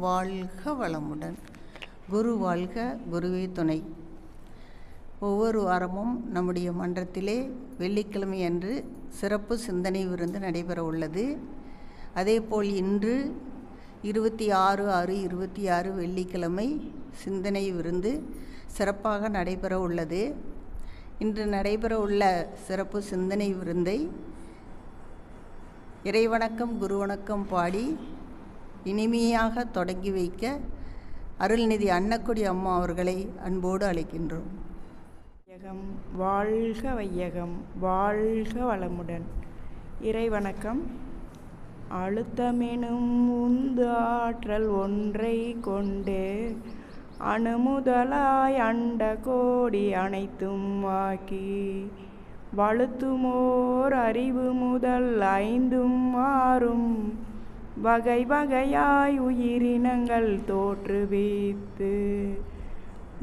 வாழ்க வளமுடன். குரு வாழ்க, குருவே துணை. ஒவ்வொரு வாரமும் நம்முடைய மன்றத்திலே வெள்ளிக்கிழமை அன்று சிறப்பு சிந்தனை விருந்து நடைபெற உள்ளது. அதேபோல் இன்று 26/6/26 வெள்ளிக்கிழமை சிந்தனை விருந்து சிறப்பாக நடைபெற உள்ளது. இன்று நடைபெற உள்ள சிறப்பு சிந்தனை விருந்தை இறைவணக்கம் குருவணக்கம் பாடி இனிமையாக தொடங்கி வைக்க அருள்நிதி அன்னக்குடி அம்மா அவர்களை அன்போடு அழைக்கின்றோம். வையகம் வாழ்க, வையகம் வாழ்க வளமுடன். இறைவணக்கம். அழுத்தமெனும் உந்து ஆற்றல் ஒன்றை கொண்டு அணுமுதலாய் அண்ட கோடி அனைத்தும் ஆக்கி வழுத்துமோர் அறிவு முதல் 5ம் 6ம் வகை வகையாய் உயிரினங்கள் தோற்றுவித்து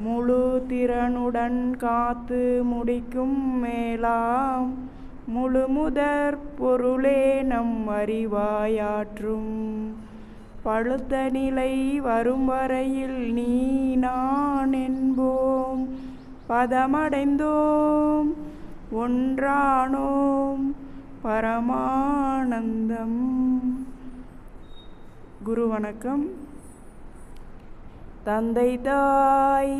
முழு திறனுடன் காத்து முடிக்கும் மேலாம் முழு முதற் பொருளே நம் அறிவாயாற்றும் பழுத்த நிலை வரும் வரையில் நீ நான் என்போம் பதமடைந்தோம் ஒன்றானோம் பரமானந்தம். குரு வணக்கம். தந்தை தாயிருயிரும்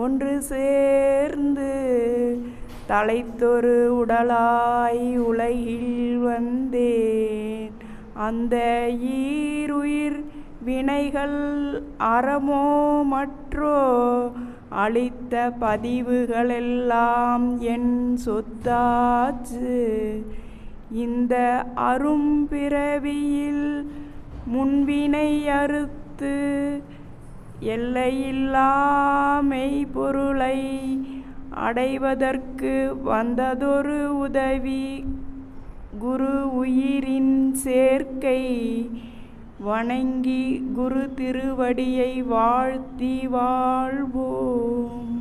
ஒன்று சேர்ந்து தலைத்தொரு உடலாய் உலகில் வந்தேன். அந்த ஈருயிர் வினைகள் அறமோ மற்றோ அளித்த பதிவுகளெல்லாம் என் சொத்தாச்சு. இந்த அரும்பிறவியில் முன்வினை அறுத்து எல்லையில்லாமை பொருளை அடைவதற்கு வந்ததொரு உதவி குரு உயிரின் சேர்க்கை. வணங்கி குரு திருவடியை வாழ்த்தி வாழ்வோம்.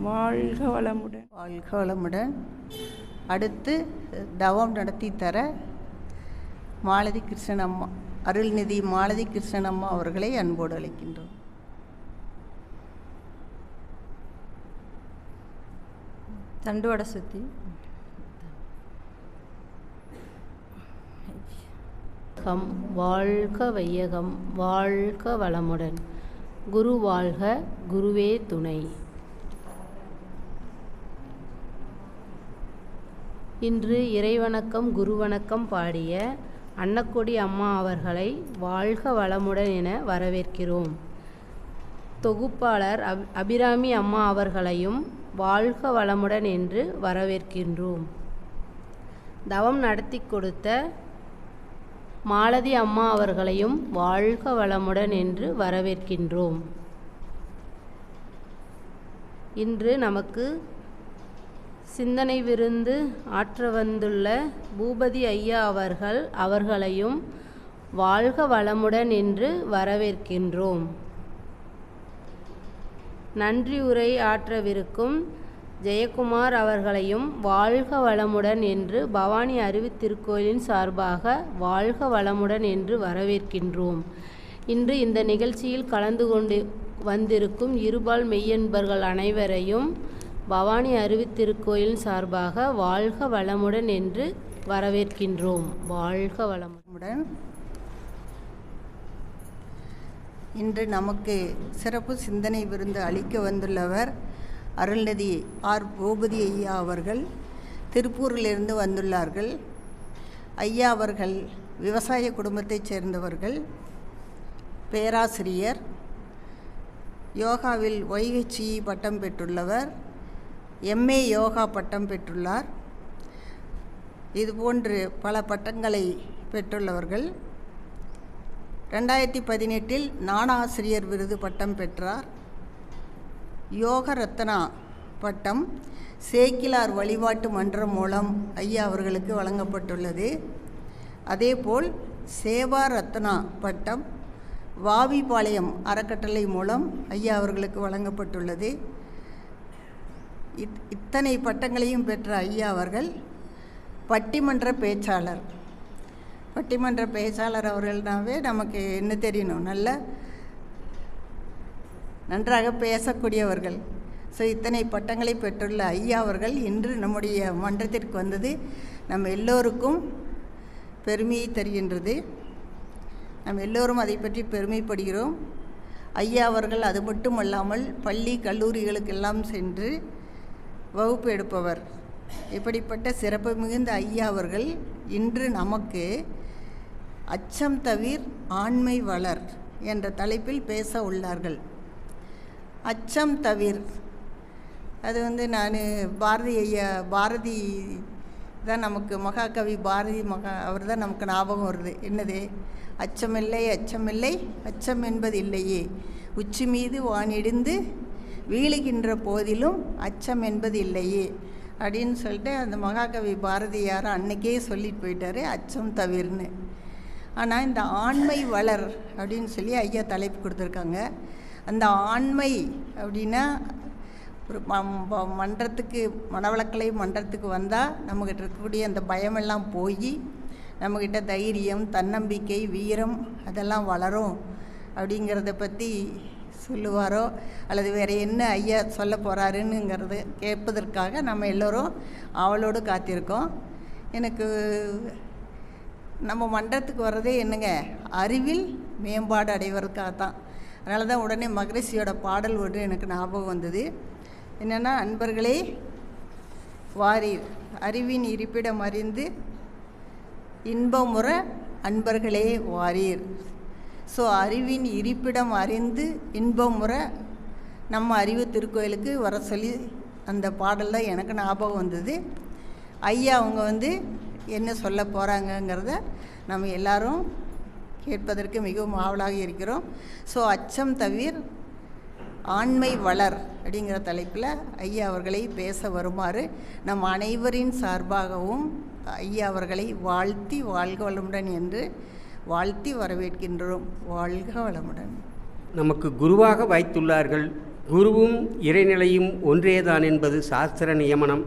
வாழ்க வளமுடன். வாழ்க வளமுடன். அடுத்து தவம் நடத்தி தர மாலதி கிருஷ்ணம்மா, அருள்நிதி மாலதி கிருஷ்ணம்மா அவர்களை அன்போடு அழைக்கின்றோம். தண்டுவட சுத்தி. வாழ்க வையகம் வாழ்க வளமுடன். குரு வாழ்க, குருவே துணை. இன்று இறைவணக்கம் குருவணக்கம் பாடிய அன்னக்கொடி அம்மா அவர்களை வாழ்க வளமுடன் என வரவேற்கிறோம். தொகுப்பாளர் அபிராமி அம்மா அவர்களையும் வாழ்க வளமுடன் என்று வரவேற்கின்றோம். தவம் நடத்தி கொடுத்த மாலதி அம்மா அவர்களையும் வாழ்க வளமுடன் என்று வரவேற்கின்றோம். இன்று நமக்கு சிந்தனை விருந்து ஆற்ற வந்துள்ள பூபதி ஐயா அவர்களையும் வாழ்க வளமுடன் என்று வரவேற்கின்றோம். நன்றி உரை ஆற்றவிருக்கும் ஜெயக்குமார் அவர்களையும் வாழ்க வளமுடன் என்று பவானி அறிவுத்திருக்கோயிலின் சார்பாக வாழ்க வளமுடன் என்று வரவேற்கின்றோம். இன்று இந்த நிகழ்ச்சியில் கலந்து கொண்டு வந்திருக்கும் இருபால் மெய்யன்பர்கள் அனைவரையும் பவானி அறிவுத்திருக்கோயிலின் சார்பாக வாழ்க வளமுடன் என்று வரவேற்கின்றோம். வாழ்க வளமுடன். இன்று நமக்கு சிறப்பு சிந்தனை விருந்து அளிக்க வந்துள்ளவர் அருள்நிதி ஆர் பூபதி ஐயா அவர்கள் திருப்பூரிலிருந்து வந்துள்ளார்கள். ஐயா அவர்கள் விவசாய குடும்பத்தைச் சேர்ந்தவர்கள், பேராசிரியர், யோகாவில் YHE பட்டம் பெற்றுள்ளவர், MA யோகா பட்டம் பெற்றுள்ளார். இதுபோன்று பல பட்டங்களை பெற்றுள்ளவர்கள். 2018 ஞானாசிரியர் விருது பட்டம் பெற்றார். யோக ரத்னா பட்டம் சேக்கிலார் வழிபாட்டு மன்றம் மூலம் ஐயா அவர்களுக்கு வழங்கப்பட்டுள்ளது. அதேபோல் சேவா ரத்னா பட்டம் வாவிபாளையம் அறக்கட்டளை மூலம் ஐயா அவர்களுக்கு வழங்கப்பட்டுள்ளது. இத்தனை பட்டங்களையும் பெற்ற ஐயா அவர்கள் பட்டிமன்ற பேச்சாளர். பட்டிமன்ற பேச்சாளர் அவர்கள்னாவே நமக்கு என்ன தெரியணும், நன்றாக பேசக்கூடியவர்கள். ஸோ இத்தனை பட்டங்களை பெற்றுள்ள ஐயா அவர்கள் இன்று நம்முடைய மன்றத்திற்கு வந்தது நம்ம எல்லோருக்கும் பெருமையை தருகின்றது. நம்ம எல்லோரும் அதை பற்றி பெருமைப்படுகிறோம். ஐயா அவர்கள் அது மட்டுமல்லாமல் பள்ளி கல்லூரிகளுக்கெல்லாம் சென்று வகுப்பு எடுப்பவர். இப்படிப்பட்ட சிறப்பு மிகுந்த ஐயா அவர்கள் இன்று நமக்கு அச்சம் தவிர் ஆண்மை வளர் என்ற தலைப்பில் பேச உள்ளார்கள். அச்சம் தவிர், அது நான் பாரதி தான் நமக்கு மகாகவி பாரதி அவர் தான் நமக்கு ஞாபகம் வருது. என்னது? அச்சமில்லை அச்சமில்லை அச்சம் என்பது இல்லையே, உச்சி மீது வானிடிந்து வீழுகின்ற போதிலும் அச்சம் என்பது இல்லையே அப்படின்னு சொல்லிட்டு அந்த மகாகவி பாரதியார் அன்னைக்கே சொல்லிட்டு போயிட்டாரு, அச்சம் தவிர்னு. ஆனால் இந்த ஆண்மை வளர் அப்படின்னு சொல்லி ஐயா தலைப்பு கொடுத்துருக்காங்க. அந்த ஆண்மை அப்படின்னா ஒரு மன்றத்துக்கு மனவளக்கலை மன்றத்துக்கு வந்தால் நம்மக்கிட்ட இருக்கக்கூடிய அந்த பயமெல்லாம் போய் நம்மக்கிட்ட தைரியம், தன்னம்பிக்கை, வீரம் அதெல்லாம் வளரும் அப்படிங்கிறத பற்றி சொல்லுவாரோ அல்லது வேறு என்ன ஐயா சொல்ல போகிறாருன்னுங்கிறது கேட்பதற்காக நம்ம எல்லோரும் அவளோடு காத்திருக்கோம். எனக்கு நம்ம மன்றத்துக்கு வர்றதே என்னங்க, அறிவில் மேம்பாடு அடைவதற்காகத்தான். அதனால தான் உடனே மகரிஷியோட பாடல் ஒன்று எனக்கு ஞாபகம் வந்தது. என்னென்னா, அன்பர்களே வாரீர் அறிவின் இருப்பிடம் அறிந்து இன்பமுற அன்பர்களே வாரீர். ஸோ அறிவின் இருப்பிடம் அறிந்து இன்பமுற நம்ம அறிவு திருக்கோயிலுக்கு வர சொல்லி அந்த பாடல் தான் எனக்கு ஞாபகம் வந்தது. ஐயா அவங்க என்ன சொல்ல போகிறாங்கங்கிறத நம்ம எல்லாரும் கேட்பதற்கு மிகவும் ஆவலாக இருக்கிறோம். ஸோ அச்சம் தவிர் ஆண்மை வளர் அப்படிங்கிற தலைப்பில் ஐயா அவர்களை பேச வருமாறு நம் அனைவரின் சார்பாகவும் ஐயா அவர்களை வாழ்த்தி வாழ்க வளமுடன் என்று வாழ்த்தி வரவேற்கின்றோம். வாழ்க வளமுடன். நமக்கு குருவாக வைத்துள்ளார்கள். குருவும் இறைநிலையும் ஒன்றேதான் என்பது சாஸ்திர நியமனம்.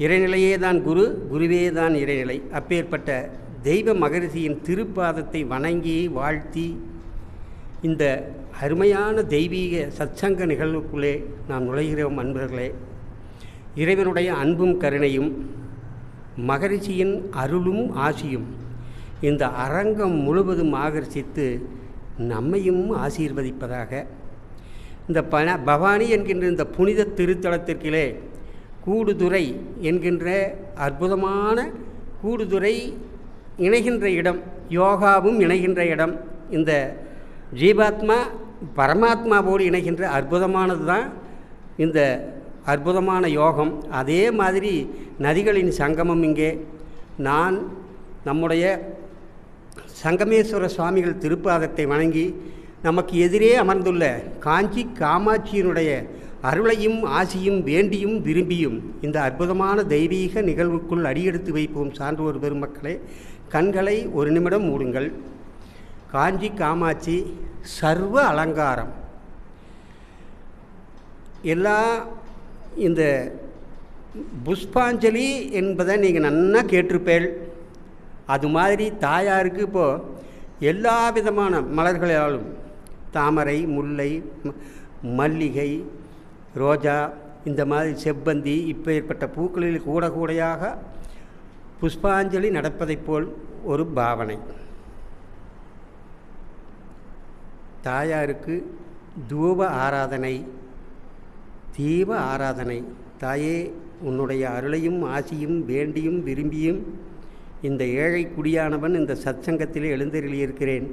இறைநிலையே தான் குரு, குருவே தான் இறைநிலை. அப்பேற்பட்ட தெய்வ மகரிஷியின் திருப்பாதத்தை வணங்கி வாழ்த்தி இந்த அருமையான தெய்வீக சத்சங்க நிகழ்வுக்குள்ளே நாம் நுழைகிறோம். அன்பர்களே, இறைவனுடைய அன்பும் கருணையும் மகரிஷியின் அருளும் ஆசியும் இந்த அரங்கம் முழுவதும் ஆகர்ஷித்து நம்மையும் ஆசீர்வதிப்பதாக. இந்த பவானி என்கின்ற இந்த புனித திருத்தலத்திற்கிலே கூடுதுறை என்கின்ற அற்புதமான கூடுதுறை இணைகின்ற இடம், யோகாவும் இணைகின்ற இடம், இந்த ஜீவாத்மா பரமாத்மாவோடு இணைகின்ற அற்புதமானது தான் இந்த அற்புதமான யோகம். அதே மாதிரி நதிகளின் சங்கமம் இங்கே. நான் நம்முடைய சங்கமேஸ்வர சுவாமிகள் திருப்பாதத்தை வணங்கி நமக்கு எதிரே அமர்ந்துள்ள காஞ்சி காமாட்சியினுடைய அருளையும் ஆசியும் வேண்டியும் விரும்பியும் இந்த அற்புதமான தெய்வீக நிகழ்வுக்குள் அடியெடுத்து வைப்போம். சான்றோர் பெருமக்களே, கண்களை ஒரு நிமிடம் மூடுங்கள். காஞ்சி காமாட்சி சர்வ அலங்காரம். எல்லா இந்த புஷ்பாஞ்சலி என்பதை நீங்கள் நன்னா கேட்டிருப்பேள். அது மாதிரி தாயாருக்கு இப்போது எல்லா விதமான மலர்களாலும், தாமரை, முல்லை, மல்லிகை, ரோஜா, இந்த மாதிரி செவ்வந்தி, இப்போ ஏற்பட்ட பூக்களில் கூட கூடையாக புஷ்பாஞ்சலி நடப்பதைப் போல் ஒரு பாவனை. தாயாருக்கு தூப ஆராதனை, தீப ஆராதனை. தாயே, உன்னுடைய அருளையும் ஆசியும் வேண்டியும் விரும்பியும் இந்த ஏழை குடியானவன் இந்த சத்சங்கத்திலே எழுந்தருளியிருக்கிறேன்.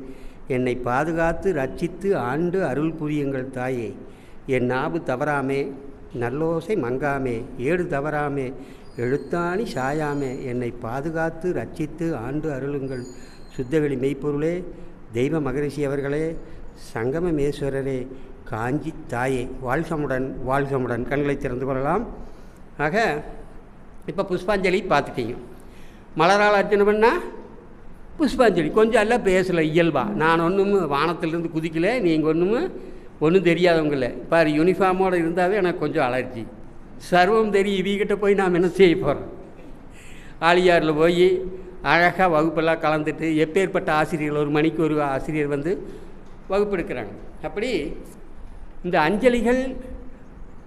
என்னை பாதுகாத்து ரட்சித்து ஆண்டு அருள் புரியுங்கள் தாயே. என் நாவு தவறாமே, நல்லோசை மங்காமே, ஏடு தவறாமே, எழுத்தாணி சாயாமே, என்னை பாதுகாத்து ரட்சித்து ஆண்டு அருளுங்கள். சுத்தவெளி மெய்ப்பொருளே, தெய்வ மகரிஷி அவர்களே, சங்கமேஸ்வரரே, காஞ்சி தாயே, வாழ்கமுடன் வாழ்கமுடன். கண்களை திறந்து கொள்ளலாம். ஆக இப்போ புஷ்பாஞ்சலி பார்த்துட்டீங்க. மலரால் அர்ச்சனை பண்ணால் புஷ்பாஞ்சலி. கொஞ்சம் எல்லாம் பேசலை இயல்பா. நான் ஒன்றும் வானத்திலிருந்து குதிக்கலை, நீங்கள் ஒன்றும் தெரியாதவங்கள. பாரு, யூனிஃபார்மோடு இருந்தாவே எனக்கு கொஞ்சம் அலர்ஜி. சர்வம் தெரியும் இவகிட்ட போய் நாம் என்ன செய்ய போகிறோம்? ஆழியாரில் போய் அழகாக வகுப்பெல்லாம் கலந்துட்டு எப்பேற்பட்ட ஆசிரியர்கள், ஒரு மணிக்கு ஒரு ஆசிரியர் வந்து வகுப்பு எடுக்கிறாங்க. அப்படி இந்த அஞ்சலிகள்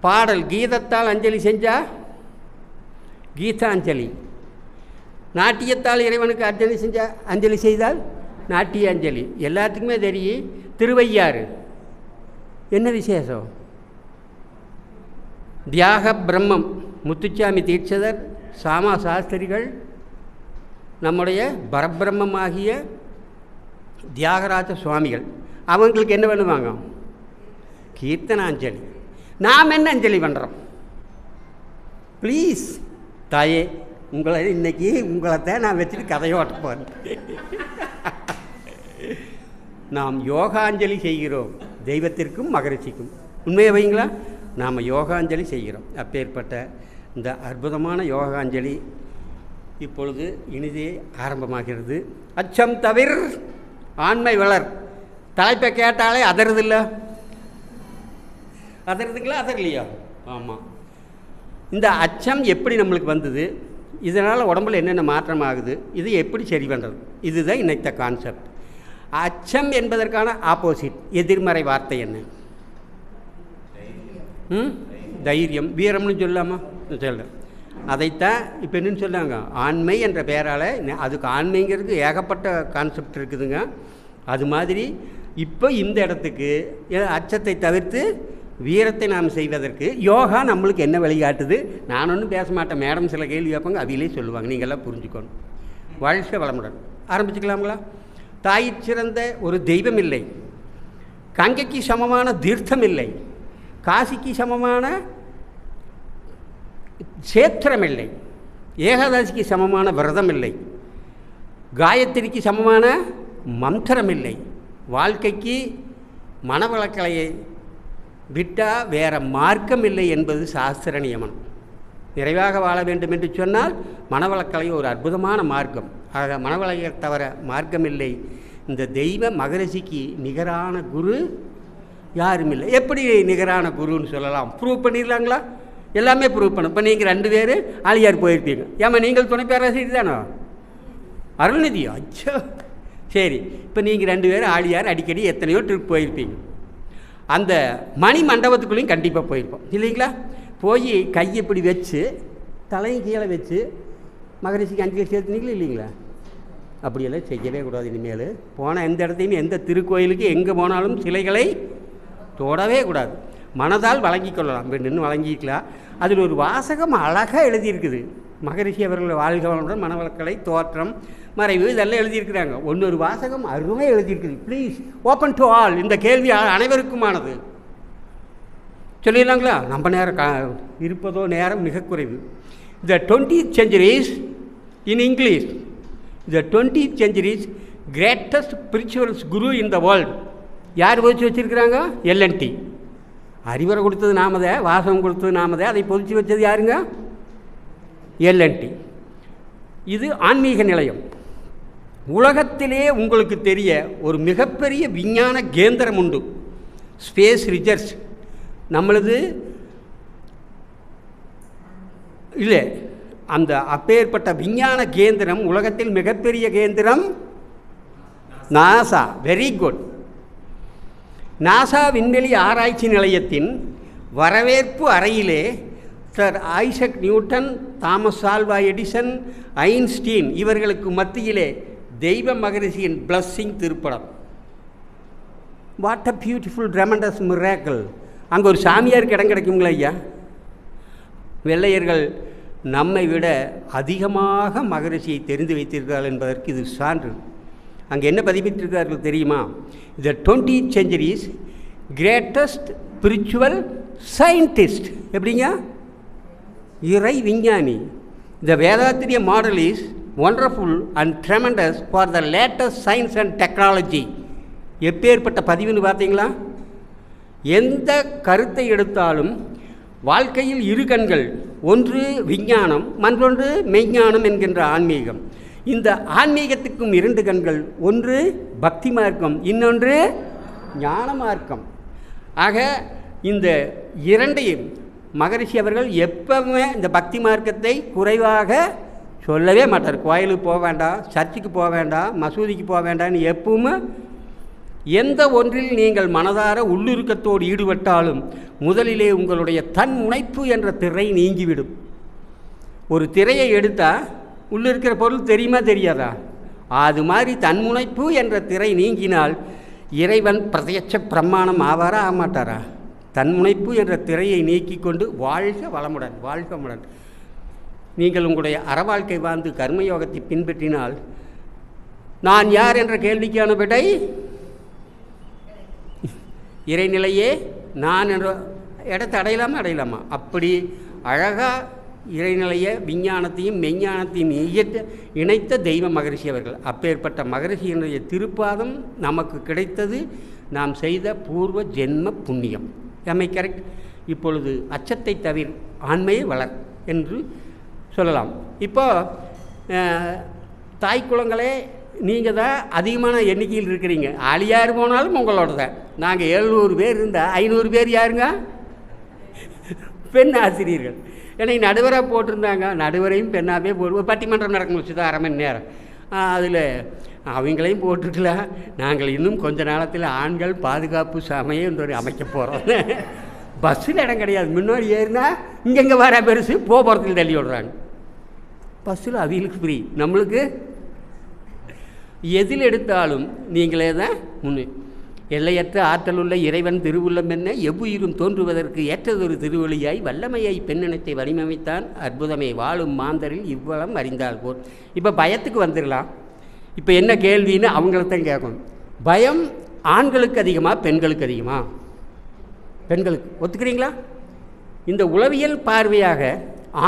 பாடல் கீதத்தால் அஞ்சலி செஞ்சால் கீதாஞ்சலி, நாட்டியத்தால் இறைவனுக்கு அஞ்சலி செய்தால் நாட்டிய அஞ்சலி. எல்லாத்துக்குமே தெரியும். திருவையாறு என்ன விசேஷம்? தியாக பிரம்மம் முத்துச்சாமி தீட்சிதர், சாமா சாஸ்திரிகள், நம்முடைய பரபிரம்மமாகிய தியாகராஜ சுவாமிகள், அவங்களுக்கு என்ன பண்ணுவாங்க? கீர்த்தனாஞ்சலி. நாம் என்ன அஞ்சலி பண்ணுறோம்? ப்ளீஸ் தாயே, இன்னைக்கு உங்களைத்தான் நான் வச்சுட்டு கதையோட்ட போகிறேன். நாம் யோகாஞ்சலி செய்கிறோம் தெய்வத்திற்கும் மகரிஷிக்கும். உண்மையை வைங்களா, நாம் யோகாஞ்சலி செய்கிறோம். அப்பேற்பட்ட இந்த அற்புதமான யோகாஞ்சலி இப்பொழுது இனிதே ஆரம்பமாகிறது. அச்சம் தவிர ஆண்மை வளர். தலைப்பை கேட்டாலே அதறதில்ல, அதறதுங்களா அதறலையா? ஆமாம். இந்த அச்சம் எப்படி நம்மளுக்கு வந்தது, இதனால் உடம்புல என்னென்ன மாற்றம் ஆகுது, இது எப்படி சரி பண்ணுறது, இதுதான் இன்னைத்த கான்செப்ட். அச்சம் என்பதற்கான ஆப்போசிட், எதிர்மறை வார்த்தை என்ன? தைரியம், வீரம்னு சொல்லாமா? சொல்கிறேன். அதைத்தான் இப்போ என்னன்னு சொன்னாங்க, ஆண்மை என்ற பெயரால். அதுக்கு ஆண்மைங்கிறதுக்கு ஏகப்பட்ட கான்செப்ட் இருக்குதுங்க. அது மாதிரி இப்போ இந்த இடத்துக்கு அச்சத்தை தவிர்த்து வீரத்தை நாம் செய்வதற்கு யோகா நம்மளுக்கு என்ன வழிகாட்டுது? நான் ஒன்றும் பேச மாட்டேன், மேடம் சில கேள்வி கேட்பாங்க, அவையிலே சொல்லுவாங்க, நீங்கள்லாம் புரிஞ்சுக்கணும். வாழ்க்கை வளமுடன். ஆரம்பிச்சுக்கலாங்களா? தாயிற் சிறந்த ஒரு தெய்வம் இல்லை, கங்கைக்கு சமமான தீர்த்தம் இல்லை, காசிக்கு சமமான சேத்திரம் இல்லை, ஏகாதசிக்கு சமமான விரதம் இல்லை, காயத்ரிக்கு சமமான மந்திரம் இல்லை, வாழ்க்கைக்கு மனவளக்கலையை விட்டால் வேறு மார்க்கம் இல்லை என்பது சாஸ்திர நியமனம். நிறைவாக வாழ வேண்டும் என்று சொன்னால் மனவளக்கலை ஒரு அற்புதமான மார்க்கம். ஆக மனவளக்கலை தவிர மார்க்கம் இல்லை. இந்த தெய்வ மகரிஷிக்கு நிகரான குரு யாரும் இல்லை. எப்படி நிகரான குருன்னு சொல்லலாம்? ப்ரூவ் பண்ணிடலாங்களா? எல்லாமே ப்ரூவ் பண்ணும். இப்போ நீங்கள் 2 பேர் ஆலியார் போயிருப்பீங்க. ஏமா நீங்கள் துணை பேராசிரியர் தானோ? அருள்நிதி. அச்சோ, சரி. இப்போ நீங்கள் 2 பேர் ஆலியார் அடிக்கடி எத்தனையோ ட்ரிப் போயிருப்பீங்க. அந்த மணி மண்டபத்துக்குள்ளேயும் கண்டிப்பாக போயிருப்போம் இல்லைங்களா? போய் கையை இப்படி வச்சு தலையும் கீழே வச்சு மகரிஷிக்கு அஞ்சலி சேர்த்துனீங்களா இல்லைங்களா? அப்படியெல்லாம் செய்யவே கூடாது. இனிமேல் போனால் எந்த இடத்தையும் எந்த திருக்கோயிலுக்கு எங்கே போனாலும் சிலைகளை தொடவே கூடாது. மனதால் வழங்கி கொள்ளலாம், நின்று வழங்கிக்கலாம். அதில் ஒரு வாசகம் அழகாக எழுதியிருக்குது. மகரிஷி அவர்கள் வாழ்க வளமுடன், மனவளக்கலை, தோற்றம், மறைவு, இதெல்லாம் எழுதியிருக்கிறாங்க. ஒன்னொரு வாசகம் அருமையாக எழுதியிருக்குது. Please open to all. இந்த கேள்வி அனைவருக்குமானது. சொல்லிடலாங்களா? நம்ம நேரம் இருப்பதோ நேரம் மிக குறைவு. The 20th centuries in English, the 20th centuries greatest spiritual guru in the world. யார் பொதிச்சு வச்சுருக்கிறாங்க? LNT. அறிவுரை கொடுத்தது நாமதே, வாசகம் கொடுத்தது நாமதே, அதை பொதிச்சு வச்சது யாருங்க? LNT. இது ஆன்மீக நிலையம். உலகத்திலே உங்களுக்கு தெரிய ஒரு மிகப்பெரிய விஞ்ஞான கேந்திரம் உண்டு, ஸ்பேஸ் ரிசர்ச். நம்மளது இல்லை, அந்த அப்பேற்பட்ட விஞ்ஞான கேந்திரம், உலகத்தில் மிகப்பெரிய கேந்திரம் நாசா. Very good. நாசா விண்வெளி ஆராய்ச்சி நிலையத்தின் வரவேற்பு அறையிலே sir Isaac Newton, Thomas Alva Edison, Einstein இவர்களுக்கு மத்தியிலே தெய்வ மகரிஷியின் பிளஸ்ஸிங் திருப்படம். What a beautiful tremendous miracle. அங்கே ஒரு சாமியாருக்கு இடம் கிடைக்குங்களா ஐயா? வெள்ளையர்கள் நம்மை விட அதிகமாக மகரிஷியை தெரிந்து வைத்திருக்கிறார்கள் என்பதற்கு இது சான்று. அங்கே என்ன பதிவிட்டிருக்கிறார்கள் தெரியுமா? The 20th centuries greatest spiritual scientist. எப்படிங்க? இறை விஞ்ஞானி. The Vedatriya model is wonderful and tremendous for the latest science and technology. எப்பேற்பட்ட பதிவுன்னு பார்த்தீங்களா? எந்த கருத்தை எடுத்தாலும் வாழ்க்கையில் 2 கண்கள், ஒன்று விஞ்ஞானம், மற்றொன்று மெய்ஞானம் என்கின்ற ஆன்மீகம். இந்த ஆன்மீகத்துக்கும் 2 கண்கள், ஒன்று பக்தி மார்க்கம், இன்னொன்று ஞான மார்க்கம். ஆக இந்த 2ஐயும் மகரிஷி அவர்கள் எப்பவுமே இந்த பக்தி மார்க்கத்தை குறைவாக சொல்லவே மாட்டார். கோயிலுக்கு போக வேண்டாம், சர்ச்சுக்கு போக வேண்டாம், மசூதிக்கு போக வேண்டாம்னு எப்பவுமே எந்த ஒன்றில் நீங்கள் மனதார உள்ளுருக்கத்தோடு ஈடுபட்டாலும் முதலிலே உங்களுடைய தன் முனைப்பு என்ற திரை நீங்கிவிடும். ஒரு திரையை எடுத்தால் உள்ளிருக்கிற பொருள் தெரியுமா தெரியாதா? அது மாதிரி தன்முனைப்பு என்ற திரை நீங்கினால் இறைவன் பிரத்யட்ச பிரமாணம் ஆவாரா ஆமாட்டாரா? தன்முனைப்பு என்ற திரையை நீக்கி கொண்டு வாழ்க வளமுடன், வாழ்க வளமுடன். நீங்கள் உங்களுடைய அறவாழ்க்கை வாழ்ந்து கர்மயோகத்தை பின்பற்றினால் நான் யார் என்ற கேள்விக்கான விடை இறைநிலையே நான் என்ற இடத்தை அடையலாமா? அப்படி அழகாக இறைநிலைய விஞ்ஞானத்தையும் மெஞ்ஞானத்தையும் இணைத்த தெய்வ மகரிஷி அவர்கள். அப்பேற்பட்ட மகரிஷியினுடைய திருப்பாதம் நமக்கு கிடைத்தது நாம் செய்த பூர்வ ஜென்ம புண்ணியம். எம்மை கரெக்ட். இப்பொழுது அச்சத்தை தவிர ஆண்மையை வளர் என்று சொல்லலாம். இப்போ தாய் குலங்களே நீங்கள் தான் அதிகமான எண்ணிக்கையில் இருக்கிறீங்க. ஆளியார் போனாலும் உங்களோட தான். நாங்கள் 700 பேர் இருந்தால் 500 பேர் யாருங்க? பெண் ஆசிரியர்கள். ஏன்னா நடுவராக போட்டிருந்தாங்க. நடுவரையும் பெண்ணாகவே போடுவோம். பட்டிமன்றம் நடக்கும் சுதா 1/2 மணி நேரம். அதில் அவங்களையும் போட்டிருக்கலாம். நாங்கள் இன்னும் கொஞ்ச நாளத்தில் ஆண்கள் பாதுகாப்பு சமயம் என்று அமைக்க போகிறோம். பஸ்ஸில் இடம் கிடையாது. முன்னாடி ஏறினா இங்கெங்கே வர பெருசு போக்குவரத்தில் தள்ளி விடுறாங்க. பஸ்ஸில் அவங்களுக்கு ஃப்ரீ, நம்மளுக்கு எதில் எடுத்தாலும் நீங்களே தான் முன்னே. எல்லையற்ற ஆற்றலுள்ள இறைவன் திருவுள்ளம் என்ன எவ்வுயிரும் தோன்றுவதற்கு ஏற்றதொரு திருவொழியாய் வல்லமையை பெண்ணினத்தை வடிவமைத்தான் அற்புதமே வாழும் மாந்தரில் இவ்வளம் அறிந்தால் போர். இப்போ பயத்துக்கு வந்துடலாம். இப்போ என்ன கேள்வின்னு அவங்களத்தான் கேட்கணும். பயம் ஆண்களுக்கு அதிகமாக பெண்களுக்கு அதிகமாக? பெண்களுக்கு. ஒத்துக்கிறீங்களா? இந்த உளவியல் பார்வையாக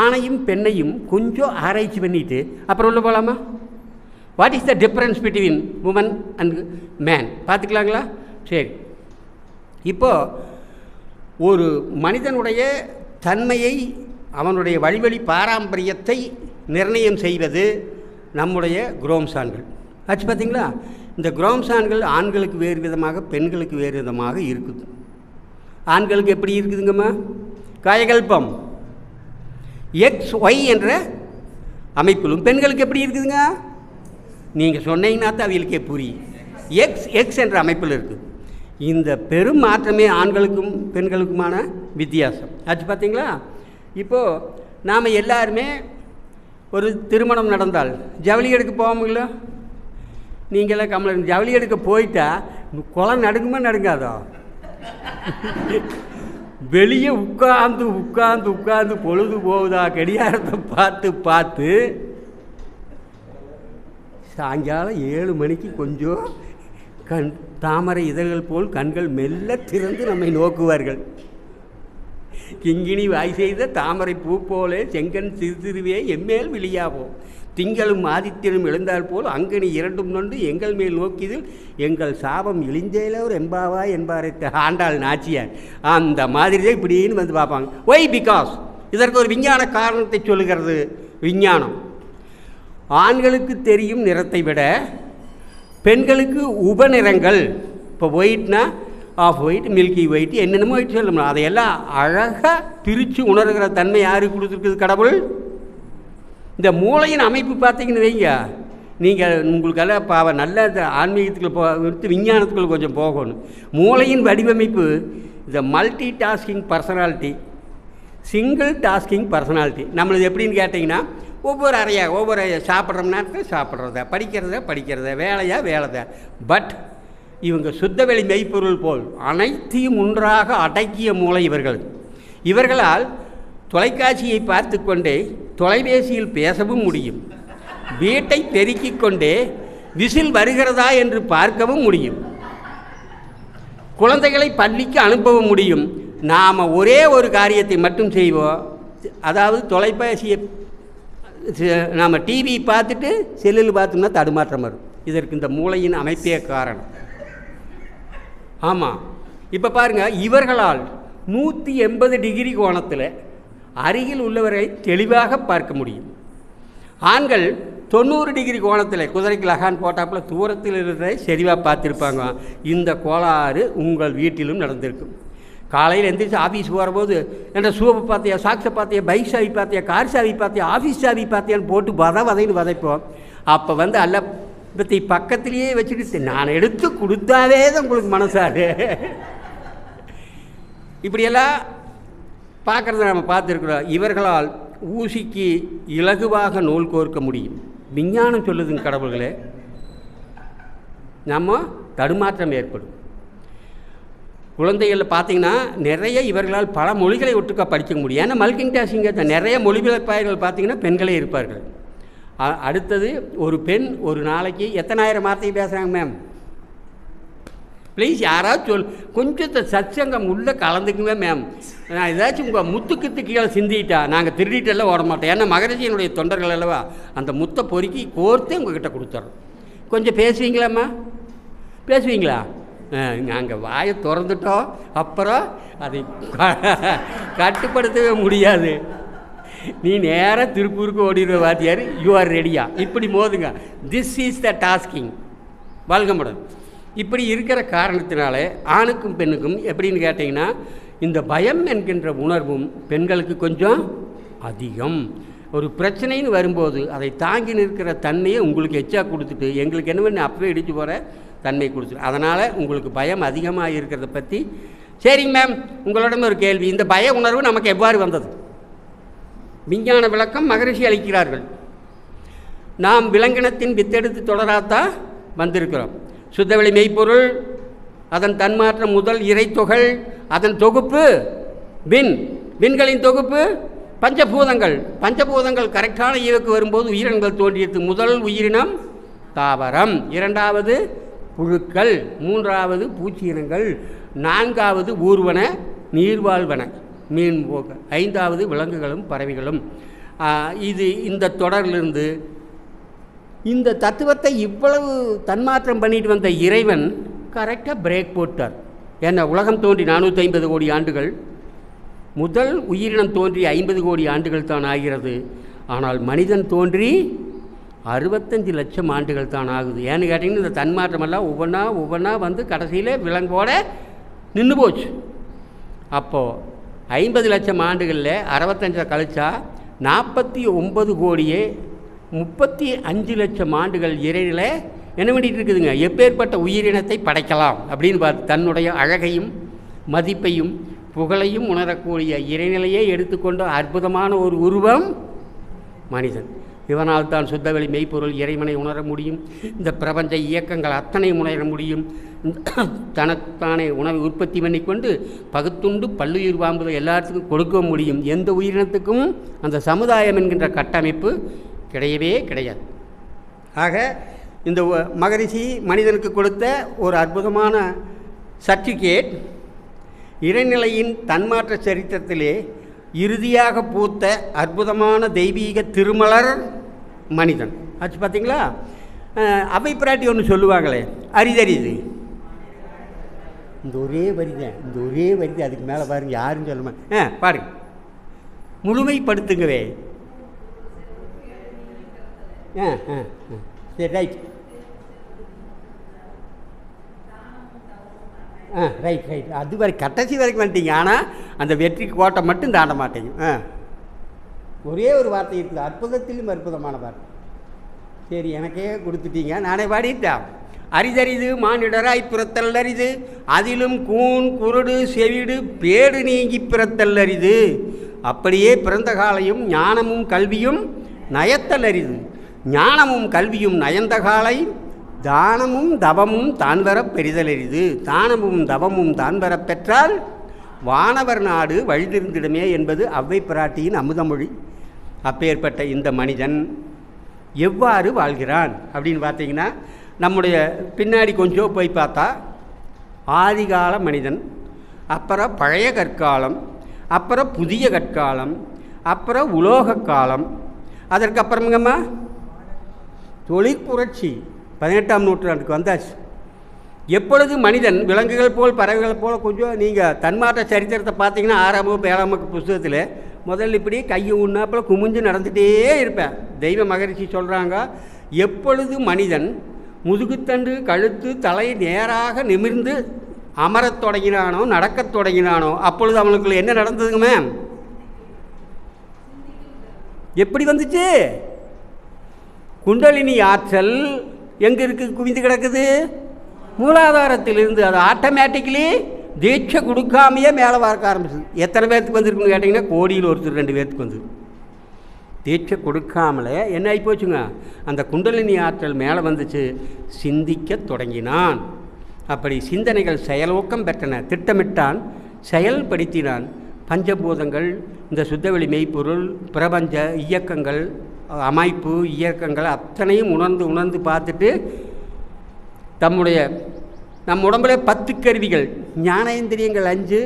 ஆணையும் பெண்ணையும் கொஞ்சம் ஆராய்ச்சி பண்ணிட்டு அப்புறம் உள்ள போகலாமா? What is the difference between woman and man பார்த்துக்கலாங்களா? சரி. இப்போது ஒரு மனிதனுடைய தன்மையை அவனுடைய வழிவழி பாரம்பரியத்தை நிர்ணயம் செய்வது நம்முடைய குரோம்சான்கள் ஆச்சு. பார்த்தீங்களா? இந்த குரோம்சான்கள் ஆண்களுக்கு வேறு விதமாக பெண்களுக்கு வேறு விதமாக இருக்குது. ஆண்களுக்கு எப்படி இருக்குதுங்கம்மா? காயகல்பம் XY என்ற அமைப்பிலும். பெண்களுக்கு எப்படி இருக்குதுங்க? நீங்கள் சொன்னீங்கன்னா தான் அவங்களுக்கே புரியும். XX என்ற அமைப்பில் இருக்குது. இந்த பெரும் மாற்றமே ஆண்களுக்கும் பெண்களுக்குமான வித்தியாசம் ஆச்சு. பார்த்தீங்களா? இப்போது நாம் எல்லாருமே ஒரு திருமணம் நடந்தால் ஜவுளி எடுக்க போவோமுங்களா? நீங்களாம் கமலன் ஜவுளி எடுக்க போயிட்டா குளம் நடுங்குமா நடுங்காதோ? வெளியே உட்கார்ந்து உட்கார்ந்து உட்கார்ந்து பொழுது போகுதா கடிகாரத்தை பார்த்து பார்த்து சாயங்காலம் 7 மணிக்கு கொஞ்சம் தாமரை இதழ்கள் போல் கண்கள் மெல்ல திறந்து நம்மை நோக்குவார்கள். கிங்கினி வாய் செய்த தாமரை பூ போலே செங்கன் சிறு சிறுவே எம்மேல் விழியாவோம் திங்களும் ஆதித்யனும் எழுந்தால் போல் அங்கனி 2 நொண்டு எங்கள் மேல் நோக்கியதில் எங்கள் சாபம் இழிஞ்சேலோர் எம்பாவா என்பாரை ஆண்டாள் நாச்சியார். அந்த மாதிரி தான் இப்படின்னு வந்து பார்ப்பாங்க. ஒய் பிகாஸ் இதற்கு ஒரு விஞ்ஞான காரணத்தை சொல்லுகிறது விஞ்ஞானம். ஆண்களுக்கு தெரியும் நிறத்தை விட பெண்களுக்கு உபநிறங்கள், இப்போ ஒயிட்னா ஆஃப் ஒயிட், மில்கி ஒயிட், என்னென்னமோ ஒயிட் சொல்லணும், அதையெல்லாம் அழகாக பிரித்து உணர்கிற தன்மை யாருக்கு கொடுத்துருக்குது? கடவுள். இந்த மூளையின் அமைப்பு பார்த்தீங்கன்னு வைங்க, நீங்கள் உங்களுக்கெல்லாம் பாவம் நல்ல இந்த ஆன்மீகத்துக்குள்ள விஞ்ஞானத்துக்குள்ள கொஞ்சம் போகணும். மூளையின் வடிவமைப்பு இந்த multi tasking personality, single tasking personality. நம்மளது எப்படின்னு கேட்டிங்கன்னா ஒவ்வொரு அறையாக ஒவ்வொரு சாப்பிட்ற நேரத்தில் சாப்பிட்றத, படிக்கிறத, வேலைதான். பட் இவங்க சுத்தவெளி மெய்ப்பொருள் போல் அனைத்தையும் ஒன்றாக அடக்கிய மூளை இவர்களால் தொலைக்காட்சியை பார்த்து கொண்டே தொலைபேசியில் பேசவும் முடியும், வீட்டை பெருக்கிக் கொண்டே விசில் வருகிறதா என்று பார்க்கவும் முடியும், குழந்தைகளை பள்ளிக்கு அனுப்பவும் முடியும். நாம் ஒரே ஒரு காரியத்தை மட்டும் செய்வோம், அதாவது தொலைபேசியை நாம் டிவி பார்த்துட்டு செல்லில் பார்த்தோம்னா தடுமாற்றம் வரும். இதற்கு இந்த மூளையின் அமைப்பே காரணம். ஆமாம், இப்போ பாருங்கள், இவர்களால் 180 டிகிரி கோணத்தில் அருகில் உள்ளவரை தெளிவாக பார்க்க முடியும். ஆண்கள் 90 டிகிரி கோணத்தில் குதிரைக்கு லகான் போட்டாப்பில் தூரத்தில் இருக்கிறதை சரிவாக பார்த்துருப்பாங்க. இந்த கோளாறு உங்கள் வீட்டிலும் நடந்திருக்கும். காலையில் எந்திரிச்சு ஆஃபீஸ் போகிறபோது என்ற ஷூவை பார்த்தியா, சாக்ஸை பார்த்தியா, பைக் சாவி பார்த்தியா, கார் சாவி பார்த்தியா, ஆஃபீஸ் சாவி பார்த்தியான்னு போட்டு வதைன்னு வதைப்போம். அப்போ வந்து அல்ல பற்றி பக்கத்துலேயே வச்சுக்கிட்டு நான் எடுத்து கொடுத்தாவே தான் உங்களுக்கு மனசாடு. இப்படியெல்லாம் பார்க்குறத நம்ம பார்த்துருக்குறோம். இவர்களால் ஊசிக்கு இலகுவாக நூல் கோர்க்க முடியும். விஞ்ஞானம் சொல்லுதுங்க கடவுள்களே, நம்ம தடுமாற்றம் ஏற்படும். குழந்தைகளில் பார்த்திங்கன்னா நிறைய இவர்களால் பல மொழிகளை ஒட்டுக்கா படிக்க முடியும். ஏன்னா மல்டிங் டாஸ்கிங் நிறைய மொழிபெயர்ப்பாளர்கள் பார்த்திங்கன்னா பெண்களே இருப்பார்கள். அடுத்தது ஒரு பெண் ஒரு நாளைக்கு எத்தனாயிரம் வார்த்தை பேசுகிறாங்க மேம்? ப்ளீஸ் யாராவது கொஞ்சம் சச்சங்கம் உள்ளே கலந்துக்குவே மேம். நான் ஏதாச்சும் உங்கள் முத்துக்கித்து கீழே சிந்திட்டா நாங்கள் திருடிட்டெல்லாம் ஓட மாட்டோம். ஏன்னா மகரிஷியினுடைய தொண்டர்கள் அல்லவா, அந்த முத்தை பொறுக்கி கோர்த்து உங்ககிட்ட கொடுத்துட்றோம். கொஞ்சம் பேசுவீங்களாம்மா? பேசுவீங்களா? நாங்கள் வாயை திறந்துட்டோம், அப்புறம் அதை கட்டுப்படுத்தவே முடியாது. நீ நேராக திருப்பூருக்கு ஓடிடுவ வாத்தியார், யூ ஆர் ரெடியா, இப்படி மோதுங்க. This is the tasking. வாழ்கமுடன். இப்படி இருக்கிற காரணத்தினால ஆணுக்கும் பெண்ணுக்கும் எப்படின்னு கேட்டிங்கன்னா, இந்த பயம் என்கின்ற உணர்வும் பெண்களுக்கு கொஞ்சம் அதிகம். ஒரு பிரச்சனைன்னு வரும்போது அதை தாங்கி நிற்கிற தன்மையை உங்களுக்கு எச்சா கொடுத்துட்டு எங்களுக்கு என்ன பண்ணி அப்பவே இடித்து போகிற தன்மை கொடுத்துட்டு, அதனால் உங்களுக்கு பயம் அதிகமாக இருக்கிறத பற்றி. சரிங்க மேம், உங்களிடம் ஒரு கேள்வி. இந்த பய உணர்வு நமக்கு எவ்வாறு வந்தது? விஞ்ஞான விளக்கம் மகரிஷி அளிக்கிறார்கள். நாம் விலங்கினத்தின் வித்தெடுத்து தொடராத்தான் வந்திருக்கிறோம். சுத்தவெளி மெய்ப்பொருள், அதன் தன்மாற்றம் முதல் இறைத்தொகை, அதன் தொகுப்பு விண்களின் தொகுப்பு பஞ்சபூதங்கள். பஞ்சபூதங்கள் கரெக்டான ஈவுக்கு வரும்போது உயிரினங்கள் தோன்றியது. முதல் உயிரினம் தாவரம், இரண்டாவது புழுக்கள், மூன்றாவது பூச்சியினங்கள், நான்காவது ஊர்வன நீர்வாழ்வன மீன் போக, ஐந்தாவது விலங்குகளும் பறவைகளும். இந்த தொடரிலிருந்து இந்த தத்துவத்தை இவ்வளவு தன்மாற்றம் பண்ணிட்டு வந்த இறைவன் கரெக்டாக பிரேக் போட்டார். ஏன்னா உலகம் தோன்றி 450 கோடி ஆண்டுகள், முதல் உயிரினம் தோன்றி 50 கோடி ஆண்டுகள் தான் ஆகிறது. ஆனால் மனிதன் தோன்றி 65 லட்சம் ஆண்டுகள் தான் ஆகுது. ஏன்னு கேட்டிங்கன்னா இந்த தன்மாற்றமெல்லாம் ஒவ்வொன்றா வந்து கடைசியில் விலங்கோட நின்று போச்சு. அப்போது 50 லட்சம் ஆண்டுகளில் 65 கழிச்சா 49 கோடியே 35 லட்சம் ஆண்டுகள் இறையில் என்ன பண்ணிகிட்டு இருக்குதுங்க, எப்பேற்பட்ட உயிரினத்தை படைக்கலாம் அப்படின்னு பார்த்து தன்னுடைய அழகையும் மதிப்பையும் புகழையும் உணரக்கூடிய இறைநிலையை எடுத்துக்கொண்ட அற்புதமான ஒரு உருவம் மனிதன். இவனால் தான் சுத்தவெளி மெய்ப்பொருள் இறைவனை உணர முடியும். இந்த பிரபஞ்ச இயக்கங்கள் அத்தனை உணர முடியும். தனத்தானே உணவை உற்பத்தி பண்ணிக்கொண்டு பகுத்துண்டு பல்லுயிர் வாம்புதை எல்லாத்துக்கும் கொடுக்க முடியும். எந்த உயிரினத்துக்கும் அந்த சமுதாயம் என்கின்ற கட்டமைப்பு கிடையவே கிடையாது. ஆக இந்த மகரிஷி மனிதனுக்கு கொடுத்த ஒரு அற்புதமான சர்டிஃபிகேட், இறைநிலையின் தன்மாற்ற சரித்திரத்திலே இறுதியாக பூத்த அற்புதமான தெய்வீக திருமலர் மனிதன் ஆச்சு. பார்த்தீங்களா? அவை பிராட்டி ஒன்று சொல்லுவாங்களே, அரிதறிது. இந்த ஒரே வரிதான், இந்த ஒரே வரிதை, அதுக்கு மேலே பாருங்க யாரும் சொல்லுமா. பாருங்க, முழுமைப்படுத்துங்கவே. சரி, ரைட். ரைட். அது வரை கடைசி வரைக்கும் வந்துட்டீங்க. ஆனால் அந்த வெற்றி கோட்டை மட்டும் தாண்ட மாட்டேங்க. ஒரே ஒரு வார்த்தை இருக்குது, அற்புதத்திலும் அற்புதமான வார்த்தை. சரி, எனக்கே கொடுத்துட்டீங்க, நானே பாடிட்டேன். அரிதறிது மானிடராய் பிறத்தல் அரிது, அதிலும் கூன் குருடு செவிடு பேடு நீங்கி பிறத்தல் அரிது. அப்படியே பிறந்த காலையும் ஞானமும் கல்வியும் நயத்தல் அரிது. ஞானமும் கல்வியும் நயந்த காலை தானமும் தவமும் தான் வர பெரிதல் அரிது. தானமும் தவமும் தான் வர பெற்றால் வானவர் நாடு வழிதிருந்திடமே என்பது அவ்வை பிராட்டியின் அமுதமொழி. அப்பேற்பட்ட இந்த மனிதன் எவ்வாறு வாழ்கிறான் அப்படின்னு பார்த்தீங்கன்னா, நம்முடைய பின்னாடி கொஞ்சம் போய் பார்த்தா ஆதிகால மனிதன், அப்புறம் பழைய கற்காலம், அப்புறம் புதிய கற்காலம், அப்புறம் உலோக காலம், அதற்கப்புறமுங்கம்மா தொழிற்புரட்சி 18ஆம் நூற்றாண்டுக்கு வந்தாச்சு. எப்பொழுது மனிதன் விலங்குகள் போல் பறவைகள் போல் கொஞ்சம் நீங்கள் தன்மாற்ற சரித்திரத்தை பார்த்தீங்கன்னா 6ஆம் வகுப்பு 7ஆம் வகுப்பு புத்தகத்தில் முதல்ல இப்படி கையை உண்ணாப்பில் குமிஞ்சு நடந்துகிட்டே இருப்பேன். தெய்வ மகரிஷி சொல்கிறாங்க, எப்பொழுது மனிதன் முதுகுத்தண்டு கழுத்து தலை நேராக நிமிர்ந்து அமரத் தொடங்கினானோ, நடக்கத் தொடங்கினானோ, அப்பொழுது அவனுக்குள்ள என்ன நடந்ததுங்க மேம்? எப்படி வந்துச்சு? குண்டலினி ஆற்றல் எங்கே இருக்குது? குவிந்து கிடக்குது மூலாதாரத்திலிருந்து. அது ஆட்டோமேட்டிக்கலி தீட்சை கொடுக்காமையே மேலே பார்க்க ஆரம்பிச்சது. எத்தனை பேர்த்துக்கு வந்துருக்குன்னு கேட்டிங்கன்னா கோடியில் ஒருத்தர் 2 பேர்த்துக்கு வந்து தீட்சை கொடுக்காமலே என்ன ஆகி போச்சுங்க, அந்த குண்டலினி ஆற்றல் மேலே வந்துச்சு. சிந்திக்க தொடங்கினான். அப்படி சிந்தனைகள் செயலோக்கம் பெற்றன. திட்டமிட்டான், செயல்படுத்தினான். பஞ்சபூதங்கள், இந்த சுத்தவெளி மெய்ப்பொருள், பிரபஞ்ச இயக்கங்கள், அமைப்பு இயக்கங்கள் அத்தனையும் உணர்ந்து பார்த்துட்டு நம் உடம்புல 10 கருவிகள், ஞானேந்திரியங்கள் 5,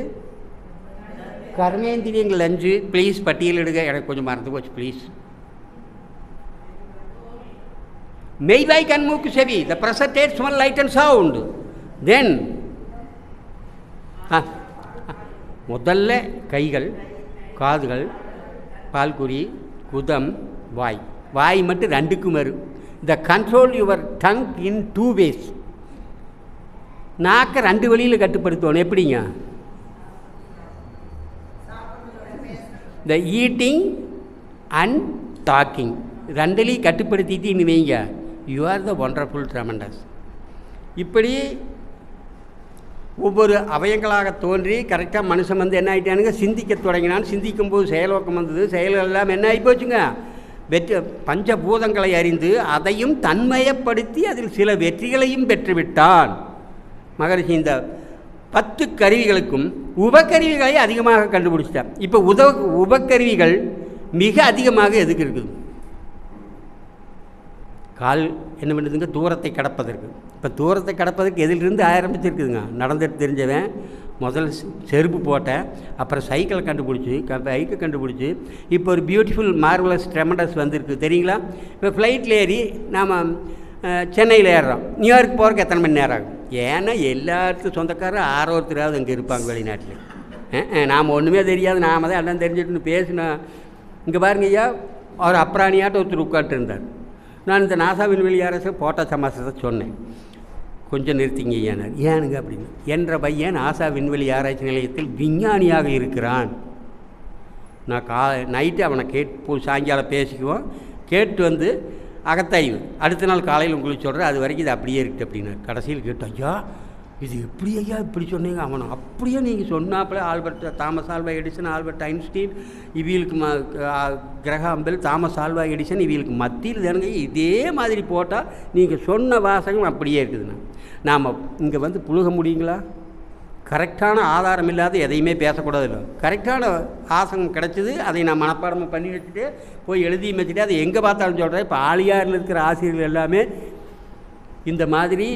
கர்மேந்திரியங்கள் 5. ப்ளீஸ் பட்டியலிடுங்க, எனக்கு கொஞ்சம் மறந்து போச்சு ப்ளீஸ். மெய்வாய் கண் மூக்கு செவி, the present taste smell light and sound. Then முதல்ல கைகள், காதுகள், பால்குறி, குதம், வாய். வாய் மட்டும் 2க்கும் வரும். The control your tongue in 2 ways. நாக்கை 2 வழியில் கட்டுப்படுத்தணும். எப்படிங்க? த ஈட்டிங் அண்ட் டாக்கிங் 2லையும் கட்டுப்படுத்திட்டு வைங்க, you are the wonderful tremendous. இப்படி ஒவ்வொரு அவயங்களாக தோன்றி கரெக்டாக மனுஷன் வந்து என்ன ஆகிட்டானுங்க, சிந்திக்க தொடங்கினான். சிந்திக்கும் போது செயலோக்கம் வந்தது. செயல்கள் எல்லாம் என்ன ஆகி போச்சுங்க, பஞ்சபூதங்களை அறிந்து அதையும் தன்மயப்படுத்தி அதில் சில வெற்றிகளையும் பெற்றுவிட்டான் மகரிஷி. இந்த 10 கருவிகளுக்கும் உபகருவிகளை அதிகமாக கண்டுபிடிச்சிட்டான். இப்போ உபகருவிகள் மிக அதிகமாக எதுக்கு இருக்குது? கால் என்ன பண்ணுதுங்க, தூரத்தை கடப்பதற்கு. இப்போ தூரத்தை கடப்பதற்கு எதிலிருந்து ஆரம்பிச்சிருக்குதுங்க? நடந்துட்டு தெரிஞ்சவன் முதல் செருப்பு போட்டேன், அப்புறம் சைக்கிளை கண்டுபிடிச்சி, பைக்கை கண்டுபிடிச்சி, இப்போ ஒரு பியூட்டிஃபுல் மார்வலஸ் ட்ரெமண்டஸ் வந்திருக்கு தெரியுங்களா? இப்போ ஃப்ளைட்டில் ஏறி நாம் சென்னையில் ஏறுறோம். நியூயார்க் போகிறக்கு எத்தனை மணி நேரம் ஆகும்? ஏன்னா எல்லாத்துக்கும் சொந்தக்காரர் ஆரோருத்தராவது அங்கே இருப்பாங்க வெளிநாட்டில். நாம் ஒன்றுமே தெரியாது, நாம் தான் எல்லாம் தெரிஞ்சுட்டுன்னு பேசினா. இங்கே பாருங்க ஐயா, அவர் அப்ராணியாட்ட ஒருத்தர் உட்காந்துருந்தார். நான் இந்த நாசா விண்வெளி அரசு போட்டோ சமாசத்தை சொன்னேன். கொஞ்சம் நிறுத்திங்க ஐயானார். ஏனுங்க அப்படின்னு. என்ற பையன் நாசா விண்வெளி ஆராய்ச்சி நிலையத்தில் விஞ்ஞானியாக இருக்கிறான். நான் நைட்டு அவனை சாயங்காலம் பேசிக்குவோம். கேட்டு வந்து அகத்தாய்வு அடுத்த நாள் காலையில் உங்களுக்கு சொல்கிறேன். அது வரைக்கும் இது அப்படியே இருக்குது அப்படின்னார். கடைசியில் கேட்டோம், ஐயா இது எப்படி ஐயா இப்படி சொன்னீங்க? அவனை அப்படியே நீங்கள் சொன்னாப்பில் Thomas Alva Edison, Albert Einstein, இவங்களுக்கு Graham Bell, Thomas Alva Edison, இவங்களுக்கு மத்தியில் தானுங்க இதே மாதிரி போட்டால் நீங்கள் சொன்ன வாசகம் அப்படியே இருக்குதுண்ணா. நாம் இங்கே வந்து புழுக முடியுங்களா? கரெக்டான ஆதாரம் இல்லாத எதையுமே பேசக்கூடாது. இல்லை, கரெக்டான ஆசனம் கிடச்சிது, அதை நான் மனப்பாடமாக பண்ணி வச்சுட்டு போய் எழுதியும் வச்சுட்டு அதை எங்கே பார்த்தாலும் சொல்கிறேன். இப்போ ஆலியாரில் இருக்கிற ஆசிரியர்கள் எல்லாமே இந்த மாதிரி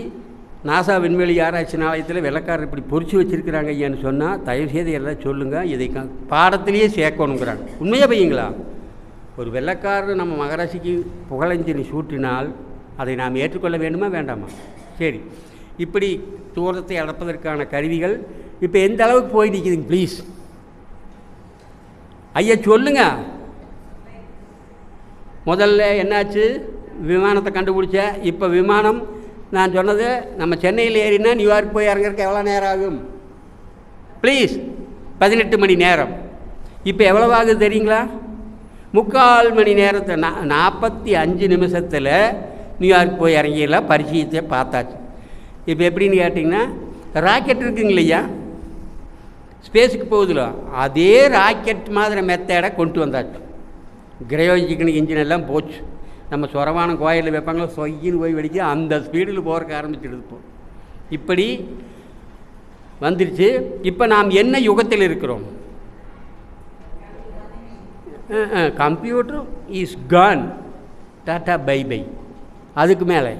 நாசா விண்வெளி ஆராய்ச்சி நிலையத்தில் வெள்ளக்காரர் இப்படி பொறிச்சு வச்சுருக்கிறாங்க ஐயான்னு சொன்னால் தயவுசெய்து எல்லாம் சொல்லுங்கள், இதை பாடத்திலேயே சேர்க்கணுங்கிறாங்க. உண்மையாக பையங்களா? ஒரு வெள்ளக்காரர் நம்ம மகராசிக்கு புகழஞ்சலி சூட்டினால் அதை நாம் ஏற்றுக்கொள்ள வேண்டுமா வேண்டாமா? சரி, இப்படி தூரத்தை அளப்பதற்கான கருவிகள் இப்போ எந்த அளவுக்கு போய் நிற்கிதுங்க ப்ளீஸ் ஐயா சொல்லுங்க. முதல்ல என்னாச்சு? விமானத்தை கண்டுபிடிச்ச. இப்போ விமானம் நான் சொன்னது, நம்ம சென்னையில் ஏறினா நியூயார்க் போய் இறங்குறதுக்கு எவ்வளோ நேரம் ஆகும் ப்ளீஸ்? 18 மணி நேரம். இப்போ எவ்வளோ ஆகுது தெரியுங்களா? 3/4 மணி நேரத்தை 45 நிமிஷத்தில் நியூயார்க் போய் இறங்கிடலாம். பரிசீலித்தை பார்த்தாச்சு. இப்போ எப்படின்னு கேட்டிங்கன்னா, ராக்கெட் இருக்குங்க இல்லையா, ஸ்பேஸுக்கு போகுதுல, அதே ராக்கெட் மாதிரி மெத்தடை கொண்டு வந்தாச்சு. கிரயோஜிக்கனுக்கு இன்ஜின் எல்லாம் போச்சு. நம்ம சொரவான கோயிலில் வைப்பாங்களோ சொய்யின்னு போய் வெடிக்க அந்த ஸ்பீடில் போகிறக்க ஆரம்பிச்சிடுது. இப்போ இப்படி வந்துருச்சு. இப்போ நாம் என்ன யுகத்தில் இருக்கிறோம்? Computer is gone, tata bye bye. அதுக்கு மேலே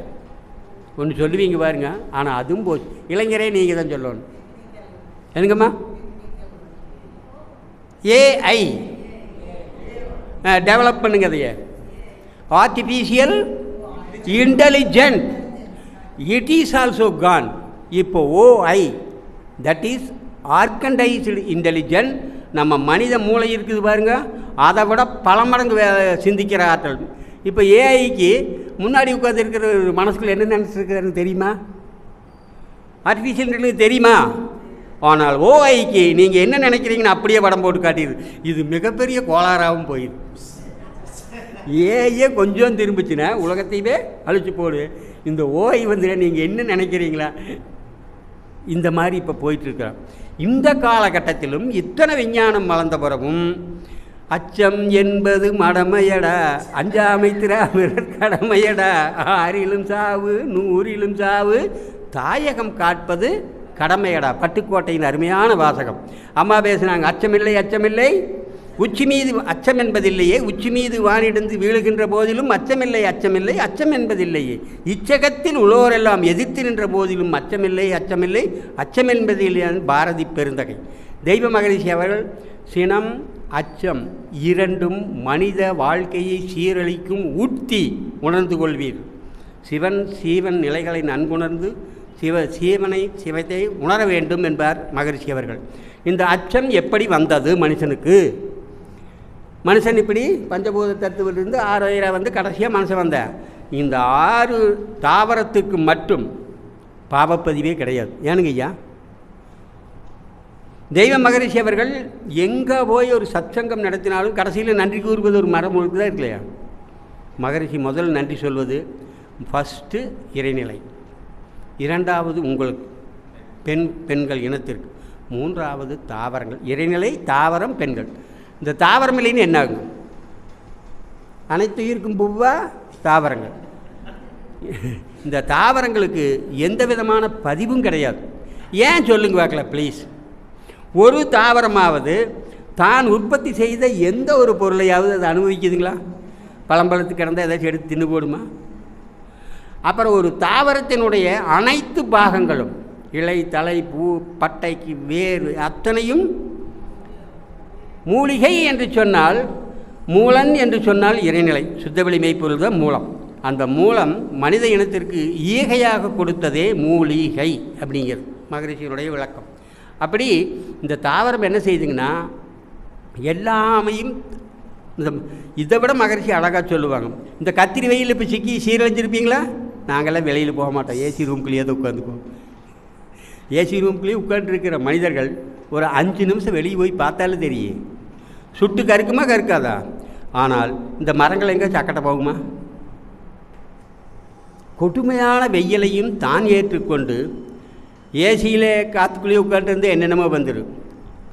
ஒன்று சொல்லுவீங்க பாருங்க, ஆனால் அதுவும் போச்சு. இளைஞரே நீங்கள் தான் சொல்லணும். என்னங்கம்மா? ஏஐ டெவலப் பண்ணுங்க. அதையே artificial intelligent, it is also con. இப்போ OI, that is organised intelligent. நம்ம மனித மூளை இருக்குது பாருங்க, அதை விட பல மடங்கு சிந்திக்கிற ஆற்றல். இப்போ ஏஐக்கு முன்னாடி உட்காந்து இருக்கிற மனசுக்குள்ள என்ன நினச்சிருக்கிறாருன்னு தெரியுமா? ஆர்டிஃபிஷியல் இன்டெலிஜென்ஸ் தெரியுமா? ஆனால் ஓஐக்கு நீங்கள் என்ன நினைக்கிறீங்கன்னு அப்படியே படம் போட்டு காட்டிடுது. இது மிகப்பெரிய கோளாறாகவும் போயிடுது. ஏயே கொஞ்சம் திரும்பிச்சுன்னா உலகத்தையே அழிச்சு போடு. இந்த ஓஐ வந்து நீங்கள் என்ன நினைக்கிறீங்களா? இந்த மாதிரி இப்போ போயிட்டுருக்கிறோம். இந்த காலகட்டத்திலும் இத்தனை விஞ்ஞானம் வளர்ந்த பிறகும் அச்சம் என்பது மடமையடா, அஞ்சாமை திராவிடர் கடமையடா, ஆறிலும் சாவு நூறிலும் சாவு, தாயகம் காட்பது கடமையடா. பட்டுக்கோட்டையின் அருமையான வாசகம். அம்மா பேசுனாங்க, அச்சமில்லை அச்சமில்லை உச்சி மீது அச்சம் என்பதில்லையே, உச்சி மீது வானிடந்து வீழுகின்ற போதிலும் அச்சமில்லை அச்சமில்லை அச்சம் என்பதில்லையே, இச்சகத்தில் உலோரெல்லாம் எதிர்த்து நின்ற போதிலும் அச்சமில்லை அச்சமில்லை அச்சம் என்பதில்லை. பாரதி பெருந்தகை. தெய்வ மகரிஷி அவர்கள் சினம் அச்சம் இரண்டும் மனித வாழ்க்கையை சீரழிக்கும் உத்தி, உணர்ந்து கொள்வீர். சிவன் சீவன் நிலைகளை நன்குணர்ந்து சிவத்தை உணர வேண்டும் என்பார் மகரிஷி அவர்கள். இந்த அச்சம் எப்படி வந்தது மனுஷனுக்கு? மனுஷன் இப்படி பஞ்சபூத தத்துவிலிருந்து 6 வந்து கடைசியாக மனுஷன் வந்த இந்த 6 தாவரத்துக்கு மட்டும் பாவப்பதிவே கிடையாது. ஏனுங்க ஐயா? தெய்வ மகரிஷி அவர்கள் எங்கே போய் ஒரு சத்சங்கம் நடத்தினாலும் கடைசியில் நன்றி கூறுவது ஒரு மரம் முழுக்க தான் இருக்கு இல்லையா? மகரிஷி முதல் நன்றி சொல்வது ஃபஸ்ட்டு இறைநிலை, 2வது உங்களுக்கு பெண்கள் இனத்திற்கு, 3வது தாவரங்கள். இறைநிலை, தாவரம், பெண்கள். இந்த தாவரம் இல்லைன்னு என்ன ஆகும்? அனைத்து உயிருக்கும் பூவா தாவரங்கள். இந்த தாவரங்களுக்கு எந்த விதமான பதிவும் கிடையாது. ஏன் சொல்லுங்க பார்க்கல ப்ளீஸ். ஒரு தாவரமாவது தான் உற்பத்தி செய்த எந்த ஒரு பொருளையாவது அதை அனுபவிக்குதுங்களா? பழம்பழத்து கிடந்தால் ஏதாச்சும் எடுத்து தின்னு போடுமா? அப்புறம் ஒரு தாவரத்தினுடைய அனைத்து பாகங்களும், இலை, தலை, பூ, பட்டைக்கு வேறு அத்தனையும் மூலிகை என்று சொன்னால், மூலன் என்று சொன்னால் இறைநிலை, சுத்தவெளி மெய்ப்பொருள் தான் மூலம். அந்த மூலம் மனித இனத்திற்கு ஈகையாக கொடுத்ததே மூலிகை அப்படிங்கிறது மகரிஷியினுடைய விளக்கம். அப்படி இந்த தாவரம் என்ன செய்யுதுங்கன்னா எல்லாமையும் இதை விட மகரிஷி அழகாக சொல்லுவாங்க. இந்த கத்திரி வெயில் இப்போ சிக்கி சீரழிஞ்சிருப்பீங்களா? நாங்கள்லாம் வெளியில் போக மாட்டோம், ஏசி ரூம்குள்ளேயே தான் உட்காந்துக்குவோம். ஏசி ரூம்குள்ளேயே உட்காந்துருக்கிற மனிதர்கள் ஒரு 5 நிமிஷம் வெளியே போய் பார்த்தாலும் தெரியும், சுட்டு கருக்குமா கருக்காதா? ஆனால் இந்த மரங்கள் எங்கே சக்கட்டை போகுமா? கொடுமையான வெயிலையும் தான் ஏற்றுக்கொண்டு ஏசியில் காற்றுக்குள்ளேயே உட்காந்துருந்து என்னென்னமோ வந்துடும்.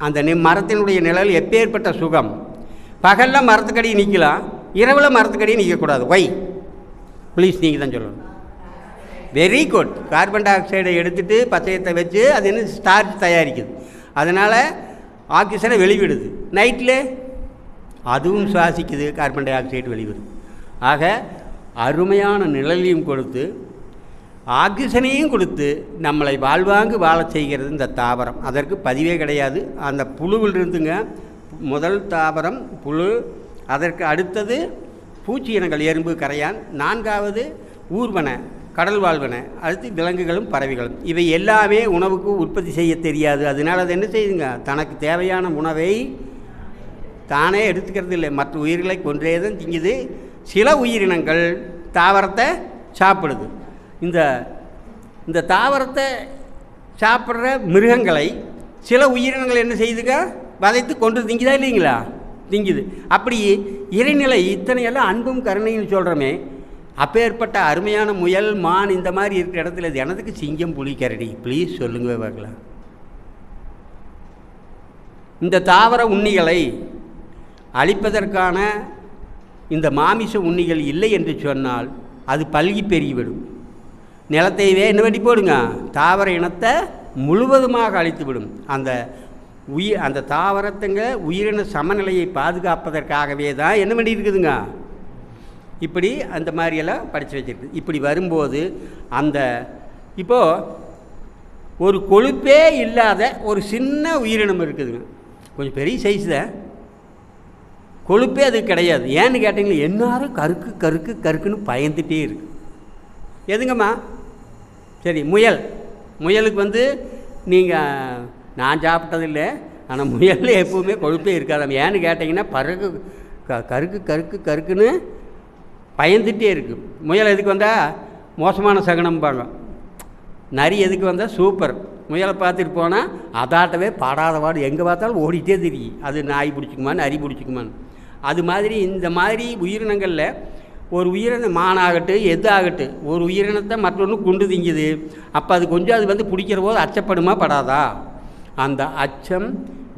அந்த மரத்தினுடைய நிழல் எப்பேற்பட்ட சுகம்! பகலில் மரத்துக்கடி நிற்கலாம், இரவில் மரத்துக்கடி நிற்கக்கூடாது. ஒய் ப்ளீஸ், நீங்கள் தான் சொல்லணும். Very good. கார்பன் டை ஆக்சைடை எடுத்துகிட்டு பச்சையத்தை வச்சு அது என்ன ஸ்டார்ச் தயாரிக்குது, அதனால் ஆக்சிஜனை வெளிவிடுது. நைட்டில் அதுவும் சுவாசிக்குது, கார்பன் டை ஆக்சைடு வெளிவிடுது. ஆக அருமையான நிழலையும் கொடுத்து ஆக்சிஜனையும் கொடுத்து நம்மளை வாழ்வாங்கு வாழ செய்கிறது இந்த தாவரம். அதற்கு பதிவே கிடையாது. அந்த புழுவில் இருந்துங்க, முதல் தாவரம் புழு, அதற்கு அடுத்தது பூச்சி இனங்கள், எறும்பு, கரையான், 4வது ஊர்வன, கடல் வாழ்வன, அடுத்து விலங்குகளும் பறவைகளும். இவை எல்லாமே உணவுக்கு உற்பத்தி செய்ய தெரியாது. அதனால் அது என்ன செய்யுதுங்க, தனக்கு தேவையான உணவை தானே எடுத்துக்கிறது இல்லை, மற்ற உயிர்களை கொன்றே தான் திங்குது. சில உயிரினங்கள் தாவரத்தை சாப்பிடுது. இந்த தாவரத்தை சாப்பிட்ற மிருகங்களை சில உயிரினங்கள் என்ன செய்யுதுங்க, வதைத்து கொண்டு திங்குதா இல்லைங்களா? திங்குது. அப்படி இறைநிலை இத்தனையெல்லாம் அன்பும் கருணைன்னு சொல்கிறோமே, அப்பேற்பட்ட அருமையான முயல், மான் இந்த மாதிரி இருக்கிற இடத்துல இது எனதுக்கு சிங்கம், புலி, கரடி? ப்ளீஸ் சொல்லுங்க பார்க்கலாம். இந்த தாவர உண்ணிகளை அழிப்பதற்கான இந்த மாமிச உண்ணிகள் இல்லை என்று சொன்னால் அது பல்கி பெருகிவிடும். நிலத்தையே என்ன வெட்டி போடுங்க, தாவர இனத்தை முழுவதுமாக அழித்துவிடும். அந்த தாவரத்துங்க உயிரின சமநிலையை பாதுகாப்பதற்காகவே தான் என்ன பண்ணி இருக்குதுங்க, இப்படி அந்த மாதிரியெல்லாம் படித்து வச்சுருக்கு. இப்படி வரும்போது இப்போது ஒரு கொழுப்பே இல்லாத ஒரு சின்ன உயிரினம் இருக்குதுங்க, கொஞ்சம் பெரிய சைஸ் தான், கொழுப்பே அது கிடையாது. ஏன்னு கேட்டிங்களா, எல்லாரும் கருக்கு கருக்கு கருக்குன்னு பயந்துகிட்டே இருக்கு. எதுங்கம்மா? சரி, முயலுக்கு நீங்கள் நான் சாப்பிட்டதில்லை, ஆனால் முயலில் எப்போவுமே கொழுப்பே இருக்காது. ஏன்னு கேட்டிங்கன்னா கருக்கு கருக்கு கருக்குன்னு பயந்துகிட்டே இருக்குது. முயல் எதுக்கு வந்தால் மோசமான சகனம்பாங்க. நரி எதுக்கு வந்தால் சூப்பர், முயலை பார்த்துட்டு போனால் அதாட்டவே பாடாத பாடு, எங்கே பார்த்தாலும் ஓடிட்டே தெரியும். அது நாய் பிடிச்சிக்குமான்னு நரி பிடிச்சிக்குமான்னு. அது மாதிரி இந்த மாதிரி உயிரினங்களில் ஒரு உயிரினம் மானாகட்டும் எதாகட்டும் ஒரு உயிரினத்தை மற்றொன்று குண்டு திங்குது. அப்போ அது கொஞ்சம் அது வந்து பிடிக்கிற போது அச்சப்படுமா படாதா? அந்த அச்சம்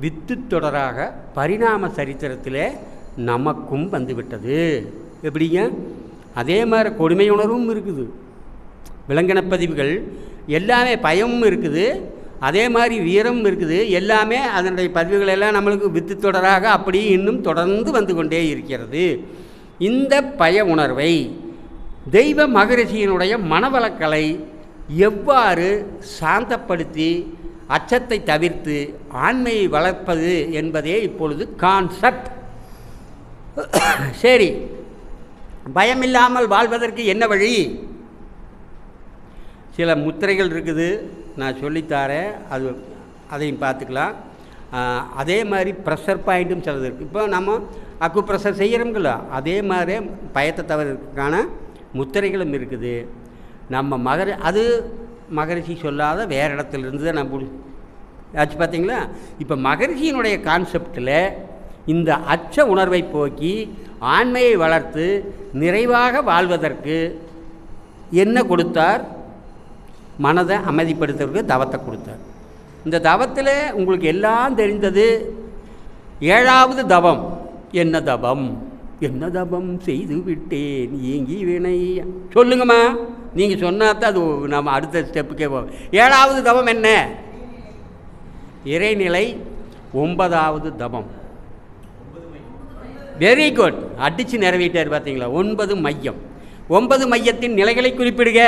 வித்து தொடராக பரிணாம சரித்திரத்தில் நமக்கும் வந்துவிட்டது. எப்படிங்க? அதே மாதிரி கொடுமை உணர்வும் இருக்குது, விலங்கின பதிவுகள் எல்லாமே, பயமும் இருக்குது, அதே மாதிரி வீரமும் இருக்குது. எல்லாமே அதனுடைய பதிவுகள் எல்லாம் நம்மளுக்கு வித்து தொடராக அப்படி இன்னும் தொடர்ந்து வந்து கொண்டே இருக்கிறது. இந்த பய உணர்வை தெய்வ மகரிஷியினுடைய மனவளக்கலை எவ்வாறு சாந்தப்படுத்தி அச்சத்தை தவிர்த்து ஆண்மையை வளர்ப்பது என்பதே இப்பொழுது கான்செப்ட். சரி, பயமில்லாமல் வாழ்வதற்கு என்ன வழி? சில முத்திரைகள் இருக்குது, நான் சொல்லித்தாரேன், அதையும் பார்த்துக்கலாம். அதே மாதிரி ப்ரெஷர் பாயிண்ட்டும் சிலது இருக்குது. இப்போ நம்ம அக்கு ப்ரெஷர் செய்கிறோம்கள, அதே மாதிரி பயத்தை தவிர்க்கிறதுக்கான முத்திரைகளும் இருக்குது. நம்ம அது மகரிஷி சொல்லாத வேறு இடத்துலேருந்து தான் நம்ம ஆச்சு. பார்த்தீங்களா? இப்போ மகரிஷியினுடைய கான்செப்டில் இந்த அச்ச உணர்வை போக்கி ஆண்மையை வளர்த்து நிறைவாக வாழ்வதற்கு என்ன கொடுத்தார்? மனதை அமைதிப்படுத்துறதுக்கு தவத்தை கொடுத்தார். இந்த தவத்தில் உங்களுக்கு எல்லாம் தெரிந்தது 7வது தவம். என்ன தவம்? என்ன தவம் செய்து விட்டேன் ஏங்கி வினை. சொல்லுங்கம்மா, நீங்கள் சொன்னாதான் அது நம்ம அடுத்த ஸ்டெப்புக்கே போவோம். 7வது தவம் என்ன? இறைநிலை. 9வது தவம். வெரி குட், அடித்து நிறைவேற்றார். பார்த்தீங்களா? 9 மையம். 9 மையத்தின் நிலைகளை குறிப்பிடுக.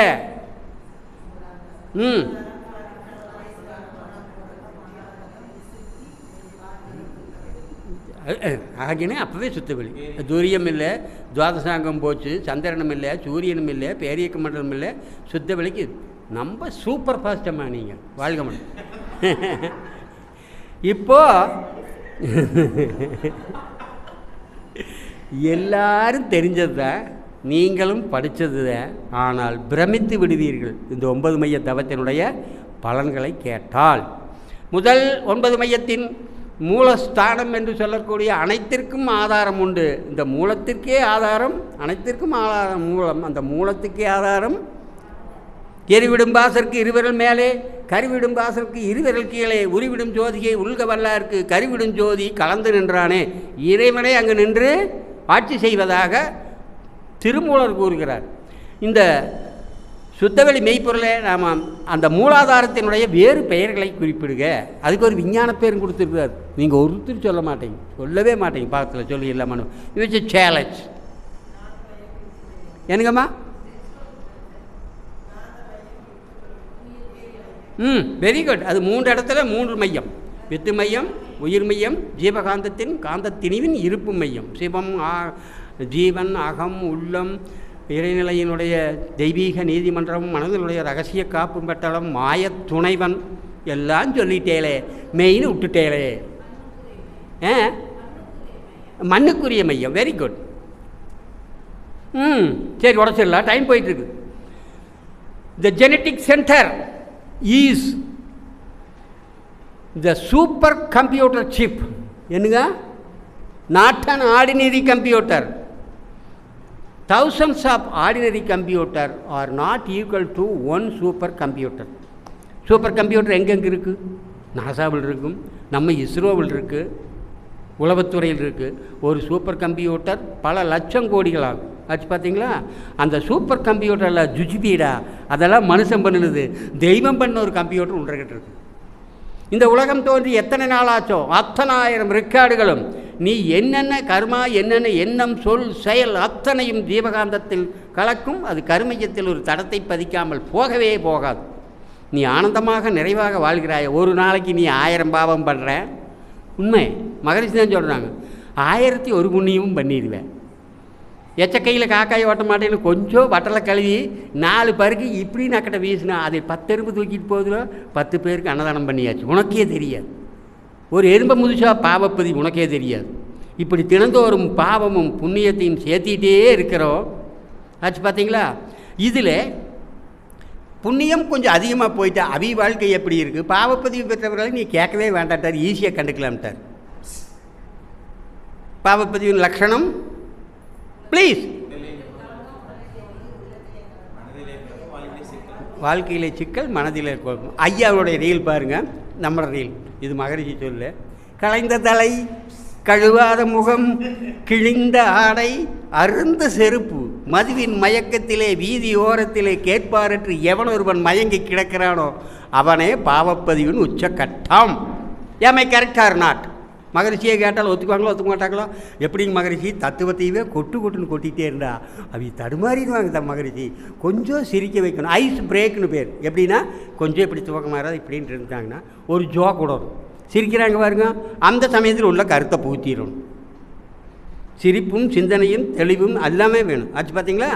ஆகினே அப்போவே சுத்தவெளி. துரியம் இல்லை, துவாதசாங்கம் போச்சு, சந்திரனும் இல்லை, சூரியனும் இல்லை, பேரியக்க மண்டலம் இல்லை, சுத்தவெளிக்கு நம்ம சூப்பர் ஃபாஸ்டம்மா. நீங்கள் வாழ்க மண்டலம். இப்போ எல்லாரும் தெரிஞ்சது தான், நீங்களும் படித்தது தான். ஆனால் பிரமித்து விடுவீர்கள் இந்த 9 மைய தவத்தினுடைய பலன்களை கேட்டால். முதல் 9 மையத்தின் மூலஸ்தானம் என்று சொல்லக்கூடிய அனைத்திற்கும் ஆதாரம் உண்டு. இந்த மூலத்திற்கே ஆதாரம், அனைத்திற்கும் ஆதாரம் மூலம். அந்த மூலத்துக்கே ஆதாரம். எரிவிடும் பாசற்கு இருவிரல் மேலே, கருவிடும் பாசற்கு இருவிரல் கீழே, உருவிடும் ஜோதியை உள்க வல்லாருக்கு கருவிடும் ஜோதி கலந்து நின்றானே. இறைவனை அங்கு நின்று ஆட்சி செய்வதாக திருமூலர் கூறுகிறார். இந்த சுத்தவெளி மெய்ப்பொருளை நாம் அந்த மூலாதாரத்தினுடைய வேறு பெயர்களை குறிப்பிடுக. அதுக்கு ஒரு விஞ்ஞான பேரும் கொடுத்துருக்கார். நீங்கள் ஒருத்தர் சொல்ல மாட்டீங்க, சொல்லவே மாட்டீங்க. பக்கத்தில் சொல்லி இல்லாமல் இது சேலஞ்ச். என்னங்கம்மா? Very good. அது 3 இடத்துல 3 மையம். வித்து மையம், உயிர் மையம், ஜீவகாந்தத்தின் காந்தத்திணிவின் இருப்பு மையம். சிவம், ஜீவன், அகம், உள்ளம், இறைநிலையினுடைய தெய்வீக நீதிமன்றம், மனதினுடைய ரகசிய காப்பு பெட்டலம், மாய துணைவன் எல்லாம் சொல்லிட்டேலே, மெயின் விட்டுட்டேலே. மண்ணுக்குரிய மையம். Very good. சரி, உடச்சிடலாம், டைம் போயிட்டுருக்கு. The genetic centre is the super computer chip. என்னங்க? Not an ordinary computer. Thousands of ordinary computer are not equal to one super computer. Super computer எங்கெங்கே இருக்குது? நாசாவில் இருக்கும், நம்ம இஸ்ரோவில் இருக்குது, உளவுத்துறையில் இருக்குது. ஒரு சூப்பர் கம்ப்யூட்டர் பல லட்சம் கோடிகளாகும் ஆச்சு. பார்த்தீங்களா? அந்த சூப்பர் கம்ப்யூட்டரில் ஜுஜிபீடா அதெல்லாம் மனுஷன் பண்ணுது. தெய்வம் பண்ண ஒரு கம்ப்யூட்டர் ஒன்றுகிட்டு இருக்குது. இந்த உலகம் தோன்றி எத்தனை நாள் ஆச்சோ அத்தனை ஆயிரம் ரெக்கார்டுகளும் நீ என்னென்ன கர்மா, என்னென்ன எண்ணம், சொல், செயல் அத்தனையும் ஜீவகாந்தத்தில் கலக்கும். அது கருமையத்தில் ஒரு தடத்தை பதிக்காமல் போகவே போகாது. நீ ஆனந்தமாக நிறைவாக வாழ்கிறாய். ஒரு நாளைக்கு நீ 1000 பாவம் பண்ணுற. உண்மை, மகரிஷி தான் சொல்கிறாங்க. 1001 புண்ணியமும் பண்ணிடுவேன். எச்சக்கையில் காக்காய் ஓட்ட மாட்டேன்னு கொஞ்சம் வட்டலை கழுவி 4 பருக்கு இப்படி நக்கட்டை வீசினா அதை 10 எறும்பு தூக்கிட்டு போகுதுல 10 பேருக்கு அன்னதானம் பண்ணியாச்சு. உனக்கே தெரியாது. ஒரு எறும்பை முதிச்சா பாவப்பதி உனக்கே தெரியாது. இப்படி தினந்தோறும் பாவமும் புண்ணியத்தையும் சேர்த்திட்டே இருக்கிறோம் ஆச்சு. பார்த்தீங்களா? இதில் புண்ணியம் கொஞ்சம் அதிகமாக போயிட்டா அவி வாழ்க்கை எப்படி இருக்குது, பாவப்பதிவு பெற்றவர்களை நீ கேட்கவே வேண்டாட்டார், ஈஸியாக கண்டுக்கலாம்ட்டார். பாவப்பதிவின் லட்சணம் ப்ளீஸ். வாழ்க்கையிலே சிக்கல், மனதில் குழப்பம். ஐயாவுடைய ரீல் பாருங்கள், நம்மளோட ரீல். இது மகரிஷி சொல்ல. களைந்த தலை, கழுவாத முகம், கிழிந்த ஆடை, அருந்த செருப்பு, மதுவின் மயக்கத்திலே வீதி ஓரத்திலே கேட்பாரற்று எவன் ஒருவன் மயங்கி கிடக்கிறானோ அவனே பாவப்பதிவின் உச்சக்கட்டம். ஏமை கரெக்ட் ஆர் நாட்? மகரிஷியை கேட்டால் ஒத்துக்குவாங்களோ ஒத்துக்க மாட்டாங்களோ? எப்படிங்க மகரிஷி தத்துவத்தையவே கொட்டுன்னு கொட்டிகிட்டே இருந்தா அவி தடுமாறிடுவாங்க தான் மகரிஷி. கொஞ்சம் சிரிக்க வைக்கணும், ஐஸ் பிரேக்குன்னு பேர். எப்படின்னா கொஞ்சம் இப்படி துவக்கமாறாது இப்படின்ட்டு இருந்தாங்கன்னா ஒரு ஜோக் விடணும், சிரிக்கிறாங்க பாருங்க, அந்த சமயத்தில் உள்ள கருத்தை பூத்திடணும். சிரிப்பும் சிந்தனையும் தெளிவும் எல்லாமே வேணும். ஆச்சு பார்த்தீங்களா?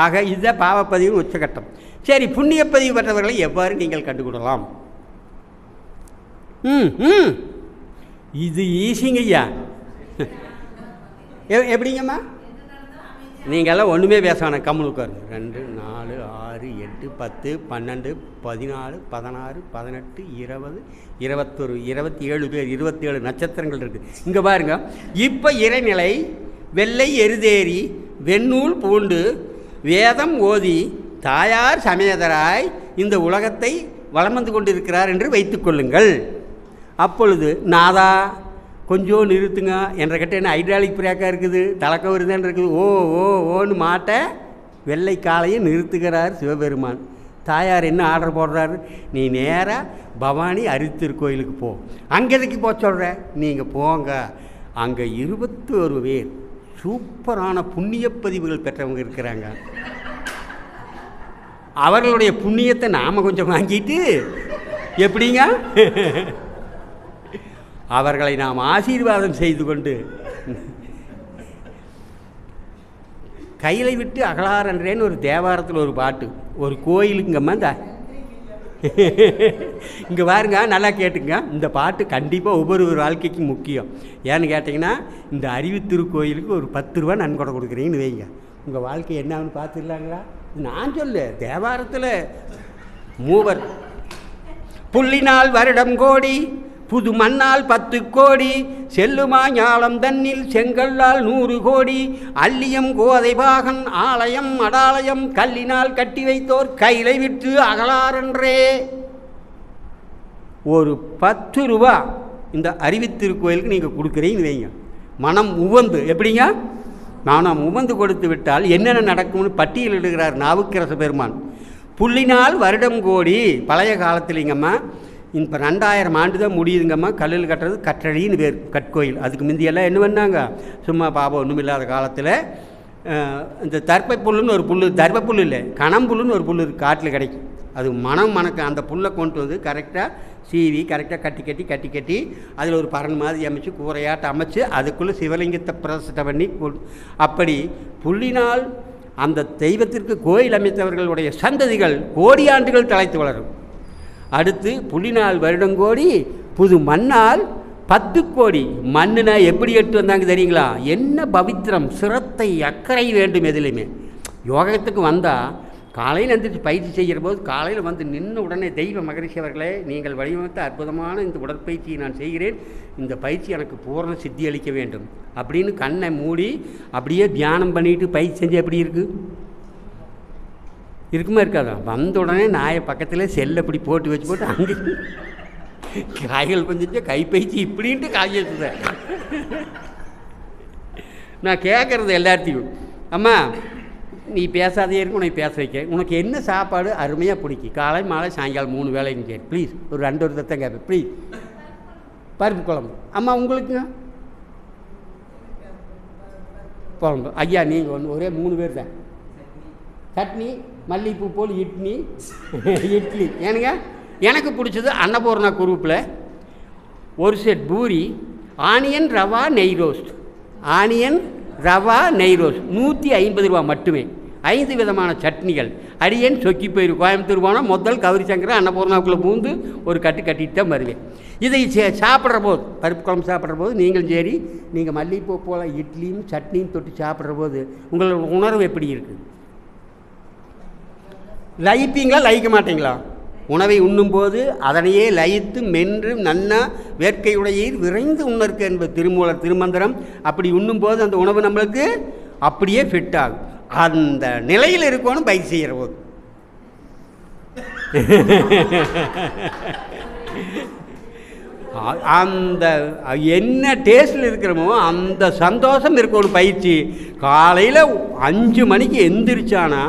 ஆக இதுதான் பாவப்பதிவின் உச்சகட்டம். சரி, புண்ணியப்பதிவு பெற்றவர்களை எவ்வாறு நீங்கள் கண்டுகொள்ளலாம்? இது ஈஸிங்க ஐயா. எப்படிங்கம்மா? நீங்கள்லாம் ஒன்றுமே பேச வேணாம், கம்முனு உட்காருங்க. 2, 4, 6, 8, 10, 12, 14, 16, 18, 20, 21, 27 பேர், 27 நட்சத்திரங்கள் இருக்குது. இங்கே பாருங்க. இப்போ இறைநிலை வெள்ளை எருதேறி வெண்ணூல் பூண்டு வேதம் ஓதி தாயார் சமேதராய் இந்த உலகத்தை வலம் வந்து கொண்டிருக்கிறார் என்று வைத்துக்கொள்ளுங்கள். அப்பொழுது நாதா கொஞ்சம் நிறுத்துங்க என்ற கிட்ட என்ன ஹைட்ராலிக் பிரேக்காக இருக்குது, தலைக்கவர் தான் இருக்குது, ஓ ஓ ஓன்னு மாட்ட வெள்ளை காலையை நிறுத்துகிறார் சிவபெருமான். தாயார் என்ன ஆர்டர் போடுறாரு? நீ நேராக பவானி அரித்திருக்கோயிலுக்கு போ. அங்கே எதுக்கு போக சொல்கிற? நீங்கள் போங்க, அங்கே 21 பேர் சூப்பரான புண்ணியப்பதிவுகள் பெற்றவங்க இருக்கிறாங்க. அவர்களுடைய புண்ணியத்தை நாம் கொஞ்சம் வாங்கிட்டு எப்படிங்க அவர்களை நாம் ஆசீர்வாதம் செய்து கொண்டு கையிலை விட்டு அகலாரன்றேன்னு ஒரு தேவாரத்தில் ஒரு பாட்டு, ஒரு கோயிலுங்கம்மா. இந்த இங்கே பாருங்க, நல்லா கேட்டுங்க. இந்த பாட்டு கண்டிப்பாக ஒவ்வொரு வாழ்க்கைக்கும் முக்கியம். ஏன்னு கேட்டிங்கன்னா, இந்த அறிவுத்திருக்கோயிலுக்கு ஒரு 10 ரூபா நன்கொடை கொடுக்குறீங்கன்னு வைங்க, உங்கள் வாழ்க்கை என்னன்னு பார்த்துடலாங்களா? நான் சொல்லு, தேவாரத்தில் மூவர் புள்ளினால் வருடம் கோடி, புது மண்ணால் 10 கோடி, செல்லுமா ஞாலம் தன்னில் செங்கல்லால் 100 கோடி, அல்லியம் கோதை பாகன் ஆலயம் அடாலயம் கல்லினால் கட்டி வைத்தோர் கையிலை விட்டு அகலாரன்றே. ஒரு 10 ரூபா இந்த அறிவித்திருக்கோயிலுக்கு நீங்கள் கொடுக்குறீங்கன்னு வைங்க, மனம் உவந்து, எப்படிங்க மனம் உவந்து கொடுத்து விட்டால் என்னென்ன நடக்கும்னு பட்டியலிடுகிறார் நாவுக்கரசு பெருமான். புள்ளினால் வருடம் கோடி. பழைய காலத்துலிங்கம்மா, இப்போ 2000 ஆண்டு தான் முடியுதுங்கம்மா கல்லில் கட்டுறது கற்றழின்னு பேர், கட்கோயில். அதுக்கு முந்தியெல்லாம் என்ன பண்ணாங்க, சும்மா பாபம் ஒன்றும் இல்லாத காலத்தில் இந்த தர்ப்பை புல்லுன்னு ஒரு புல், தர்ப்ப புல் இல்லை கணம்புல்லுன்னு ஒரு புல் காட்டில் கிடைக்கும். அது மணக்க அந்த புல்லை கொண்டு வந்து கரெக்டாக சீவி கரெக்டாக கட்டி கட்டி அதில் ஒரு பறன் மாதிரி அமைச்சு கூரையாட்டை அமைச்சு அதுக்குள்ளே சிவலிங்கத்தை பிரதிஷ்டை பண்ணி அப்படி புள்ளினால் அந்த தெய்வத்திற்கு கோயில் அமைத்தவர்களுடைய சந்ததிகள் கோடியாண்டுகள் தலைத்து வளரும். அடுத்து புள்ளினால் வருடங்கோடி, புது மண்ணால் 10 கோடி. மண்ணுனா எப்படி எடுத்து வந்தாங்க தெரியுங்களா? என்ன பவித்திரம், சிரத்தை, அக்கறை வேண்டும் எதுலையுமே. யோகத்துக்கு வந்தால் காலையில் எழுந்திரிச்சு பயிற்சி செய்கிற போது காலையில் வந்து நின்று உடனே தெய்வ மகரிஷி அவர்களே, நீங்கள் வடிவமைத்த அற்புதமான இந்த உடற்பயிற்சியை நான் செய்கிறேன், இந்த பயிற்சி எனக்கு பூர்ண சித்தி அளிக்க வேண்டும் அப்படின்னு கண்ணை மூடி அப்படியே தியானம் பண்ணிட்டு பயிற்சி செஞ்சு எப்படி இருக்குமா இருக்காதா? வந்த உடனே நாயை பக்கத்தில் செல்லை இப்படி போட்டு அங்கே காய்கள் கொஞ்சம் கைப்பயிற்சி இப்படின்ட்டு காய்ச்சத நான் கேட்குறது எல்லாத்தையும், அம்மா நீ பேசாதே இருக்கு, உனக்கு பேச வைக்க, உனக்கு என்ன சாப்பாடு அருமையாக பிடிக்கும், காலை மாலை சாயங்காலம் 3 வேலைன்னு கேட்டு ப்ளீஸ் ஒரு 2 தத்தம் கேட்பேன் ப்ளீஸ். பருப்பு குழம்பு. அம்மா உங்களுக்குங்க குழம்பு. ஐயா நீங்கள் ஒரே 3 பேர் தான். சட்னி மல்லிகைப்பூ போல் இட்லி ஏனுங்க எனக்கு பிடிச்சது அன்னபூர்ணா குரூப்பில் ஒரு செட் பூரி, ஆனியன் ரவா நெய் ரோஸ்ட், ஆனியன் ரவா நெய் ரோஸ்ட் 150 ரூபா மட்டுமே. 5 விதமான சட்னிகள். அடியேன் சொக்கி போயிரு கோயம்புத்தூர் போனால் முதல் கௌரி சங்கரன் அன்னபூர்ணாவுக்குள்ளே பூந்து ஒரு கட்டிட்டு தான் வருவேன். இதை சாப்பிட்ற போது, பருப்பு குழம்பு சாப்பிட்ற போது நீங்களும் சரி, நீங்கள் மல்லிகைப்பூ போல் இட்லியும் சட்னியும் தொட்டு சாப்பிட்ற போது உங்களோட உணர்வு எப்படி இருக்குது? லயிப்பீங்களா லயிக்க மாட்டீங்களா? உணவை உண்ணும்போது அதனையே லயித்து மென்று நன்னா வேட்கையுடையீர் விரைந்து உண்ணற்கு என்பது திருமூலர் திருமந்திரம். அப்படி உண்ணும்போது அந்த உணவு நம்மளுக்கு அப்படியே ஃபிட் ஆகும். அந்த நிலையில் இருக்கணும் பயிற்சி செய்கிற போது. அந்த என்ன டேஸ்டில் இருக்கிறோமோ அந்த சந்தோஷம் இருக்கணும். பயிற்சி காலையில் 5 மணிக்கு எந்திரிச்சானா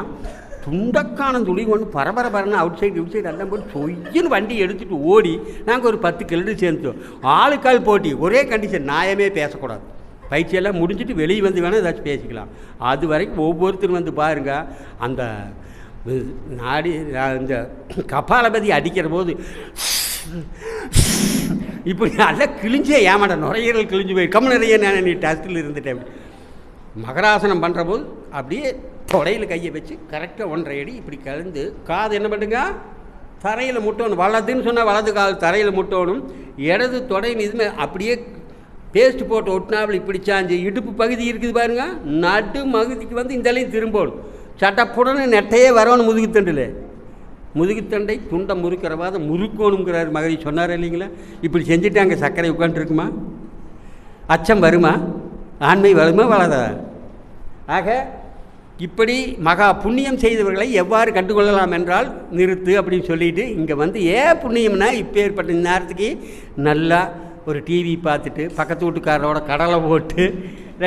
துண்டக்கான துளி கொண்டு பரபரன்னு அவுட் சைடு எல்லாம் போட்டு சொய்யின்னு வண்டி எடுத்துகிட்டு ஓடி நாங்கள் ஒரு 10 கிலோமீட்டர் சேர்ந்துட்டோம். ஆளுக்கால் போட்டி, ஒரே கண்டிஷன், நியாயமே பேசக்கூடாது. பயிற்சியெல்லாம் முடிஞ்சிட்டு வெளியே வந்து வேணால் ஏதாச்சும் பேசிக்கலாம். அது வரைக்கும் ஒவ்வொருத்தரும் வந்து பாருங்கள், அந்த நாடி இந்த கபாலபதி அடிக்கிற போது இப்படி நல்லா கிழிஞ்சே ஏமாட்ட நுரையீரல் கிழிஞ்சு போய் நிறைய நான் நீ டஸ்ட்டில் இருந்துட்டேன். மகராசனம் பண்ணுற போது அப்படியே தொடையில் கையை வச்சு கரெக்டாக 1.5 அடி இப்படி கலந்து காது என்ன பண்ணுங்க தரையில் முட்டணும். வலதுன்னு சொன்னால் வலது காது தரையில் முட்டணும். இடது தொடையின் இதுமே அப்படியே பேஸ்ட் போட்டு ஒட்டினாவில் இப்படி சாஞ்சு இடுப்பு பகுதி இருக்குது பாருங்க, நடு மகுதிக்கு வந்து இந்தலையும் திரும்பணும். சட்டப்புடனே நெட்டையே வரணும். முதுகுத்தண்டை துண்டை முறுக்கிறவாத முறுக்கணுங்கிறார் மகதி சொன்னார் இல்லைங்களா? இப்படி செஞ்சுட்டு அங்கே சர்க்கரை உட்காந்துருக்குமா? அச்சம் வருமா? ஆண்மை வருமா வளரா? ஆக இப்படி மகா புண்ணியம் செய்தவர்களை எவ்வாறு கண்டுகொள்ளலாம் என்றால் நிறுத்து அப்படின்னு சொல்லிட்டு இங்கே வந்து ஏன் புண்ணியம்னா இப்போ ஏற்பட்ட நேரத்துக்கு நல்லா ஒரு டிவி பார்த்துட்டு பக்கத்து வீட்டுக்காரரோட கடலை போட்டு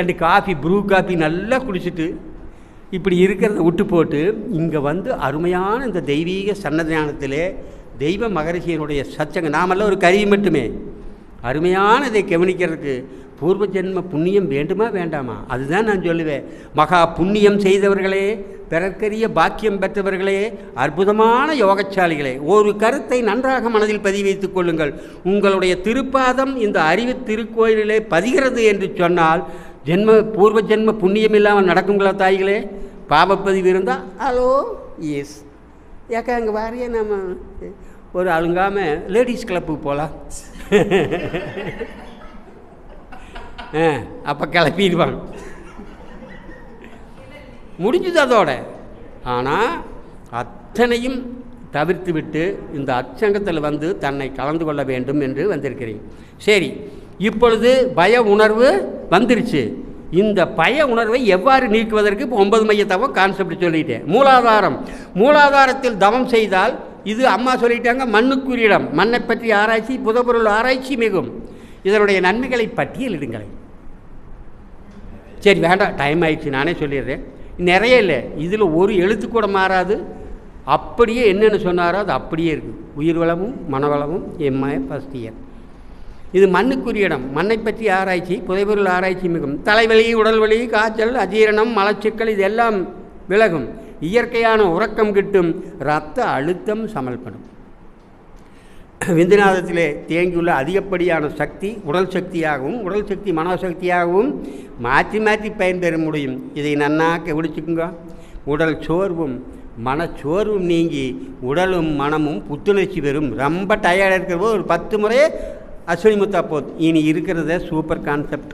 2 காஃபி ப்ரூ காஃபி நல்லா குடிச்சிட்டு இப்படி இருக்கிறத விட்டு போட்டு இங்கே வந்து அருமையான இந்த தெய்வீக சன்னதானத்திலே தெய்வ மகரிஷியனுடைய சச்சங்க நாமெல்லாம் ஒரு கருவி மட்டுமே. அருமையான இதை கவனிக்கிறதுக்கு பூர்வ ஜென்ம புண்ணியம் வேண்டுமா வேண்டாமா? அதுதான் நான் சொல்லுவேன். மகா புண்ணியம் செய்தவர்களே, பிறர்க்கரிய பாக்கியம் பெற்றவர்களே, அற்புதமான யோகச்சாலிகளே, ஒரு கருத்தை நன்றாக மனதில் பதிவு வைத்துக் கொள்ளுங்கள். உங்களுடைய திருப்பாதம் இந்த அறிவு திருக்கோயிலிலே பதிகிறது என்று சொன்னால் பூர்வ ஜென்ம புண்ணியம் இல்லாமல் நடக்குங்களா தாய்களே? பாவப்பதிவு இருந்தால் ஹலோ எஸ் ஏக்கா அங்கே வாரியே நம்ம ஒரு அழுங்காமல் லேடிஸ் கிளப்புக்கு போகலாம். அப்போ கிளப்பிடுவாங்க, முடிஞ்சது அதோட. ஆனால் அத்தனையும் தவிர்த்து விட்டு இந்த அச்சங்கத்தில் வந்து தன்னை கலந்து கொள்ள வேண்டும் என்று வந்திருக்கிறீங்க. சரி, இப்பொழுது பய உணர்வு வந்துருச்சு. இந்த பய உணர்வை எவ்வாறு நீக்குவதற்கு இப்போ 9 மைய தவம் கான்செப்ட் சொல்லிட்டேன். மூலாதாரத்தில் தவம் செய்தால் இது அம்மா சொல்லிட்டாங்க மண்ணுக்குரிய இடம், மண்ணை பற்றி ஆராய்ச்சி புதப்பொருள் ஆராய்ச்சி மிகும். இதனுடைய நன்மைகளை பட்டியலிடுங்களேன். சரி வேண்டாம், டைம் ஆயிடுச்சு, நானே சொல்லிடுறேன். நிறைய இல்லை, இதில் ஒரு எழுத்து கூட மாறாது. அப்படியே என்னென்னு சொன்னாரோ அது அப்படியே இருக்குது. உயிர் வளமும் மனவளமும் எம்மாய ஃபஸ்ட் இயர். இது மண்ணுக்குரிய இடம், மண்ணை பற்றி ஆராய்ச்சி புதைபொருள் ஆராய்ச்சி மிகும். தலைவலி, உடல்வலி, காய்ச்சல், அஜீரணம், மலச்சிக்கல் இதெல்லாம் விலகும். இயற்கையான உறக்கம் கிட்டும். இரத்த அழுத்தம் சமல்படும். விந்துநாதத்திலே தேங்கியுள்ள அதிகப்படியான சக்தி உடல் சக்தியாகவும் உடல் சக்தி மனோசக்தியாகவும் மாற்றி மாற்றி பயன்பெற முடியும். இதை நன்னாக்க விடிச்சுக்குங்க. உடல் சோர்வும் மனச்சோர்வும் நீங்கி உடலும் மனமும் புத்துணர்ச்சி பெறும். ரொம்ப டயர்டாக இருக்கிறப்போ ஒரு 10 முறை அஸ்வினி முத்தா போதும். இனி இருக்கிறத சூப்பர் கான்செப்ட்.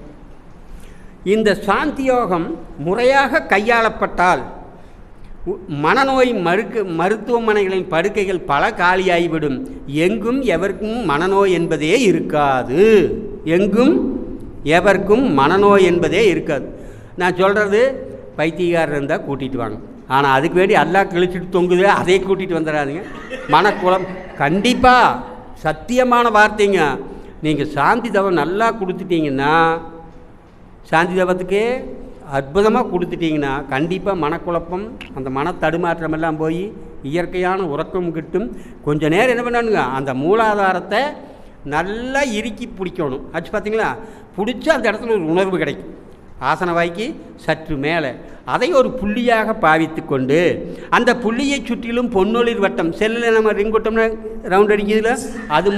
இந்த சாந்தி யோகம் முறையாக கையாளப்பட்டால் மனநோய் மருத்துவமனைகளின் படுக்கைகள் பல காலியாகிவிடும். எங்கும் எவருக்கும் மனநோய் என்பதே இருக்காது. எங்கும் எவருக்கும் மனநோய் என்பதே இருக்காது. நான் சொல்கிறது பைத்தியக்காரர் இருந்தால் கூட்டிகிட்டு வாங்க. ஆனால் அதுக்கு வேண்டி எல்லாம் கிழிச்சிட்டு தொங்குது, அதை கூட்டிகிட்டு வந்துடாதீங்க. மனக்குளம் கண்டிப்பாக சத்தியமான வார்த்தைங்க. நீங்கள் சாந்தி தவம் நல்லா கொடுத்துட்டீங்கன்னா, சாந்தி தவத்துக்கே அற்புதமாக கொடுத்துட்டிங்கன்னா கண்டிப்பாக மனக்குழப்பம் அந்த மன தடுமாற்றமெல்லாம் போய் இயற்கையான உறக்கம் கிட்டும். கொஞ்சம் நேரம் என்ன பண்ணணுங்க, அந்த மூலாதாரத்தை நல்லா இறுக்கி பிடிக்கணும். ஆச்சு பார்த்தீங்களா? பிடிச்சா அந்த இடத்துல ஒரு உணர்வு கிடைக்கும். ஆசன வாய்க்கு சற்று மேலே அதை ஒரு புள்ளியாக பாவித்து கொண்டு அந்த புள்ளியை சுற்றிலும் பொன்னொளிர் வட்டம் செல்லில் நம்ம ரிங் விட்டோம்னா ரவுண்ட் அடிக்கிறதுல அது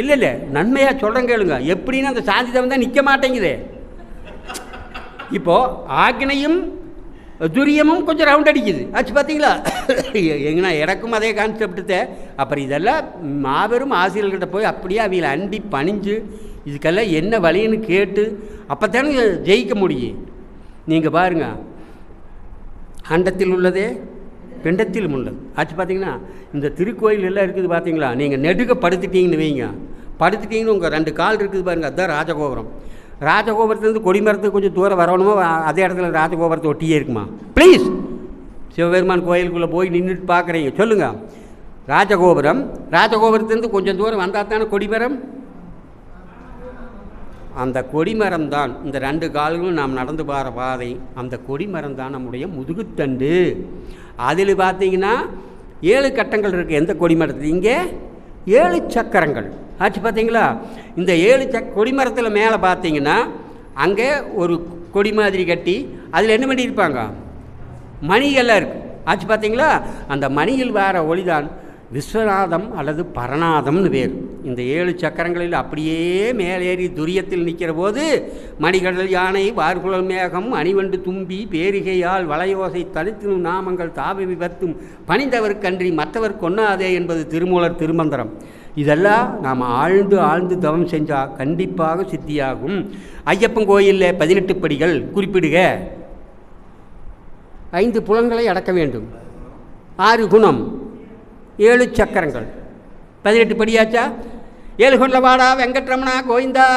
இல்லை நன்மையாக சொல்கிறேன் கேளுங்க. எப்படின்னு அந்த சாந்தி தவம் தான் நிற்க மாட்டேங்குது. இப்போது ஆக்னையும் துரியமும் கொஞ்சம் ரவுண்ட் அடிக்குது. ஆச்சு பார்த்தீங்களா? எங்கன்னா எனக்கும் அதே கான்செப்டுத்தை. அப்புறம் இதெல்லாம் மாபெரும் ஆசிரியர்கிட்ட போய் அப்படியே அவங்களை அண்டி பணிஞ்சு இதுக்கெல்லாம் என்ன வழின்னு கேட்டு அப்போ தானே ஜெயிக்க முடியும். நீங்கள் பாருங்கள், அண்டத்தில் உள்ளதே பிண்டத்திலும் உள்ளது. ஆச்சு பார்த்தீங்கன்னா இந்த திருக்கோயில் எல்லாம் இருக்குது பார்த்தீங்களா, நீங்கள் நெடுக படுத்துட்டீங்கன்னு வைங்க, படுத்துட்டீங்கன்னு உங்கள் 2 கால் இருக்குது பாருங்கள், அதுதான் ராஜகோபுரம். ராஜகோபுரத்துலேருந்து கொடிமரத்துக்கு கொஞ்சம் தூரம் வரணுமோ அதே இடத்துல ராஜகோபுரத்தை ஒட்டியே இருக்குமா? ப்ளீஸ், சிவபெருமான் கோயிலுக்குள்ளே போய் நின்றுட்டு பார்க்குறீங்க, சொல்லுங்கள். ராஜகோபுரம், ராஜகோபுரத்துலேருந்து கொஞ்சம் தூரம் வந்தால் தானே கொடிமரம். அந்த கொடிமரம் தான் இந்த 2 கால்களும் நாம் நடந்து போகிற பாதை. அந்த கொடிமரம் தான் நம்முடைய முதுகுத்தண்டு. அதில் பார்த்தீங்கன்னா 7 கட்டங்கள் இருக்குது. எந்த கொடிமரத்தில்? இங்கே 7 சக்கரங்கள் ஆச்சு பார்த்தீங்களா. இந்த 7 கொடிமரத்தில் மேலே பார்த்தீங்கன்னா அங்கே ஒரு கொடி மாதிரி கட்டி அதில் என்ன பண்ணியிருப்பாங்க, மணிகள்லாம் இருக்குது ஆச்சு பார்த்தீங்களா. அந்த மணியில் வர ஒளிதான் விஸ்வநாதம் அல்லது பரநாதம்னு பேர். இந்த 7 சக்கரங்களில் அப்படியே மேலேறி துரியத்தில் நிற்கிற போது மணிகடல் யானை வார்குழல் மேகம் அணிவண்டு தும்பி பேரிகையால் வளையோசை தனித்து நாமங்கள் தாவி விபத்தும் பணிந்தவர்க்கன்றி மற்றவர் கொன்னாதே என்பது திருமூலர் திருமந்திரம். இதெல்லாம் நாம் ஆழ்ந்து ஆழ்ந்து தவம் செஞ்சால் கண்டிப்பாக சித்தியாகும். ஐயப்பன் கோயிலில் 18 படிகள் குறிப்பிடுக. 5 புலன்களை அடக்க வேண்டும், 6 குணம், 7 சக்கரங்கள், 18 படியாச்சா. 7 கொண்ட வாடா வெங்கட்ரமணா கோவிந்தா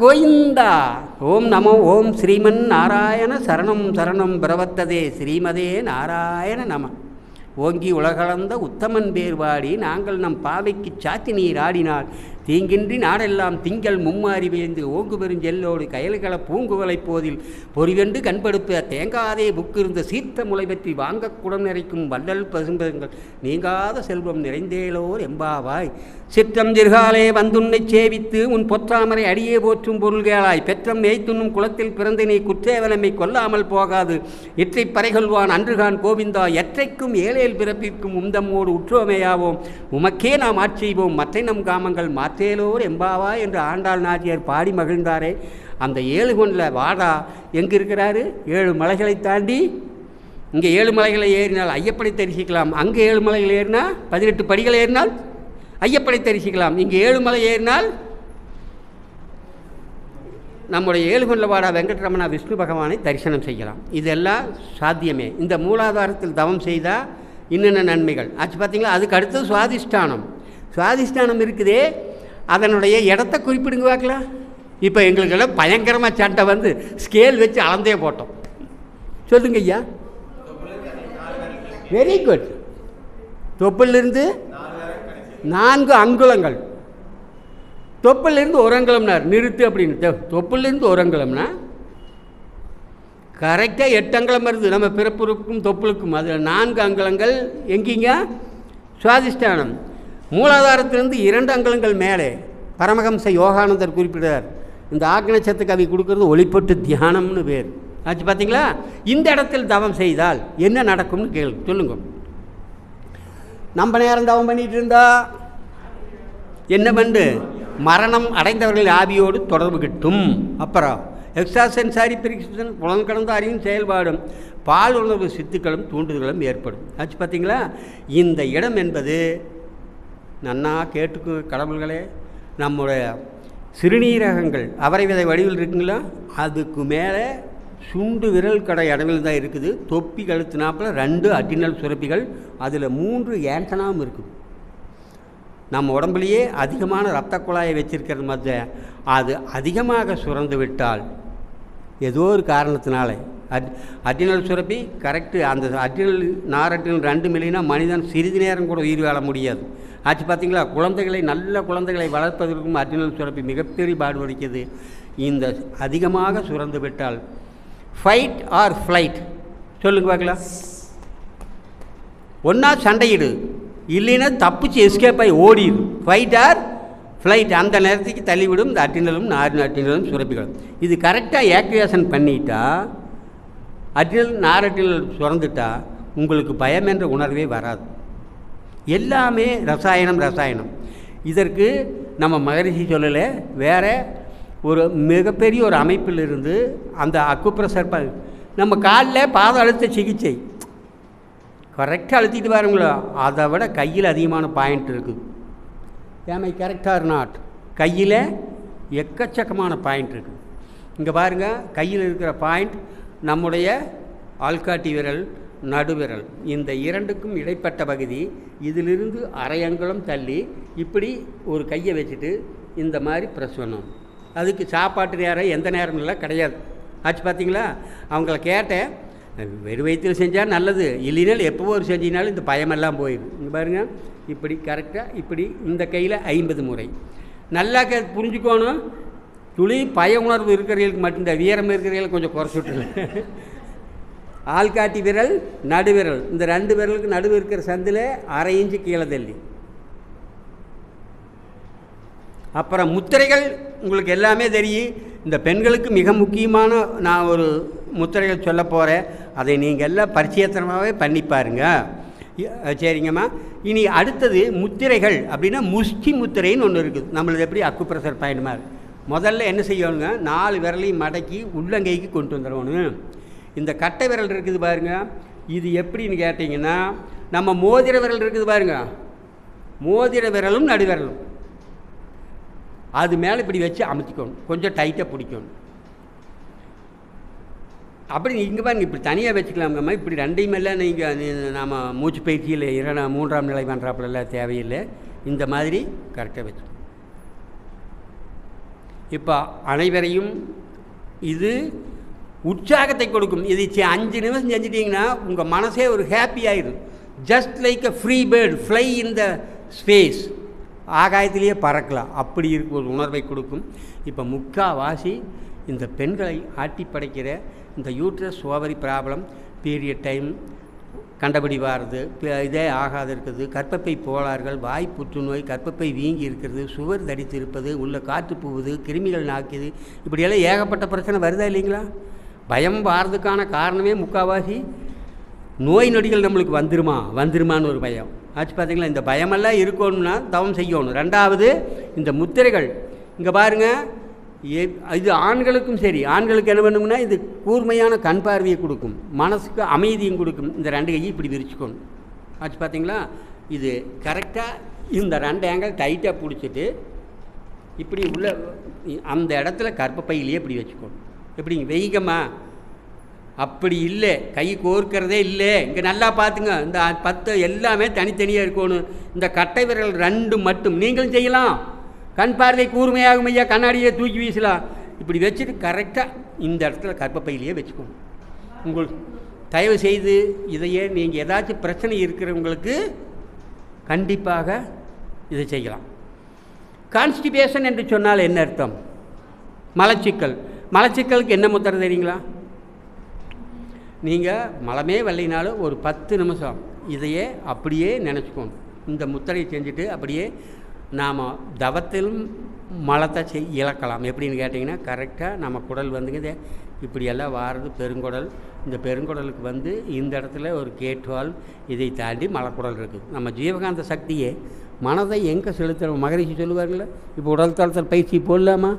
கோவிந்தா. ஓம் நமோ ஓம் ஸ்ரீமன் நாராயண சரணம் சரணம் பிரவர்த்ததே ஸ்ரீமதே நாராயண நம. ஓங்கி உலகளந்த உத்தமன் பேர்வாடி நாங்கள் நம் பாவைக்கு சாத்தி நீர் ஆடினால் தீங்கின்றி நாடெல்லாம் திங்கள் மும்மாறி வேந்து ஓங்கு பெருஞ்செல்லோடு கயல்கள பூங்குவலை போதில் பொறிவென்று கண்படுப்ப தேங்காதே புக்கிருந்த சீர்த்த முளை பற்றி வாங்க குடம் நிறைக்கும் வள்ளல் பசும்பங்கள் நீங்காத செல்வம் நிறைந்தேலோர் எம்பாவாய். சிற்றம் ஜிர்காலே வந்துன்னை சேவித்து உன் பொற்றாமரை அடியே போற்றும் பொருள்களாய் பெற்றம் மேய்த்துண்ணும் குளத்தில் பிறந்து நீ குற்றேவலமை கொல்லாமல் போகாது இற்றை பறைகொள்வான் அன்றுகான் கோவிந்தா. எற்றைக்கும் ஏழேல் பிறப்பிற்கும் உந்தமோடு உற்றோமையாவோம் உமக்கே நாம் ஆட்செய்வோம் மற்றை நம் காமங்கள் மாற்றேலோர் எம்பாவா என்று ஆண்டாள் நாச்சியார் பாடி மகிழ்ந்தாரே. அந்த 7 கொண்ட வாடா எங்கே இருக்கிறாரு? 7 மலைகளை தாண்டி. இங்கே 7 மலைகளை ஏறினால் ஐயப்பனை தரிசிக்கலாம், அங்கே 7 மலைகள் ஏறினால் 18 படிகள் ஏறினால் ஐயப்பனை தரிசிக்கலாம். இங்கே 7 மலை ஏறினால் நம்முடைய 7 கொண்ட வாடா வெங்கட்ரமணா விஷ்ணு பகவானை தரிசனம் செய்யலாம். இதெல்லாம் சாத்தியமே. இந்த மூலாதாரத்தில் தவம் செய்தால் இன்னென்ன நன்மைகள் ஆச்சு பார்த்தீங்களா. அதுக்கு அடுத்தது சுவாதிஷ்டானம். சுவாதிஷ்டானம் இருக்குதே, அதனுடைய இடத்த குறிப்பிடுங்க பார்க்கலாம். இப்போ எங்களுக்கெல்லாம் பயங்கரமாக சட்டை வந்து ஸ்கேல் வச்சு அளந்தே போட்டோம். சொல்லுங்க ஐயா. Very good. தொப்பிலிருந்து 4 அங்குலங்கள், தொப்பிலிருந்து 1 அங்குலம்னார் நிறுத்து அப்படின்னு. தொப்பிலிருந்து 1 அங்குலம்னா கரெக்டாக 8 அங்குலம் வருது நம்ம பிறப்புறுப்புக்கும் தொப்புளுக்கும். அதில் 4 அங்குலங்கள் எங்கேங்க? சுவாதிஷ்டானம். மூலாதாரத்திலிருந்து 2 அங்குலங்கள் மேலே பரமஹம்ச யோகானந்தர் குறிப்பிட்டார். இந்த ஆக்னச்சத்து கவி கொடுக்கறது ஒளிப்பட்டு தியானம்னு பேர் ஆச்சு பார்த்தீங்களா. இந்த இடத்தில் தவம் செய்தால் என்ன நடக்கும்னு கேள்வி சொல்லுங்க. நம்ம நேரம் தவம் பண்ணிட்டு இருந்தா என்ன பண்ணு? மரணம் அடைந்தவர்கள் ஆவியோடு தொடர்பு கிட்டும். அப்புறம் எக்ஸ்ட்ரா சென்சாரி பிரிக்ஷன் புலன் கடந்த அறிவும் செயல்பாடும் பால் உணர்வு சித்துக்களும் தூண்டுதல்களும் ஏற்படும் ஆச்சு பார்த்தீங்களா. இந்த இடம் என்பது நன்னா கேட்டுக்கு கடவுள்களே, நம்முடைய சிறுநீரகங்கள் அவரை விதை வடிவில் இருக்குங்களா, அதுக்கு மேலே சுண்டு விரல் கடை இடவில் தான் இருக்குது. தொப்பி கழுத்துனாப்பில் 2 அட்டினல் சுரப்பிகள், அதில் 3 ஏண்டனாவும் இருக்குது. நம்ம உடம்புலையே அதிகமான இரத்த குழாயை வச்சிருக்கிறது மத்திய அது அதிகமாக சுரந்து விட்டால் ஏதோ ஒரு காரணத்தினால அட்டினல் சுரப்பி கரெக்டு அந்த அட்டினல் நாரட்டினல் 2 மில்லினா மனிதன் சிறிது நேரம் கூட உயிர் வாழ முடியாது ஆச்சு பார்த்தீங்களா. குழந்தைகளை நல்ல குழந்தைகளை வளர்ப்பதற்கும் அட்டினல் சுரப்பி மிகப்பெரிய பாடுபடுகிறது. இந்த அதிகமாக சுரந்து விட்டால் ஃபைட் ஆர் ஃப்ளைட் சொல்லுங்க பார்க்கலாம். ஒன்றா சண்டையிடு, இல்லைன்னா தப்பிச்சு எஸ்கேப் ஆகி ஓடிடு. Fight or flight. அந்த நேரத்துக்கு தள்ளிவிடும் இந்த அட்டினலும் அட்டினலும் சுரப்பிகளும். இது கரெக்டாக ஆக்டிவேஷன் பண்ணிட்டா அட்டினல் நாரட்டினல் சுரந்துட்டா உங்களுக்கு பயம் என்ற உணர்வே வராது. எல்லாமே ரசாயனம். இதற்கு நம்ம மகரிஷி சொல்லலை, வேறு ஒரு மிகப்பெரிய ஒரு அமைப்பில் இருந்து அந்த அக்குப்ரெஷர் நம்ம காலில் பாத அழுத்த சிகிச்சை கரெக்டாக அழுத்திட்டு பாருங்களா, அதை விட கையில் அதிகமான பாயிண்ட் இருக்குது. ஏமை கரெக்டாக ஆர் நாட்? கையில் எக்கச்சக்கமான பாயிண்ட் இருக்குது. இங்கே பாருங்கள், கையில் இருக்கிற பாயிண்ட் நம்முடைய ஆள்காட்டி விரல், நடுவிரல், இந்த இரண்டுக்கும் இடைப்பட்ட பகுதி, இதிலிருந்து அரை அங்குலம் தள்ளி இப்படி ஒரு கையை வச்சுட்டு இந்த மாதிரி ப்ரெஸ் பண்ணணும். அதுக்கு சாப்பாட்டு நேரம் எந்த நேரம்லாம் கிடையாது. ஆச்சு பார்த்தீங்களா? அவங்கள கேட்டேன், வெறும் வயிற்றில் செஞ்சால் நல்லது, இல்லைனாலும் எப்போவோ ஒரு செஞ்சினாலும் இந்த பயமெல்லாம் போயிடும். இங்கே பாருங்கள், இப்படி கரெக்டாக இப்படி இந்த கையில் 50 முறை. நல்லா புரிஞ்சுக்கணும், துளி பய உணர்வு இருக்கிறவர்களுக்கு மட்டும்தான், வீரம் இருக்கிறவர்களுக்கு கொஞ்சம் குறைச்சி விட்டுருங்க. ஆள்காட்டி விரல், நடுவிரல், இந்த 2 விரலுக்கு நடுவு இருக்கிற சந்தில் அரை இன்ச்சு கீழே தள்ளி. அப்புறம் முத்திரைகள் உங்களுக்கு எல்லாமே தெரியும். இந்த பெண்களுக்கு மிக முக்கியமான நான் ஒரு முத்திரைகள் சொல்ல போகிறேன், அதை நீங்கள் எல்லாம் பரிச்சயத்தனமாகவே பண்ணி பாருங்க. சரிங்கம்மா. இனி அடுத்தது முத்திரைகள் அப்படின்னா முஷ்டி முத்திரைன்னு ஒன்று இருக்குது. நம்மளது எப்படி அக்குப்ரெஷர் பாயிண்ட் மாதிரி. முதல்ல என்ன செய்யணுங்க, 4 விரலையும் மடக்கி உள்ளங்கைக்கு கொண்டு வந்துடணும். இந்த கட்டை விரல் இருக்குது பாருங்க, இது எப்படின்னு கேட்டிங்கன்னா, நம்ம மோதிர விரல் இருக்குது பாருங்க, மோதிர விரலும் நடுவிரலும் அது மேலே இப்படி வச்சு அமுத்திக்கணும், கொஞ்சம் டைட்டாக பிடிக்கணும். அப்படி இங்கே பாருங்க, இப்படி தனியாக வச்சுக்கலாம்ங்கம்மா. இப்படி ரெண்டையும் எல்லாம் நீங்கள் நாம் மூச்சு பயிற்சியில் 3ஆம் நிலை பண்ணுறாப்புல தேவையில்லை. இந்த மாதிரி கரெக்டாக வச்சு. இப்போ அனைவரையும் இது உற்சாகத்தை கொடுக்கும். இது 5 நிமிஷம் செஞ்சிட்டிங்கன்னா உங்கள் மனசே ஒரு ஹாப்பி ஆகிடும். Just like a free bird fly in the space, ஆகாயத்திலேயே பறக்கலாம், அப்படி இருக்க ஒரு உணர்வை கொடுக்கும். இப்போ முக்கால்வாசி இந்த பெண்களை ஆட்டி படைக்கிற இந்த uterus ovary problem, period time, கண்டபடி வாருது, இதே ஆகாது இருக்குது, கர்ப்பப்பை கோளாறுகள், வாய் புற்றுநோய், கர்ப்பப்பை வீங்கி இருக்கிறது, சுவர் தடித்து இருப்பது, உள்ள காற்று போகுது, கிருமிகள் நாக்குது, இப்படியெல்லாம் ஏகப்பட்ட பிரச்சனை வருதா இல்லைங்களா? பயம் வாரதுக்கான காரணமே முக்கால்வாசி நோய் நொடிகள் நம்மளுக்கு வந்துருமான்னு ஒரு பயம் ஆச்சு. பார்த்தீங்களா? இந்த பயமெல்லாம் இருக்கணும்னா தவம் செய்யணும். 2வது இந்த முத்திரைகள் இங்கே பாருங்கள், இது ஆண்களுக்கும் சரி. ஆண்களுக்கு என்ன பண்ணுங்கன்னா, இது கூர்மையான கண் பார்வையை கொடுக்கும், மனசுக்கு அமைதியும் கொடுக்கும். இந்த 2 கையை இப்படி விரிச்சுக்கணும் ஆச்சு. பார்த்தீங்களா? இது கரெக்டாக இந்த 2 ஆங்கிள் டைட்டாக பிடிச்சிட்டு இப்படி உள்ள அந்த இடத்துல கர்ப்பப்பையிலேயே இப்படி வச்சுக்கணும். எப்படிங்க வெய்கம்மா? அப்படி இல்லை, கை கோர்க்கிறதே இல்லை. இங்கே நல்லா பார்த்துங்க, இந்த 10 எல்லாமே தனித்தனியாக இருக்கணும். இந்த கட்டை விரல் 2 மட்டும் நீங்களும் செய்யலாம். கண் பார்வை கூர்மையாகும் ஐயா, கண்ணாடியை தூக்கி வீசலாம். இப்படி வச்சுட்டு கரெக்டாக இந்த இடத்துல கர்ப்பப்பையிலேயே வச்சுக்கணும். உங்களுக்கு தயவு செய்து இதையே நீங்கள் ஏதாச்சும் பிரச்சனை இருக்கிறவங்களுக்கு கண்டிப்பாக இதை செய்யலாம். கான்ஸ்டிபேஷன் என்று சொன்னால் என்ன அர்த்தம்? மலச்சிக்கல். மலச்சிக்கலுக்கு என்ன முத்திரை தெரியுங்களா? நீங்கள் மலமே வரலைனாலும் ஒரு 10 நிமிஷம் இதையே அப்படியே நினச்சிக்கணும். இந்த முத்திரையை செஞ்சுட்டு அப்படியே நாம் தவத்திலும் மலத்தை இழக்கலாம். எப்படின்னு கேட்டிங்கன்னா, கரெக்டாக நம்ம குடல் வந்துங்க இப்படியெல்லாம் வாரது பெருங்குடல். இந்த பெருங்குடலுக்கு வந்து இந்த இடத்துல ஒரு கேட்வால், இதை தாண்டி மலக்குடல் இருக்குது. நம்ம ஜீவகாந்த சக்தியை மனதை எங்கே செலுத்துகிறோம்? மகரிஷி சொல்லுவார்கள, இப்போ உடல் தளத்தில் பயிற்சி போடலாமா?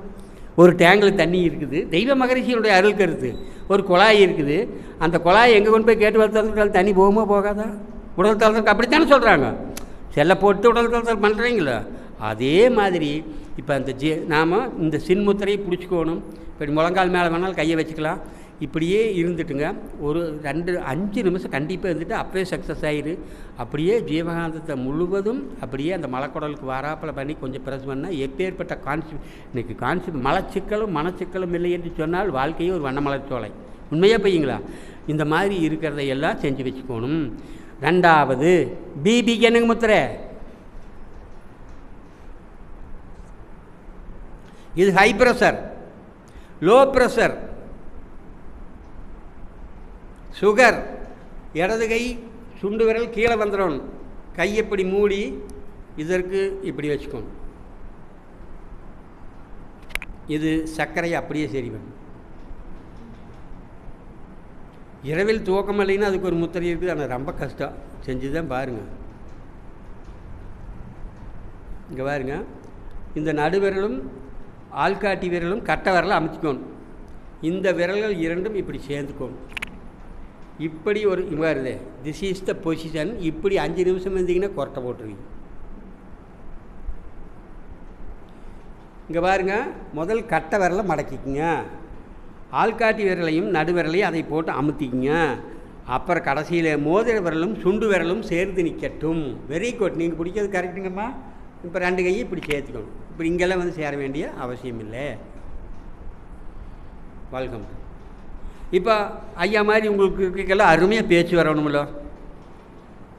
ஒரு டேங்கில் தண்ணி இருக்குது, தெய்வ மகரிஷியினுடைய அருள் கருத்து. ஒரு குழாய் இருக்குது, அந்த குழாயை எங்கே கொண்டு போய் கேட்டு வளர்த்தாலும் தண்ணி போகுமா போகாதா? உடல் தளத்துக்கு அப்படித்தானே சொல்கிறாங்க. செல்லை போட்டு உடல் தளத்தில் பண்ணுறீங்களா? அதே மாதிரி இப்போ அந்த நாம் இந்த சின்முத்திரையை பிடிச்சிக்கணும். இப்படி முழங்கால் மேலே வேணாலும் கையை வச்சுக்கலாம். இப்படியே இருந்துட்டுங்க ஒரு 5 நிமிஷம் கண்டிப்பாக இருந்துட்டு அப்போயே சக்ஸஸ் ஆகிடு. அப்படியே ஜீவகாந்தத்தை முழுவதும் அப்படியே அந்த மலக்குடலுக்கு வாராப்பில் பண்ணி கொஞ்சம் ப்ரெஸ் பண்ணால் எப்பேற்பட்ட இன்றைக்கி மலச்சிக்கலும் மனச்சிக்கலும் இல்லை என்று சொன்னால் வாழ்க்கையே ஒரு வண்ணமலர்ச்சோலை. உண்மையாக பையங்களா? இந்த மாதிரி இருக்கிறதையெல்லாம் செஞ்சு வச்சுக்கணும். 2வது பிபிக்கு என்னங்க முத்திரை? இது high pressure, low pressure, sugar. இடது கை சுண்டு விரல் கீழே வந்துடணும், கை இப்படி மூடி இதற்கு இப்படி வச்சுக்கணும். இது சர்க்கரையை அப்படியே சரி பண்ணும். இரவில் தூக்கம் இல்லைன்னா அதுக்கு ஒரு முத்திரை இருக்குது, ஆனால் ரொம்ப கஷ்டம். செஞ்சு தான் பாருங்கள். இங்கே பாருங்க, இந்த நடுவிரலும் ஆள்காட்டி விரலும் கட்டை விரலை அமைச்சிக்கணும். இந்த விரல்கள் 2ம் இப்படி சேர்ந்துக்கணும். இப்படி ஒரு வருது, திஸ் இஸ் த பொசிஷன். இப்படி 5 நிமிஷம் இருந்தீங்கன்னா கொரட்டை போட்டுருவீங்க. இங்கே பாருங்க, முதல் கட்டை விரலை மடக்கிக்குங்க, ஆள்காட்டி விரலையும் நடுவிரலையும் அதை போட்டு அமுத்திக்குங்க. அப்புறம் கடைசியில் மோதிர விரலும் சுண்டு விரலும் சேர்ந்து நிற்கட்டும். வெரி குட், நீங்கள் பிடிக்கிறது கரெக்டுங்கம்மா. இப்போ 2 கையும் இப்படி சேர்த்துக்கணும். இப்படி இங்கெல்லாம் வந்து சேர வேண்டிய அவசியம் இல்லை. வெல்கம். இப்போ ஐயா மாதிரி உங்களுக்கு இருக்கைக்கெல்லாம் அருமையாக பேச்சு வரணுமில்ல?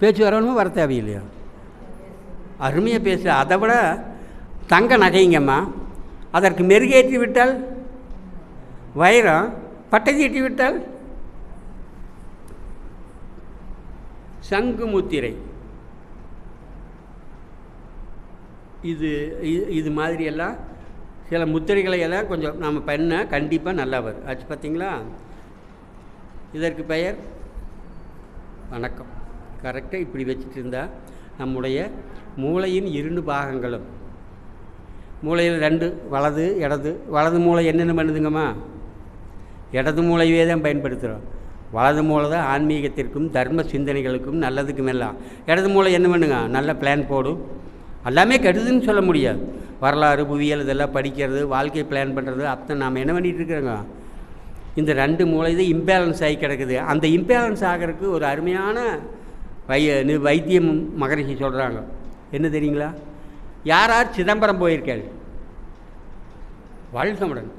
பேச்சு வரணுமோ வர தேவையில்லையா? அருமையாக பேச. அதை விட தங்க நகைங்கம்மா, அதற்கு மெருகேற்றி விட்டால் வைரம், பட்டை தீட்டி விட்டால் சங்கு முத்திரை. இது மாதிரியெல்லாம் சில முத்திரைகளை எல்லாம் கொஞ்சம் நம்ம பண்ண கண்டிப்பாக நல்லா வரும். ஆச்சு பார்த்தீங்களா? இதற்கு பெயர் வணக்கம். கரெக்டாக இப்படி வச்சுட்டு இருந்தால் நம்முடைய மூளையின் 2 பாகங்களும், மூளையில் 2 வலது இடது. வலது மூளை என்னென்ன பண்ணுதுங்கம்மா? இடது மூளையே தான் பயன்படுத்துகிறோம். வலது மூளை தான் ஆன்மீகத்திற்கும் தர்ம சிந்தனைகளுக்கும் நல்லதுக்கும் எல்லாம். இடது மூளை என்ன பண்ணுங்க? நல்ல பிளான் போடும். எல்லாமே கெடுதுன்னு சொல்ல முடியாது. வரலாறு, புவியியல் இதெல்லாம் படிக்கிறது, வாழ்க்கையை பிளான் பண்ணுறது, அத்தனை நாம் என்ன பண்ணிகிட்டு இருக்கிறோங்க? இந்த 2 மூளை தான் இம்பேலன்ஸ் ஆகி கிடக்குது. அந்த இம்பேலன்ஸ் ஆகிறதுக்கு ஒரு அருமையான வைத்தியம் மகரிஷி சொல்கிறாங்க. என்ன தெரியுங்களா? யார் சிதம்பரம் போயிருக்காள்? வாழ்க்கமுடன்.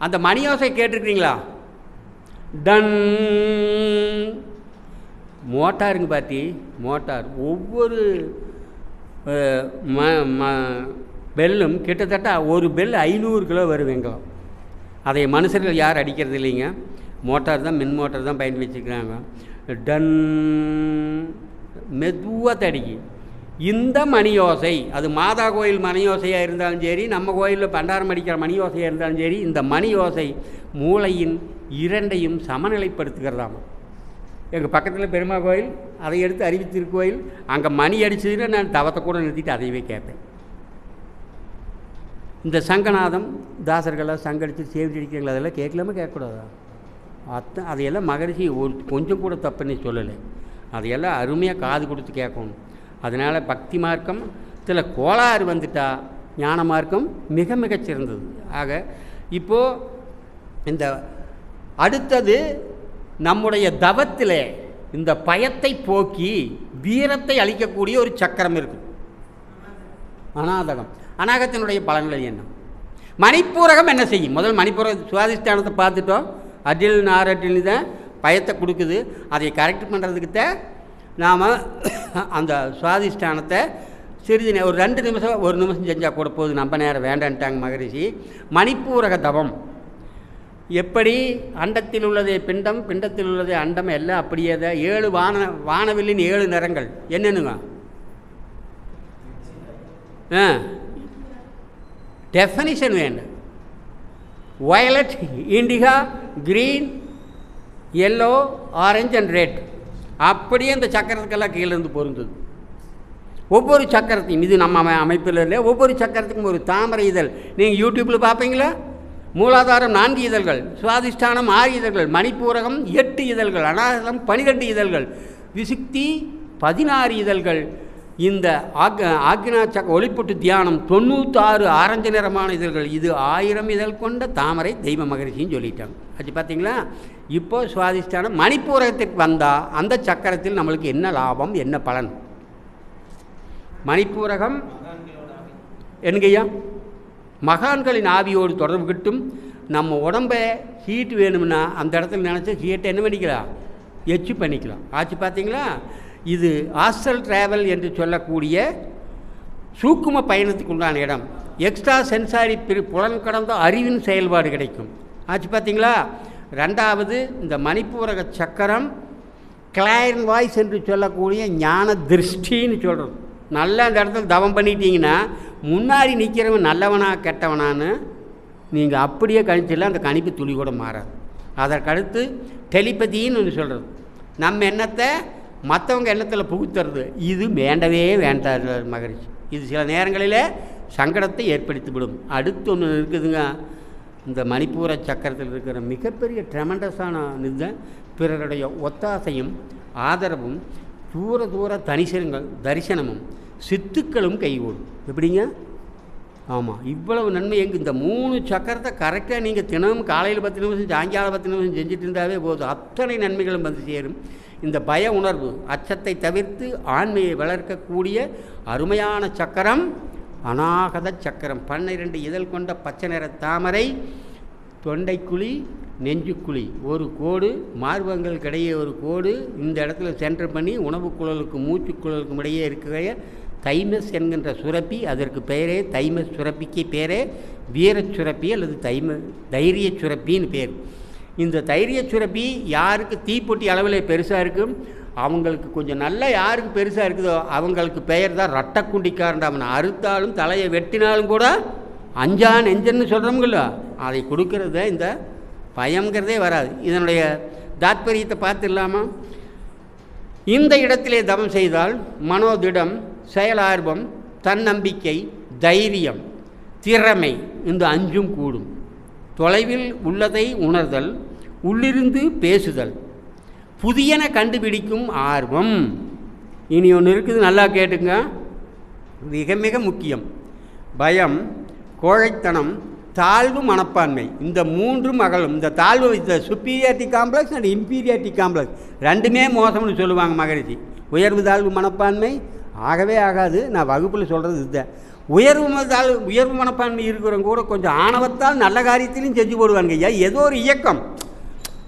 அந்த மணியோசை கேட்டிருக்கிறீங்களா? டன் மோட்டாருங்க பாட்டி, மோட்டார். ஒவ்வொரு பெல்லும் கிட்டத்தட்ட ஒரு பெல் 500 கிலோ வரும் வெங்கலம். அதை மனுஷர்கள் யார் அடிக்கிறது இல்லைங்க, மோட்டார் தான், மின் மோட்டார் தான் பயன் வச்சுருக்கிறாங்க. டன் மெதுவாக தடிக்கி. இந்த மணியோசை, அது மாதா கோயில் மணியோசையாக இருந்தாலும் சரி, நம்ம கோயிலில் பண்டாரம் அடிக்கிற மணியோசையாக இருந்தாலும் சரி, இந்த மணியோசை மூளையின் 2ஐயும் சமநிலைப்படுத்துகிறதாமா. எங்கள் பக்கத்தில் பெருமா கோயில், அதை எடுத்து அறிவித்திருக்கோயில், அங்கே மணி அடிச்சதுன்னா நான் தவத்தை கூட நிறுத்திட்டு அதையவே கேட்பேன். இந்த சங்கநாதம் தாசர்களாக சங்கடித்து சேவிச்சு அடிக்கிறீங்களா? அதெல்லாம் கேட்கலாமா கேட்கக்கூடாதா? அதையெல்லாம் மகரிஷி கொஞ்சம் கூட தப்புன்னு சொல்லலை. அதையெல்லாம் அருமையாக காது கொடுத்து கேட்கணும். அதனால் பக்தி மார்க்கத்தில் கோளாறு வந்துட்டால் ஞான மார்க்கம் மிக மிகச்சிறந்தது. ஆக இப்போது இந்த அடுத்தது நம்முடைய தவத்தில் இந்த பயத்தை போக்கி வீரத்தை அளிக்கக்கூடிய ஒரு சக்கரம் இருக்குது, அநாதகம். அநாகத்தினுடைய பலன்கள் என்ன? மணிப்பூரகம் என்ன செய்யும்? முதல் மணிப்பூரக சுவாதிஷ்டானத்தை பார்த்துட்டோம். அடில் நாரட்டில் தான் பயத்தை கொடுக்குது. அதை கரெக்ட் பண்ணுறதுக்கு தான் நாம் அந்த சுவாதிஷ்டானத்தை சிறிது ஒரு 2 நிமிஷம் 1 நிமிஷம் செஞ்சால் கூட போகுது, நம்ம நேரம் வேண்டான்ட்டாங்க மகரிஷி. மணிப்பூரக தவம் எப்படி? அண்டத்தில் உள்ளதே பிண்டம், பிண்டத்தில் உள்ளதே அண்டம், எல்லாம் அப்படியே தான். 7 வானவில்லின் 7 நிறங்கள் என்னென்னுங்க? டெஃபனிஷன் வேண்டும். Violet, Indica, green, yellow, orange and red. அப்படியே இந்த சக்கரத்துக்கெல்லாம் கீழேருந்து பொருந்தது. ஒவ்வொரு சக்கரத்தையும், இது நம்ம அமைப்பில் இல்லை, ஒவ்வொரு சக்கரத்துக்கும் ஒரு தாமரை இதழ். நீங்கள் யூடியூப்பில் பார்ப்பீங்களா? மூலாதாரம் 4 இதழ்கள், சுவாதிஷ்டானம் 6 இதழ்கள், மணிப்பூரகம் 8 இதழ்கள், அநாகதம் 12 இதழ்கள், விசுக்தி 16 இதழ்கள். இந்த ஆக்னா ஒளிப்புட்டு தியானம் 96 ஆரஞ்சு நிறமான இதழ்கள். இது 1000 இதழ் கொண்ட தாமரை தெய்வ மகரிஷின்னு சொல்லிட்டாங்க. அது பார்த்தீங்களா? இப்போது சுவாதிஷ்டானம் மணிப்பூரகத்திற்கு வந்தால் அந்த சக்கரத்தில் நம்மளுக்கு என்ன லாபம், என்ன பலன்? மணிப்பூரகம் என்னங்கய்யா? மகான்களின் ஆவியோடு தொடர்பு கிட்டும். நம்ம உடம்பை ஹீட் வேணும்னா அந்த இடத்துல நினச்சி ஹீட்டை என்ன பண்ணிக்கலாம்? எச்சு பண்ணிக்கலாம். ஆச்சு பார்த்தீங்களா? இது ஆஸ்ட்ரல் ட்ராவல் என்று சொல்லக்கூடிய சூக்கும பயணத்துக்கு உண்டான இடம். எக்ஸ்ட்ரா சென்சாரி புலன் கடந்த அறிவின் செயல்பாடு கிடைக்கும். ஆச்சு பார்த்தீங்களா? 2வது இந்த மணிப்பூரக சக்கரம் கிளாரின் வாய்ஸ் என்று சொல்லக்கூடிய ஞான திருஷ்டின்னு சொல்கிறது. நல்லா அந்த இடத்துல தவம் பண்ணிட்டீங்கன்னா முன்னாடி நிற்கிறவன் நல்லவனா கெட்டவனான்னு நீங்கள் அப்படியே கணிச்சிடலாம். அந்த கணிப்பு துளி கூட மாறாது. அதற்கடுத்து டெலிபதின்னு ஒன்று சொல்கிறது, நம்ம எண்ணத்தை மற்றவங்க எண்ணத்தில் புகுத்துறது. இது வேண்டவே வேண்டாம் மகரிஷி. இது சில நேரங்களில் சங்கடத்தை ஏற்படுத்திவிடும். அடுத்து ஒன்று இருக்குதுங்க, இந்த மணிப்பூர சக்கரத்தில் இருக்கிற மிகப்பெரிய ட்ரெமண்டஸான இதுதான் பிறருடைய ஒத்தாசையும் ஆதரவும் தூர தரிசனமும் சித்துக்களும் கைகூடும். எப்படிங்க? ஆமாம், இவ்வளவு நன்மை எங்கே? இந்த 3 சக்கரத்தை கரெக்டாக நீங்கள் தினமும் காலையில் 10 நிமிஷம், சாயங்காலம் 10 நிமிஷம் செஞ்சுட்டு இருந்தாவே போதும், அத்தனை நன்மைகளும் வந்து சேரும். இந்த பய உணர்வு, அச்சத்தை தவிர்த்து ஆண்மையை வளர்க்கக்கூடிய அருமையான சக்கரம் அநாகத சக்கரம். 12 இதழ் கொண்ட பச்சை நிற தாமரை, தொண்டைக்குழி, நெஞ்சுக்குழி, ஒரு கோடு, மார்பங்களுக்கு இடையே ஒரு கோடு, இந்த இடத்துல சென்டர் பண்ணி உணவு குழலுக்கும் மூச்சு குழலுக்கும் இடையே இருக்கிற தைமஸ் என்கின்ற சுரப்பி, அதற்கு பெயரே தைமஸ் சுரப்பிக்கு பேரே வீரச் சுரப்பி அல்லது தைரிய சுரப்பின்னு பேர். இந்த தைரிய சுரப்பி யாருக்கு தீப்பொட்டி அளவில் பெருசாக இருக்கும், அவங்களுக்கு கொஞ்சம் நல்லா யாருக்கு பெருசாக இருக்குதோ அவங்களுக்கு பெயர் தான் ரட்டக்குண்டிக்காரன். அவனை அறுத்தாலும் தலையை வெட்டினாலும் கூட அஞ்சான் நெஞ்சன்னு சொல்கிறோம்ல, அதை கொடுக்கறது இந்த பயங்கிறதே வராது. இதனுடைய தாத்பரியத்தை பார்த்துடலாமா? இந்த இடத்திலே தவம் செய்தால் மனோதிடம், செயலார்வம், தன்னம்பிக்கை, தைரியம், திறமை, இந்த 5ம் கூடும். தொலைவில் உள்ளதை உணர்தல், உள்ளிருந்து பேசுதல், புதியன கண்டுபிடிக்கும் ஆர்வம். இனி ஒன்று இருக்குது, நல்லா கேட்டுங்க, மிக மிக முக்கியம். பயம், கோழைத்தனம், தாழ்வு மனப்பான்மை, இந்த 3ம் அகலும். இந்த தாழ்வு, இந்த superiority complex and inferiority complex ரெண்டுமே மோசம்னு சொல்லுவாங்க மகரிஷி. உயர்வு தாழ்வு மனப்பான்மை ஆகவே ஆகாது. நான் வகுப்பில் சொல்கிறது இதுதான். உயர்வு மனப்பான்மை இருக்கிறவங்க கூட கொஞ்சம் ஆணவத்தால் நல்ல காரியத்திலையும் செஞ்சு போடுவாங்க. ஐயா, ஏதோ ஒரு இயக்கம்.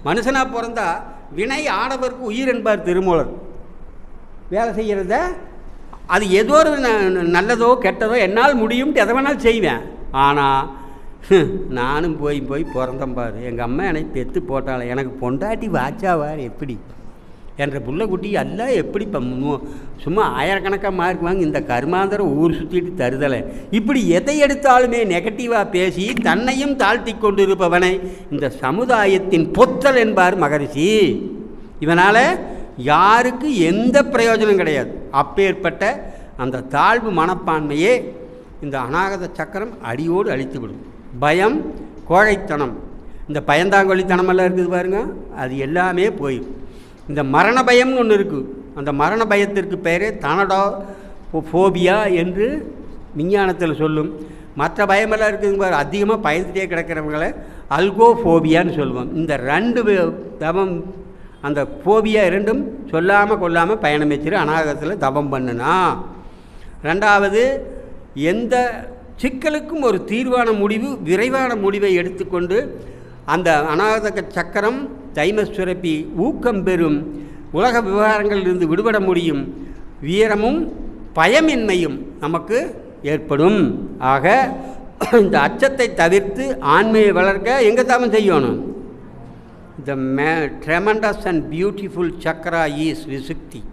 மனுஷனாக பிறந்தா வினை ஆடவருக்கு உயிர் என்பார் திருமூலர். வேலை செய்கிறத அது ஏதோ ஒரு நல்லதோ கெட்டதோ என்னால் முடியும்ட்டு எதை வேணாலும் செய்வேன். ஆனால் நானும் போய் பிறந்தம்பார், எங்கள் அம்மா என்னை பெற்று போட்டாள், எனக்கு பொண்டாட்டி வாச்சாவார் எப்படி என்ற புள்ளக்குட்டி எல்லாம் எப்படி சும்மா ஆயிரக்கணக்காக மார்க் வாங்கி இந்த கர்மாந்தரம் ஊர் சுற்றிட்டு தருதலை, இப்படி எதை எடுத்தாலுமே நெகட்டிவாக பேசி தன்னையும் தாழ்த்தி கொண்டிருப்பவனை இந்த சமுதாயத்தின் பொத்தல் என்பார் மகரிஷி. இவனால் யாருக்கு எந்த பிரயோஜனம் கிடையாது. அப்பேற்பட்ட அந்த தாழ்வு மனப்பான்மையே இந்த அநாகத சக்கரம் அடியோடு அழித்துவிடும். பயம், கோழைத்தனம், இந்த பயந்தாங்கொழித்தனமெல்லாம் இருக்குது பாருங்க, அது எல்லாமே போயிடும். இந்த மரண பயம்னு ஒன்று இருக்குது. அந்த மரண பயத்திற்கு பெயரே தானடோ ஃபோபியா என்று விஞ்ஞானத்தில் சொல்லும். மற்ற பயமெல்லாம் இருக்குதுங்க பாரு, அதிகமாக பயந்துட்டே கிடக்கிறவங்களை அல்கோஃபோபியான்னு சொல்லுவோம். இந்த 2 தவம், அந்த ஃபோபியா 2ம் சொல்லாமல் கொள்ளாமல் பயணம் வச்சிரு அநாகத்தில் தவம் பண்ணுனா. 2வது, எந்த சிக்கலுக்கும் ஒரு தீர்வான முடிவு, விரைவான முடிவை எடுத்துக்கொண்டு அந்த அநாகத சக்கரம் தைமஸ் சுரப்பி ஊக்கம் பெறும், உலக விவகாரங்களிலிருந்து விடுபட முடியும், வீரமும் பயமின்மையும் நமக்கு ஏற்படும். ஆக இந்த அச்சத்தை தவிர்த்து ஆண்மையை வளர்க்க எங்கே தவம் செய்யணும்? The tremendous and beautiful chakra is Vishuddhi.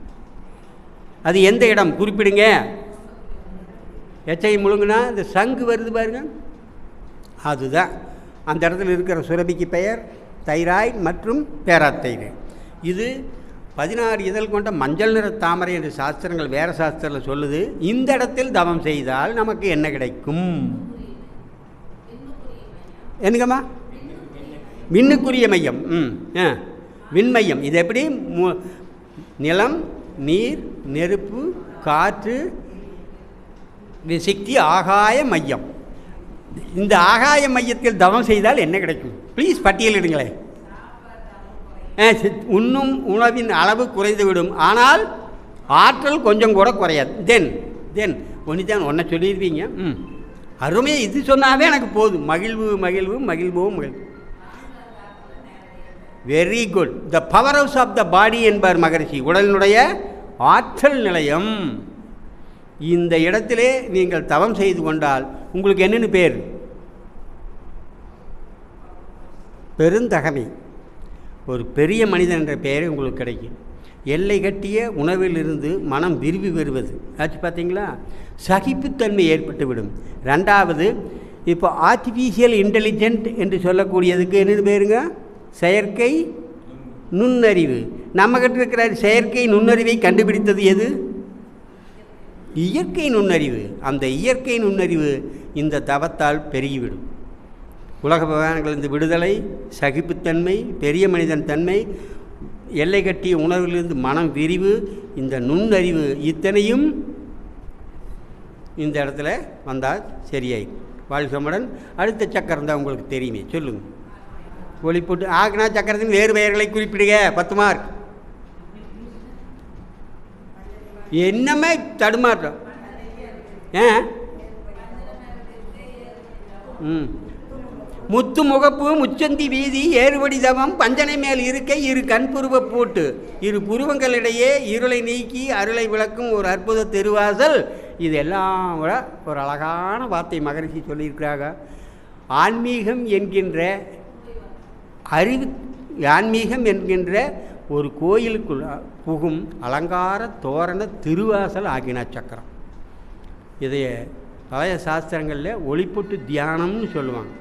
அது எந்த இடம் குறிப்பிடுங்க? எச்சை முழுங்குனா இந்த சங்கு வருது பாருங்க, அதுதான். அந்த இடத்துல இருக்கிற சுரபிக்கு பெயர் தைராய்டு மற்றும் பேராத்தைடு. இது 16 இதழ் கொண்ட மஞ்சள் நிற தாமரை என்று சாஸ்திரங்கள் வேறு சாஸ்திரத்தில் சொல்லுது. இந்த இடத்தில் தவம் செய்தால் நமக்கு என்ன கிடைக்கும்? என்னங்கம்மா? விண்ணுக்குரிய மையம், விண்மையம். இது எப்படி? நிலம், நீர், நெருப்பு, காற்று, சக்தி, ஆகாய மையம். இந்த ஆகாய மையத்தில் தவம் செய்தால் என்ன கிடைக்கும்? ப்ளீஸ் பட்டியலிடுங்களேன். உண்ணும் உணவின் அளவு குறைந்துவிடும், ஆனால் ஆற்றல் கொஞ்சம் கூட குறையாது. தென் ஒன்று ஒன்றை சொல்லியிருப்பீங்க. அருமையை இது சொன்னாவே எனக்கு போதும். மகிழ்வு மகிழ்வு மகிழ்வோ மகிழ்வு. Very good. The power house of the body என்பார் மகரிஷி. உடலினுடைய ஆற்றல் நிலையம். இந்த இடத்திலே நீங்கள் தவம் செய்து கொண்டால் உங்களுக்கு என்னென்னு பேர்? பெருந்தகமை. ஒரு பெரிய மனிதன் என்ற பெயர் உங்களுக்கு கிடைக்கும். எல்லை கட்டிய உணவிலிருந்து மனம் விரும்பி வருவது ஆச்சு பார்த்தீங்களா? சகிப்புத்தன்மை ஏற்பட்டுவிடும். 2வது, இப்போ ஆர்டிஃபிஷியல் இன்டெலிஜென்ட் என்று சொல்லக்கூடியதுக்கு என்னென்னு பேருங்க? செயற்கை நுண்ணறிவு. நம்மகிட்ட இருக்கிற செயற்கை நுண்ணறிவை கண்டுபிடித்தது எது? இயற்கை நுண்ணறிவு. அந்த இயற்கை நுண்ணறிவு இந்த தவத்தால் பெருகிவிடும். உலக விவகாரங்களிலிருந்து விடுதலை, சகிப்புத்தன்மை, பெரிய மனிதன் தன்மை, எல்லை கட்டிய உணர்விலிருந்து மனம் விரிவு, இந்த நுண்ணறிவு இத்தனையும் இந்த இடத்துல வந்தால் சரியாயிடும். வாழ்க்கமுடன். அடுத்த சக்கரம் தான் உங்களுக்கு தெரியுமே, சொல்லுங்கள். ஒளிப்பூட்டு ஆக்னா சக்கரத்தின் வேறு பெயர்களை குறிப்பிடுக. 10 மார்க். என்னமே தடுமாற்றம். முத்து முகப்பு முச்சந்தி வீதி ஏறுபடி தவம் பஞ்சனை மேல் இருக்கை இரு கண்புருவ பூட்டு இரு புருவங்களிடையே இருளை நீக்கி அருளை விளக்கும் ஒரு அற்புத திருவாசல். இதெல்லாம் விட ஒரு அழகான வார்த்தை மகரிஷி சொல்லியிருக்கிறாங்க. ஆன்மீகம் என்கின்ற ஒரு கோயிலுக்குள்ள புகும் அலங்கார தோரண திருவாசல் ஆகினா சக்கரம். இதைய பழைய சாஸ்திரங்களில் ஒளிப்பூட்டு தியானம்னு சொல்லுவாங்க.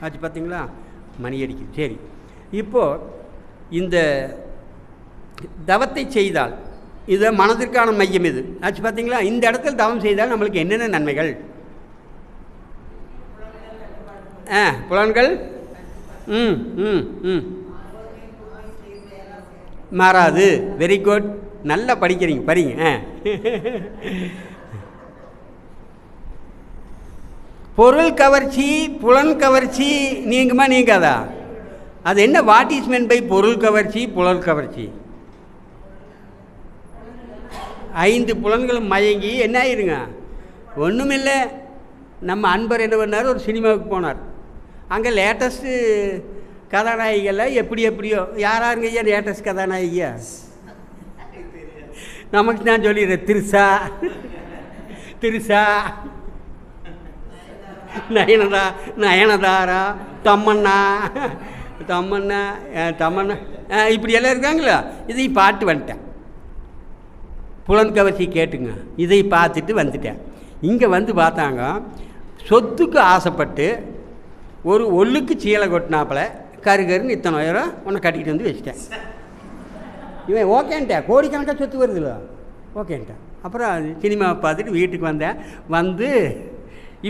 ஆச்சு பார்த்தீங்களா? மணி அடிக்குது. சரி, இப்போது இந்த தவத்தை செய்தால் இது மனதிற்கான மையம். இது ஆச்சு பார்த்தீங்களா? இந்த இடத்துல தவம் செய்தால் நம்மளுக்கு என்னென்ன நன்மைகள்? புலன்கள் மாறாது. வெரி குட், நல்லா படிக்கிறீங்க, படிங்க. பொருள் கவர்ச்சி புலன் கவர்ச்சி நீங்குமா நீங்காதா? அது என்ன? வாட் இஸ் மீன் பை பொருள் கவர்ச்சி புலன் கவர்ச்சி? 5 புலன்களும் மயங்கி என்ன ஆயிருங்க? ஒன்றுமில்லை. நம்ம அன்பர் என்ன பண்ணார், ஒரு சினிமாவுக்கு போனார். அங்கே லேட்டஸ்ட்டு கதாநாயகிகள் எப்படியோ யாராருங்க ஐயா லேட்டஸ்ட் கதாநாயகியா? நமக்கு நான் சொல்லிடுறேன். திருசா நயனதாரா தம்மண்ணா இப்படி எல்லாம் இருக்காங்களா? இதை பாட்டு வந்துட்டேன். புலன் கவர்ச்சி கேட்டுங்க. இதை பார்த்துட்டு வந்துட்டேன். இங்கே வந்து பார்த்தாங்க, சொத்துக்கு ஆசைப்பட்டு ஒரு ஒல்லுக்கு சீலை கொட்டினாப்பில் கருன்னு இத்தனை உயரம் உன்னை கட்டிக்கிட்டு வந்து வச்சுட்டேன். இவன் ஓகேன்ட்டேன். கோடிக்கணக்காக சொத்து வருதுல்ல, ஓகேன்ட்டேன். அப்புறம் சினிமாவை பார்த்துட்டு வீட்டுக்கு வந்தேன். வந்து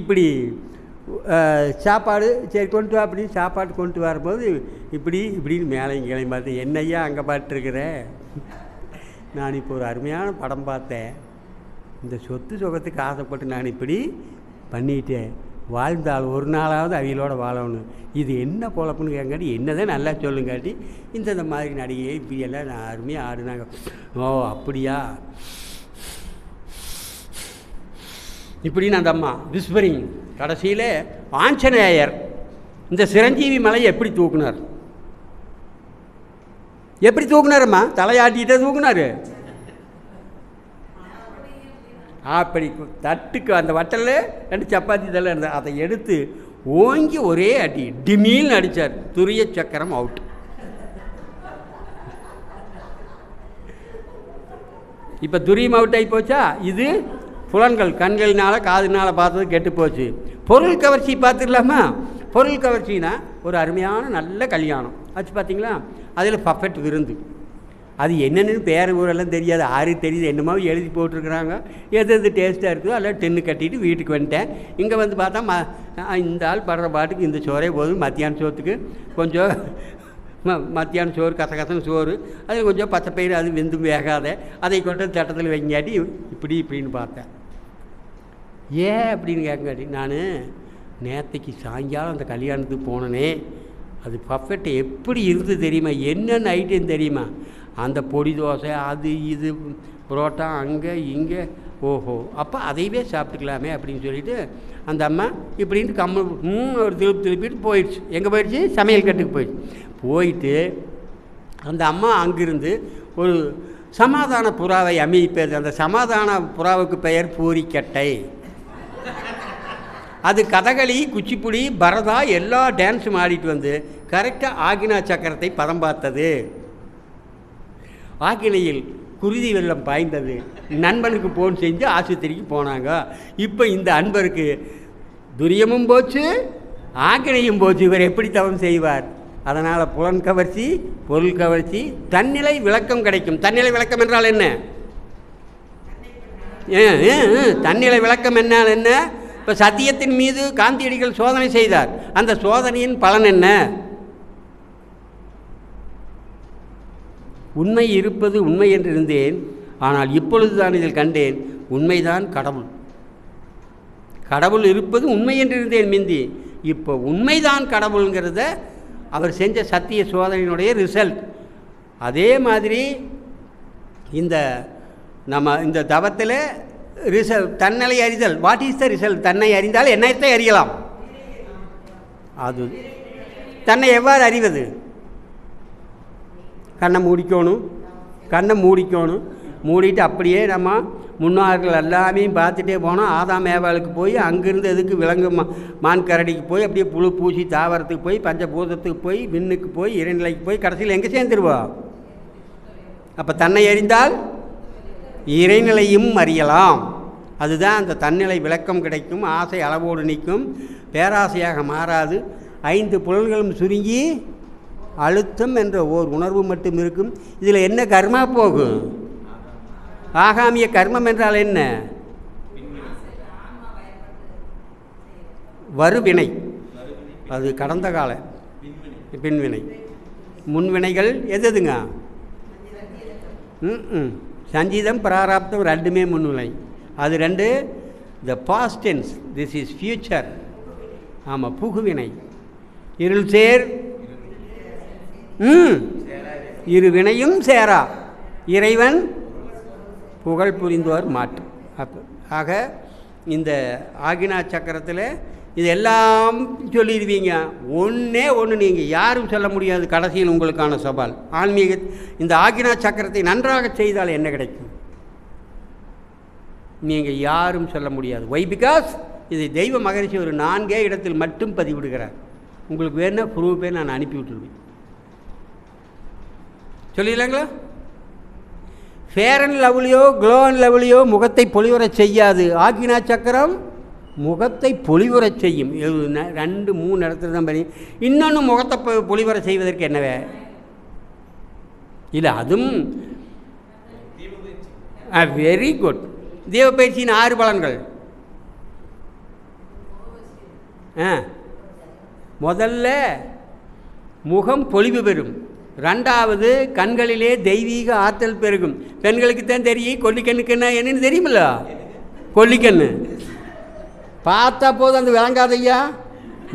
இப்படி சாப்பாடு சரி கொண்டு வா அப்படின்னு சாப்பாடு கொண்டு வரும்போது இப்படின்னு மேலையும் கீழையும் பார்த்து, என்னையா அங்கே பாட்டுருக்குற? நான் இப்போ ஒரு அருமையான படம் பார்த்தேன். இந்த சொத்து சுகத்துக்கு ஆசைப்பட்டு நான் இப்படி பண்ணிட்டேன். வாழ்ந்தால் ஒரு நாளாவது அவியலோட வாழணும். இது என்ன பொழப்புன்னு கேட்காட்டி என்னதான் நல்லா சொல்லுங்காட்டி இந்த மாதிரி நடிகை இப்படியெல்லாம் நான் அருமையாக ஆடுனாங்க. ஓ அப்படியா இப்படின்னு அந்த அம்மா விஸ்பரிங். கடைசியில் ஆஞ்சநேயர் இந்த சிரஞ்சீவி மலையை எப்படி தூக்குனாரும்மா? தலையாட்டிகிட்டே தூக்குனார். அப்படி தட்டுக்கு அந்த வட்டலில் 2 சப்பாத்தி தலை இருந்தார். அதை எடுத்து ஓங்கி ஒரே அடி டிமீல்னு அடித்தார். துரிய சக்கரம் அவுட். இப்போ துரியம் அவுட் ஆகி போச்சா? இது புலன்கள் கண்களினால காதுனால் பார்த்தது கெட்டு போச்சு. பொருள் கவர்ச்சி பார்த்துக்கலாமா? பொருள் கவர்ச்சின்னா ஒரு அருமையான நல்ல கல்யாணம் ஆச்சு பார்த்தீங்களா? அதில் பர்ஃபெக்ட் விருந்து. அது என்னென்னு பேர் ஊரெல்லாம் தெரியாது, யாருக்கு தெரியுது, என்னமோ எழுதி போட்டிருக்கிறாங்க. எது டேஸ்ட்டாக இருக்குதோ அதில் 10 கட்டிட்டு வீட்டுக்கு வந்துட்டேன். இங்கே வந்து பார்த்தா இந்த ஆள் படுற பாட்டுக்கு இந்த சோறே போதும். மத்தியான சோத்துக்கு கொஞ்சம் மத்தியான சோறு கசகசன்னு சோறு, அதில் கொஞ்சம் பச்சை பயிறு, அது வெந்தும் வேகாத, அதை கொண்டு தட்டத்தில் வைங்காட்டி இப்படின்னு பார்த்தேன். ஏன் அப்படின்னு கேட்காட்டி, நான் நேற்றுக்கு சாயங்காலம் அந்த கல்யாணத்துக்கு போனேனே, அது பர்ஃபெக்ட் எப்படி இருந்து தெரியுமா? என்னென்ன ஐட்டம் தெரியுமா? அந்த பொடி தோசை, அது இது புரோட்டா, அங்கே இங்கே. ஓஹோ, அப்போ அதையவே சாப்பிட்டுக்கலாமே அப்படின்னு சொல்லிட்டு அந்த அம்மா இப்படின்ட்டு ஒரு திருப்பிட்டு போயிடுச்சு. எங்கே போயிடுச்சு? சமையல் கட்டுக்கு போயிட்டு அந்த அம்மா அங்கிருந்து ஒரு சமாதான புறாவை அமைப்பது. அந்த சமாதான புறாவுக்கு பெயர் பூரிக்கட்டை. அது கதகளி, குச்சிப்புடி, பரதா எல்லா டான்ஸும் ஆடிட்டு வந்து கரெக்டாக ஆகினா சக்கரத்தை பதம் பார்த்தது. ஆக்கினையில் குருதி வெள்ளம் பாய்ந்தது. நண்பனுக்கு ஃபோன் செஞ்சு ஆஸ்பத்திரிக்கு போனாங்க. இப்போ இந்த அன்பருக்கு துரியமும் போச்சு, ஆக்கினையும் போச்சு. இவர் எப்படி தவம் செய்வார்? அதனால் புலன் கவர்ச்சி பொருள் கவர்ச்சி தன்னிலை விளக்கம் கிடைக்கும். தன்னிலை விளக்கம் என்றால் என்ன? தன்னிலை விளக்கம் என்னால் என்ன? இப்போ சத்தியத்தின் மீது காந்தியடிகள் சோதனை செய்தார். அந்த சோதனையின் பலன் என்ன? உண்மை இருப்பது உண்மை என்று இருந்தேன், ஆனால் இப்பொழுது தான் இதில் கண்டேன், உண்மைதான் கடவுள். கடவுள் இருப்பது உண்மை என்று இருந்தேன் மிந்தி. இப்போ உண்மைதான் கடவுளுங்கிறத அவர் செஞ்ச சத்திய சோதனையினுடைய ரிசல்ட். அதே மாதிரி இந்த தவத்தில் ரிசல்ட் தன்னை அறிதல். What is the result? தன்னை அறிந்தால் என்னத்தை அறியலாம்? அது தன்னை எவ்வாறு அறிவது? கண்ணை மூடிக்கணும். மூடிட்டு அப்படியே நம்ம முன்னோர்கள் எல்லாமே பார்த்துட்டே போனோம். ஆதாம் ஏவாளுக்கு போய் அங்கேருந்து எதுக்கு விலங்கு மான் கரடிக்கு போய் அப்படியே புழு பூசி தாவரத்துக்கு போய் பஞ்சபூதத்துக்கு போய் விண்ணுக்கு போய் இறைநிலைக்கு போய் கடைசியில் எங்கே சேர்ந்துருவோம்? அப்போ தன்னை அறிந்தால் இறைநிலையும் அறியலாம். அதுதான் அந்த தன்னிலை விளக்கம் கிடைக்கும். ஆசை அளவோடு நிற்கும், பேராசையாக மாறாது, 5 புலன்களும் சுருங்கி அழுத்தம் என்ற ஓர் உணர்வு மட்டும் இருக்கும். இதில் என்ன கர்மா போகும்? ஆகாமிய கர்மம் என்றால் என்ன? வருவினை. அது கடந்த கால பின்வினை. முன்வினைகள் எதுங்க? சஞ்சீதம் பிராராப்தம் ரெண்டுமே முன்வினை. அது 2 the past tense, this is future. ஆமாம், புகுவினை. இருள் சேர் இரு வினையும் சேரா இறைவன் புகழ் புரிந்தோர் மாற்று. ஆக இந்த ஆகினா சக்கரத்தில் இது எல்லாம் சொல்லிடுவீங்க. ஒன்றே ஒன்று நீங்கள் யாரும் சொல்ல முடியாது. கடைசியில் உங்களுக்கான சவால் ஆன்மீக இந்த ஆகினா சக்கரத்தை நன்றாக செய்தால் என்ன கிடைக்கும்? நீங்கள் யாரும் சொல்ல முடியாது. வை? பிகாஸ் இது தெய்வ மகரிஷி ஒரு 4 இடத்தில் மட்டும் பதிவிடுகிறார். உங்களுக்கு வேணா ப்ரூஃபே நான் அனுப்பி விட்டுருவேன். சொல்லிடலாங்களா? ஃபேர் அண்ட் லவ்லியோ க்ளோ அண்ட் லவ்லியோ முகத்தை பொலிவுற செய்யாது. ஆகினா சக்கரம் முகத்தை பொலிவுற செய்யும். 2-3 இடத்துல தான் பண்ணி இன்னொன்று முகத்தை பொலிவுற செய்வதற்கு என்னவே இல்லை. அதுவும் வெரி குட். தேவ பயிற்சியின் 6 பலன்கள். முதல்ல முகம் பொலிவு பெறும். 2வது கண்களிலே தெய்வீக ஆற்றல் பெருகும். பெண்களுக்கு தான் தெரியும் கொல்லிக்கண்ணுக்குன்னா என்னன்னு தெரியுமில்ல? கொல்லிக்கண்ணு பார்த்தா போதும். அந்த விளங்காதையா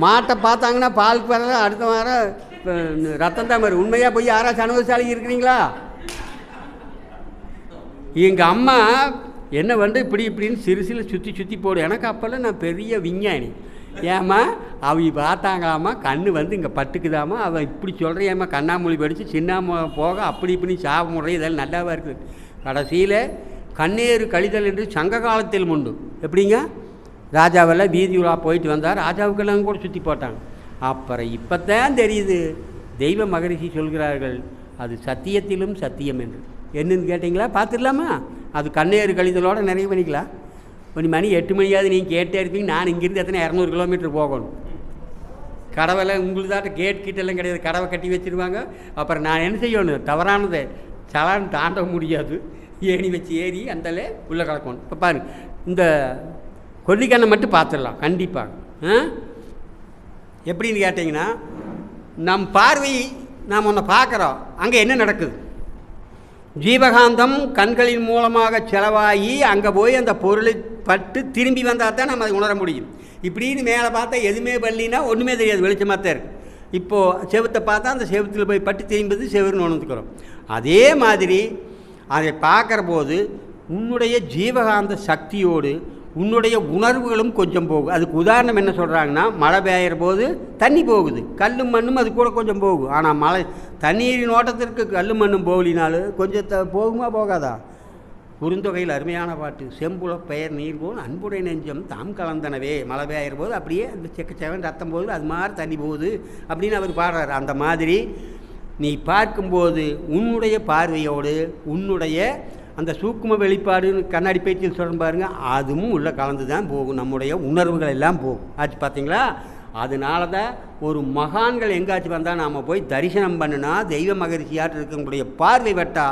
மாட்டை பார்த்தாங்கன்னா பாலுக்கு வர அடுத்த வாரம் ரத்தம் தான் வரும். உண்மையாக போய் யாராச்சும் அனுபவசாலி இருக்கிறீங்களா? எங்கள் அம்மா என்ன வந்து இப்படின்னு சிறு சுற்றி போடு. எனக்கு அப்போல்லாம் நான் பெரிய விஞ்ஞானி. ஏம்மா அவங்க பார்த்தாங்களாம்மா கண்ணு வந்து இங்கே பட்டுக்குதாம்மா, அவள் இப்படி சொல்கிறியாம்மா கண்ணாமொழி படித்து சின்ன போக அப்படி இப்படி சாப முறை இதெல்லாம் நல்லாவாக இருக்குது. கடைசியில் கண்ணேறு கழிதல் என்று சங்க காலத்தில் உண்டு. எப்படிங்க? ராஜாவெல்லாம் வீதி உலா போயிட்டு வந்தார், ராஜாவுக்கெல்லாம் கூட சுற்றி போட்டாங்க. அப்புறம் இப்போத்தான் தெரியுது தெய்வ மகரிஷி சொல்கிறார்கள் அது சத்தியத்திலும் சத்தியம் என்று. என்னன்னு கேட்டிங்களா? பார்த்துடலாமா? அது கண்ணேறு கழிதலோடு நிறைய பண்ணிக்கலாம். மணி 8 மணியாவது நீங்கள் கேட்டே இருப்பீங்க. நான் இங்கேருந்து எத்தனை 200 கிலோமீட்டர் போகணும். கடவைலாம் உங்களுதாட்ட கேட் கிட்டெல்லாம் கிடையாது, கடவை கட்டி வச்சுருவாங்க. அப்புறம் நான் என்ன செய்யணும்? தவறானதை சலான்னு தாண்ட முடியாது. ஏணி வச்சு ஏறி அந்தல உள்ளே கலக்கணும். இப்போ பாரு, இந்த கொல்லிக்கண்ணை மட்டும் பார்த்துடலாம் கண்டிப்பாக. எப்படின்னு கேட்டிங்கன்னா, நம் பார்வை நாம் ஒன்று பார்க்குறோம், அங்கே என்ன நடக்குது? ஜீவகாந்தம் கண்களின் மூலமாக செலவாகி அங்கே போய் அந்த பொருளை பட்டு திரும்பி வந்தால் தான் நம்ம அதை உணர முடியும். இப்படின்னு மேலே பார்த்தா எதுவுமே பண்ணலின்னா ஒன்றுமே தெரியாது, வெளிச்சமாக தான் இருக்குது. இப்போது செவுத்தை பார்த்தா அந்த செவுத்தில் போய் பட்டு திரும்பி செவுன்னு உணர்ந்துக்கிறோம். அதே மாதிரி அதை பார்க்குற போது உன்னுடைய ஜீவகாந்த சக்தியோடு உன்னுடைய உணர்வுகளும் கொஞ்சம் போகும். அதுக்கு உதாரணம் என்ன சொல்கிறாங்கன்னா, மழை பெய்கிற போது தண்ணி போகுது, கல்லும் மண்ணும் அது கூட கொஞ்சம் போகும். ஆனால் மழை தண்ணீரின் ஓட்டத்திற்கு கல்லும் மண்ணும் போகலினாலும் கொஞ்சம் போகுமா போகாதா? குறுந்தொகையில் அருமையான பாட்டு, செம்புல பெயர் நீர் போல் அன்புடைய நெஞ்சம் தாம் கலந்தனவே. மழை பெய்கிற போது அப்படியே அந்த செக்கச்சவன் ரத்தம் போகுது, அது மாதிரி தண்ணி போகுது அப்படின்னு அவர் பாடுறாரு. அந்த மாதிரி நீ பார்க்கும்போது உன்னுடைய பார்வையோடு உன்னுடைய அந்த சூக்கும வெளிப்பாடுன்னு கண்ணாடி பேச்சில் சொல்ல பாருங்க, அதுவும் உள்ளே கலந்து தான் போகும். நம்முடைய உணர்வுகள் எல்லாம் போகும். ஆச்சு பார்த்தீங்களா? அதனால தான் ஒரு மகான்கள் எங்காச்சும் வந்தால் நாம் போய் தரிசனம் பண்ணினா தெய்வ மகரிஷியாட்டு இருக்கக்கூடிய பார்வை வட்டா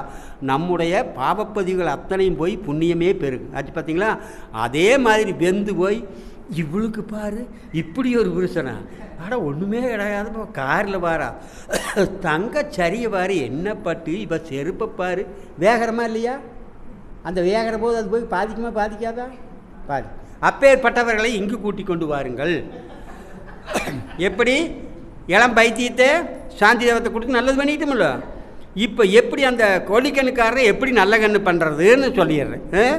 நம்முடைய பாவப்பதிவுகள் அத்தனையும் போய் புண்ணியமே பெருகும். ஆச்சு பார்த்தீங்களா? அதே மாதிரி வெந்து போய் இவளுக்கு பாரு இப்படி ஒரு புருஷனா, அட ஒன்றுமே கிடையாது, இப்போ காரில் பாரா தங்க சரிய பாரு என்ன பட்டு, இப்போ செருப்பை பாரு வேகரமா இல்லையா? அந்த வேகிற போது அது போய் பாதிக்குமா பாதிக்காதா? பாதி அப்பேற்பட்டவர்களை இங்கு கூட்டி கொண்டு வாருங்கள். எப்படி இளம் பைத்தியத்தை சாந்தி தேவத்தை கொடுத்து நல்லது பண்ணிக்கிட்டோம்ல, இப்போ எப்படி அந்த கோழிக்கண்ணுக்காரரை எப்படி நல்ல கண்ணு பண்ணுறதுன்னு சொல்லிடுறேன்.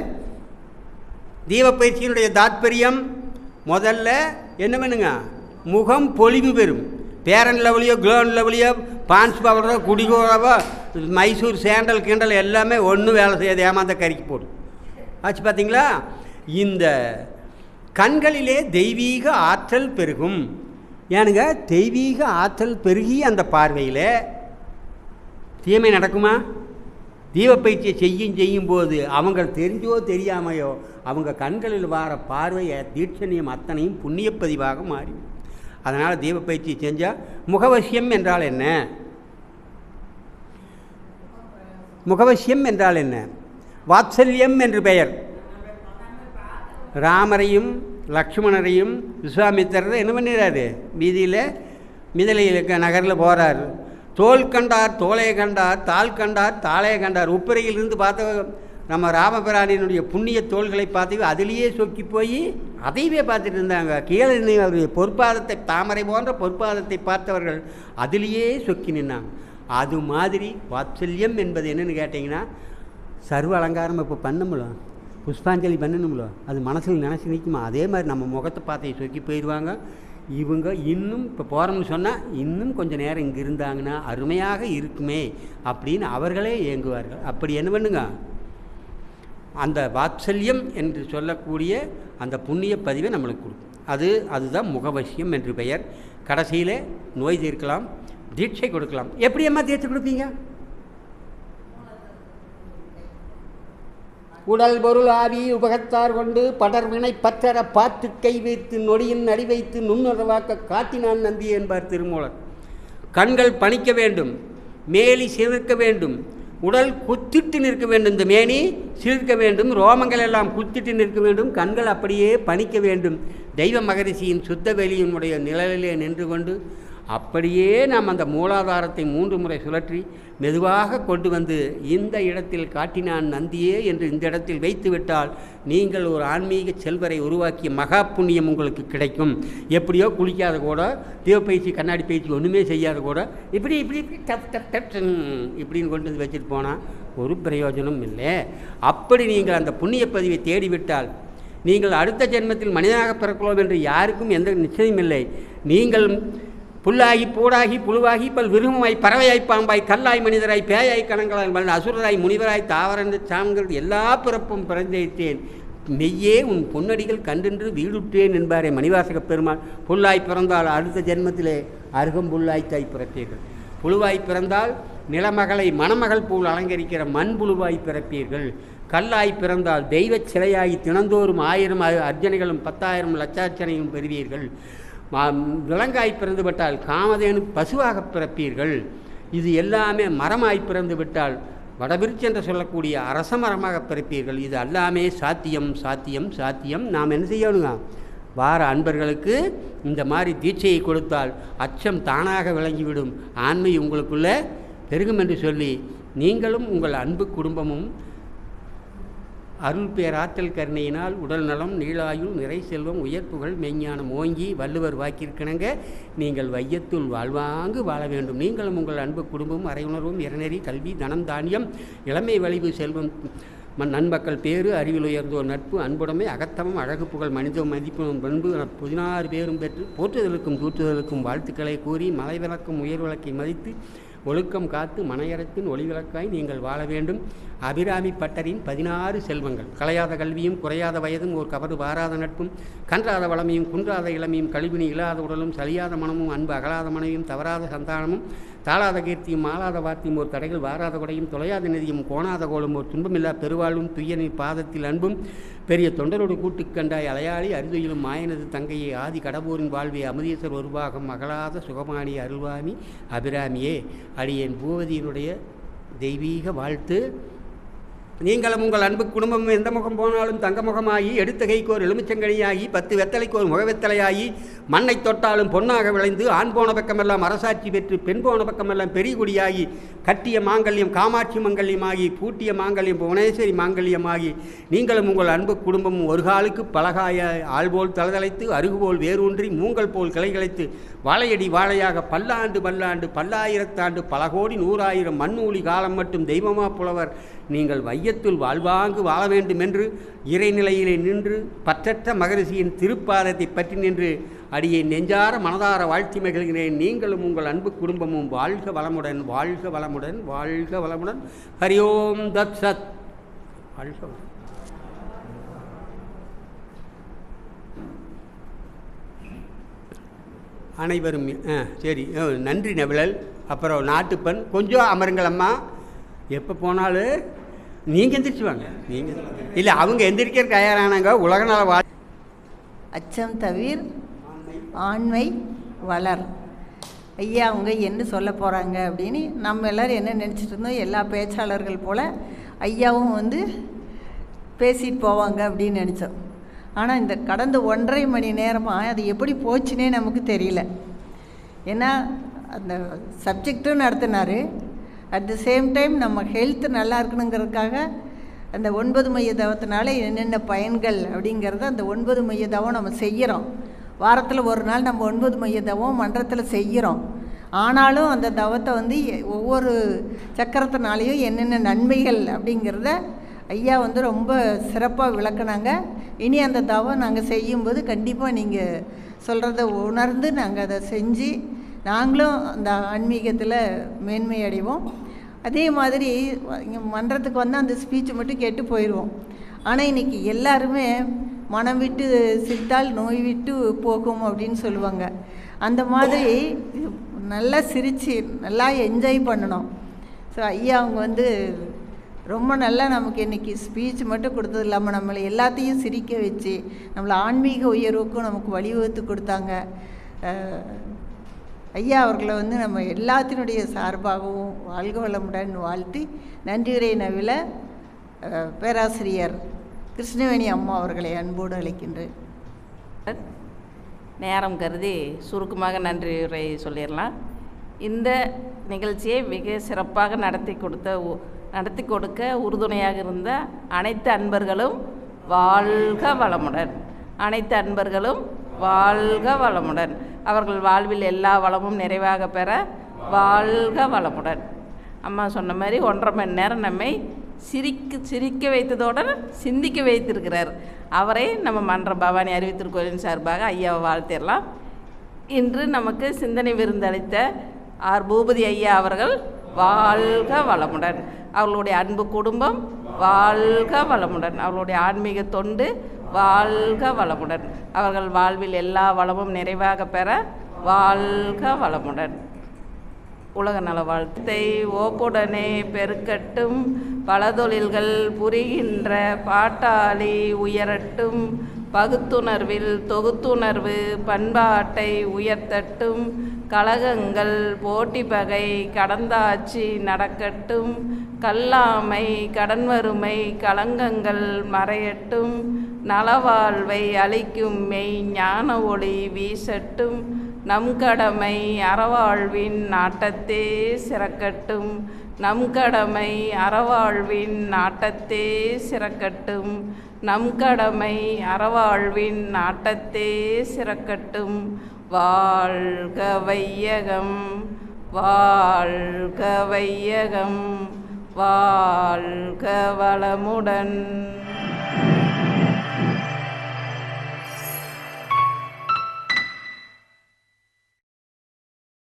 தீபப்பயிற்சியினுடைய தாத்பரியம் முதல்ல என்ன பண்ணுங்க, முகம் பொலிவு பெறும். பேரன் லெவலியோ க்ளோன் லெவலியோ பான்ஸ் பவுடரோ குடிகோரவோ மைசூர் சேண்டல் கிண்டல் எல்லாமே ஒன்றும் வேலை செய்யாது, ஏமாந்த கறிக்கு போடும். ஆச்சு பார்த்தீங்களா? இந்த கண்களிலே தெய்வீக ஆற்றல் பெருகும். ஏனுங்க, தெய்வீக ஆற்றல் பெருகி அந்த பார்வையில் தீமை நடக்குமா? தீபப்பயிற்சியை செய்யும் போது அவங்க தெரிஞ்சோ தெரியாமையோ அவங்க கண்களில் வர பார்வையை தீட்சணியம் அத்தனையும் புண்ணியப்பதிவாக மாறி. அதனால் தீபப்பயிற்சி செஞ்சால் முகவசியம் என்றால் என்ன? முகவசியம் என்றால் என்ன? வாத்சல்யம் என்று பெயர். ராமரையும் லக்ஷ்மணரையும் விஸ்வாமித்திரரை என்ன பண்ணிடுறாரு, வீதியில் மிதலையில் நகரில் போகிறார். தோல் கண்டார் தோலை கண்டார், தாள் கண்டார் தாளே கண்டார். உப்பரையிலிருந்து பார்த்த நம்ம ராமபிரானினுடைய புண்ணிய தோள்களை பார்த்து அதிலேயே சொக்கி போய் அதையவே பார்த்துட்டு இருந்தாங்க. கீழே அவருடைய பொற்பாதத்தை, தாமரை போன்ற பொற்பாதத்தை பார்த்தவர்கள் அதிலேயே சொக்கி நின்னாங்க. அது மாதிரி வாத்சல்யம் என்பது என்னென்னு கேட்டிங்கன்னா, சர்வ அலங்காரம் இப்போ பண்ணமுல, புஷ்பாஞ்சலி பண்ணணும்ல, அது மனசில் நினச்சி நிற்குமா? அதே மாதிரி நம்ம முகத்தை பார்த்து சொக்கி போயிடுவாங்க. இவங்க இன்னும் இப்போ போகிறோம்னு சொன்னால் இன்னும் கொஞ்சம் நேரம் இங்கே இருந்தாங்கன்னா அருமையாக இருக்குமே அப்படின்னு அவர்களே ஏங்குவார்கள். அப்படி என்ன பண்ணுங்க, அந்த வாத்சல்யம் என்று சொல்லக்கூடிய அந்த புண்ணிய பதிவை நம்மளுக்கு கொடுக்கும். அதுதான் முகவசியம் என்று பெயர். கடைசியில் நோய் தீர்க்கலாம், தீட்சை கொடுக்கலாம். எப்படி அம்மா தீட்சை கொடுப்பீங்க? உடல் பொருள் ஆவி உபகத்தார் கொண்டு படர்வினை பற்றற பார்த்து கை வைத்து நொடியின் அடி வைத்து நுண்ணுறவாக்க காட்டினான் நந்தி என்பார் திருமூலர். கண்கள் பணிக்க வேண்டும், மேலி சிலிர்க்க வேண்டும், உடல் குத்திட்டு நிற்க வேண்டும், இந்த மேனி சிலிர்க்க வேண்டும், ரோமங்கள் எல்லாம் குத்திட்டு நிற்க வேண்டும், கண்கள் அப்படியே பணிக்க வேண்டும். தெய்வ மகரிஷியின் சுத்த வெளியினுடைய நிழலிலே நின்று கொண்டு அப்படியே நாம் அந்த மூலாதாரத்தை 3 முறை சுழற்றி மெதுவாக கொண்டு வந்து இந்த இடத்தில் காட்டினான் நந்தியே என்று இந்த இடத்தில் வைத்து விட்டால் நீங்கள் ஒரு ஆன்மீக செல்வரை உருவாக்கிய மகா புண்ணியம் உங்களுக்கு கிடைக்கும். எப்படியோ குளிக்காத கூட, தீபப்பயிற்சி கண்ணாடி பயிற்சி ஒன்றுமே செய்யாத கூட இப்படி இப்படி இப்படி டப் டப் டப் இப்படின்னு கொண்டு வந்து வச்சுட்டு போனால் ஒரு பிரயோஜனம் இல்லை. அப்படி நீங்கள் அந்த புண்ணிய பதிவை தேடிவிட்டால் நீங்கள் அடுத்த ஜென்மத்தில் மனிதனாக பிறக்கலாம் என்று யாருக்கும் எந்த நிச்சயம் இல்லை. நீங்கள் புல்லாகி பூடாகி புழுவாகி பல் விரும்பமாய் பறவையாய் பாம்பாய் கல்லாய் மனிதராய் பேயாய் கணங்களாய் வல்ல அசுரராய் முனிவராய் தாவரந்து சாம்கள் எல்லா பிறப்பும் பிறந்தேன், மெய்யே உன் பொன்னடிகள் கண்டென்று வீடுற்றேன் என்பாரே மணிவாசக பெருமாள். புல்லாய் பிறந்தால் அடுத்த ஜென்மத்திலே அருகம்புல்லாய்த்தாய் பிறப்பீர்கள். புழுவாய் பிறந்தால் நிலமகளை மணமகள் போல் அலங்கரிக்கிற மண்புழுவாய் பிறப்பீர்கள். கல்லாய் பிறந்தால் தெய்வச் சிலையாகி தினந்தோறும் 1000 அர்ச்சனைகளும் 10,000 லட்சார்ச்சனையும் பெறுவீர்கள். விலங்காய் பிறந்து விட்டால் காமதேனு பசுவாக பிறப்பீர்கள். இது எல்லாமே மரமாய் பிறந்து விட்டால் வடபிரிச்சு என்று சொல்லக்கூடிய அரச மரமாக பிறப்பீர்கள். இது எல்லாமே சாத்தியம் சாத்தியம் சாத்தியம். நாம் என்ன செய்யணுங்க, வார அன்பர்களுக்கு இந்த மாதிரி தீட்சையை கொடுத்தால் அச்சம் தானாக விளங்கிவிடும், ஆண்மை உங்களுக்குள்ளே பெருகும் என்று சொல்லி நீங்களும் உங்கள் அன்பு குடும்பமும் அருள் பேராற்றல் கருணையினால் உடல் நலம் நீளாயுள் நிறை செல்வம் உயர்ப்புகள் மெய்ஞானம் ஓங்கி வள்ளுவர் வாக்கிற்கிணங்க நீங்கள் வையத்துள் வாழ்வாங்கு வாழ வேண்டும். நீங்களும் உங்கள் அன்பு குடும்பமும் அறையுணர்வும் இறநெறி கல்வி தனம் தானியம் இளமை வலிவு செல்வம் நண்பக்கள் பேரு அறிவில் உயர்ந்தோர் நட்பு அன்புடைமை அகத்தமம் அழகு புகழ் மனித மதிப்பும் பண்பு 16 பேரும் பெற்று போற்றுதலுக்கும் தூற்றுதலுக்கும் வாழ்த்துக்களை கூறி மலை விளக்கும் உயர் விளக்கை மதித்து ஒழுக்கம் காத்து மனையறத்தின் ஒளிவிளக்காய் நீங்கள் வாழ வேண்டும். அபிராமி பட்டரின் 16 செல்வங்கள்: கலையாத கல்வியும் குறையாத வயதும் ஓர் கபடு வாராத நட்பும் கன்றாத வளமையும் குன்றாத இளமையும் கழிவினி இல்லாத உடலும் சலியாத மனமும் அன்பு அகலாத மனைவியும் தவறாத சந்தானமும் தாளாத கீர்த்தியும் மாளாத வார்த்தையும் ஒரு தடைகள் வாராத கொடையும் தொலையாத நிதியும் கோணாத கோலும் ஒரு துன்பமில்லா பெருவாழ்வும் துய்யனின் பாதத்தில் அன்பும் பெரிய தொண்டரோடு கூட்டுக்கண்டாய் அலையாளி அருதுயிலும் மாயனது தங்கையை ஆதி கடபூரின் வாழ்வே அமுதீஸ்வர் ஒருபாகம் அகலாத சுகமானி அருள்வாமி அபிராமியே. அடியேன் பூவதியினுடைய தெய்வீக வாழ்த்து. நீங்களும் உங்கள் அன்பு குடும்பம் எந்த முகம் போனாலும் தங்க முகமாகி, எடுத்த கைக்கு ஒரு எலுமிச்சங்கனியாகி, 10 வெத்தலைக்கு ஒரு முகவெத்தலையாகி, மண்ணை தொட்டாலும் பொன்னாக விளைந்து, ஆண் போன பக்கமெல்லாம் அரசாட்சி பெற்று, பெண் போன பக்கமெல்லாம் பெரியகுடியாகி, கட்டிய மாங்கல்யம் காமாட்சி மங்கல்யமாகி, பூட்டிய மாங்கல்யம் புவனேஸ்வரி மாங்கல்யமாகி, நீங்களும் உங்கள் அன்பு குடும்பமும் ஒரு காலுக்கு பலகாய ஆள்போல் தளதளைத்து, அருகுபோல் வேரூன்றி, மூங்கல் போல் கிளைகளைத்து, வாழையடி வாழையாக பல்லாண்டு பல்லாண்டு பல்லாயிரத்தாண்டு பல கோடி 100,000 மண்ணூழி காலம் மட்டும் தெய்வமா புலவர் நீங்கள் வையத்துள் வாழ்வாங்கு வாழ வேண்டும் என்று இறைநிலையிலே நின்று பற்றற்ற மகரிஷியின் திருப்பாதத்தை பற்றி நின்று அடியை நெஞ்சார மனதார வாழ்த்தி மகிழ்கிறேன். நீங்களும் உங்கள் அன்பு குடும்பமும் வாழ்க வளமுடன், வாழ்க வளமுடன், வாழ்க வளமுடன். ஹரியோம் தத் சத். வாழ்க வளமுடன். அனைவரும் சரி, நன்றி நவிழல். அப்புறம் நாட்டுப்பண் கொஞ்சம் அமருங்கள் அம்மா. எப்போ போனாலும் நீங்கள் எந்திரிச்சு வாங்க. நீங்கள் இல்லை, அவங்க எந்திரிக்கிற தயாரானாங்க. உலக நல அச்சம் தவிர் ஆண்மை வளர். ஐயா அவங்க என்ன சொல்ல போகிறாங்க அப்படின்னு நம்ம எல்லோரும் என்ன நினச்சிட்டு இருந்தோம், எல்லா பேச்சாளர்கள் போல் ஐயாவும் பேசிட்டு போவாங்க அப்படின்னு நினச்சோம். ஆனால் இந்த கடந்த 1.5 மணி நேரமாக அது எப்படி போச்சுன்னே நமக்கு தெரியல. ஏன்னா அந்த சப்ஜெக்டும் நடத்தினார், அட் த சேம் டைம் நம்ம ஹெல்த்து நல்லா இருக்கணுங்கிறதுக்காக அந்த 9 மைய தவத்தினால என்னென்ன பயன்கள் அப்படிங்கிறத அந்த 9 மைய தவம் நம்ம செய்கிறோம். வாரத்தில் ஒரு நாள் நம்ம 9 மைய தவம் மன்றத்தில் செய்கிறோம். ஆனாலும் அந்த தவத்தை ஒவ்வொரு சக்கரத்தினாலேயும் என்னென்ன நன்மைகள் அப்படிங்கிறத ஐயா ரொம்ப சிறப்பாக விளக்குனாங்க. இனி அந்த தவம் நாங்கள் செய்யும்போது கண்டிப்பாக நீங்கள் சொல்கிறத உணர்ந்து நாங்கள் அதை செஞ்சு நாங்களும் அந்த ஆன்மீகத்தில் மேன்மை அடைவோம். அதே மாதிரி இங்கே மன்றத்துக்கு அந்த ஸ்பீச் மட்டும் கேட்டு போயிடுவோம். ஆனால் இன்றைக்கி எல்லாருமே மனம் விட்டு சிரித்தால் நோய் விட்டு போகும் அப்படின்னு சொல்லுவாங்க. அந்த மாதிரி நல்லா சிரித்து நல்லா என்ஜாய் பண்ணணும். ஸோ ஐயா அவங்க ரொம்ப நல்லா நமக்கு இன்றைக்கி ஸ்பீச் மட்டும் கொடுத்தது இல்லாமல் நம்மளை எல்லாத்தையும் சிரிக்க வச்சு நம்மளை ஆன்மீக உயர்வுக்கும் நமக்கு வழிவகுத்து கொடுத்தாங்க. ஐயா அவர்களை நம்ம எல்லாத்தினுடைய சார்பாகவும் வாழ்க வளமுடன் வாழ்த்தி நன்றியுரை நவில பேராசிரியர் கிருஷ்ணவேணி அம்மா அவர்களை அன்போடு அழைக்கின்றேன். நேரம் கருதி சுருக்கமாக நன்றியுரை சொல்லிடலாம். இந்த நிகழ்ச்சியை மிக சிறப்பாக நடத்தி கொடுக்க உறுதுணையாக இருந்த அனைத்து அன்பர்களும் வாழ்க வளமுடன். அனைத்து அன்பர்களும் வாழ்க வளமுடன். அவர்கள் வாழ்வில் எல்லா வளமும் நிறைவாக பெற வாழ்க வளமுடன். அம்மா சொன்ன மாதிரி 1.5 மணி நேரம் நம்மை சிரிக்க வைத்ததோடு சிந்திக்க வைத்திருக்கிறார். அவரை நம்ம மன்ற பவானி அறிவித்திருக்கோளின் சார்பாக ஐயாவை வாழ்த்திடலாம். இன்று நமக்கு சிந்தனை விருந்தளித்த ஆர் பூபதி ஐயா அவர்கள் வாழ்க வளமுடன். அவர்களுடைய அன்பு குடும்பம் வாழ்க வளமுடன். அவர்களுடைய ஆன்மீக தொண்டு வாழ்க வளமுடன். அவர்கள் வாழ்வில் எல்லா வளமும் நிறைவாக பெற வாழ்க வளமுடன். உலக நல வாழ்த்தை ஓப்புடனே பெருக்கட்டும். பல தொழில்கள் புரிகின்ற பாட்டாளி உயரட்டும். பகுத்துணர்வில் தொகுத்துணர்வு பண்பாட்டை உயர்த்தட்டும். கலகங்கள் போட்டி பகை கடந்தாட்சி நடக்கட்டும். கல்லாமை கடன்வறுமை களங்கங்கள் மறையட்டும். நலவாழ்வை அளிக்கும் மெய் ஞான ஒளி வீசட்டும். நம் கடமை அறவாழ்வின் நாட்டத்தே சிறக்கட்டும். நம் கடமை அறவாழ்வின் நாட்டத்தே சிறக்கட்டும். நம் கடமை அறவாழ்வின் நாட்டத்தே சிறக்கட்டும். வாழ்க வையகம், வாழ்க வையகம், வாழ்க வளமுடன்.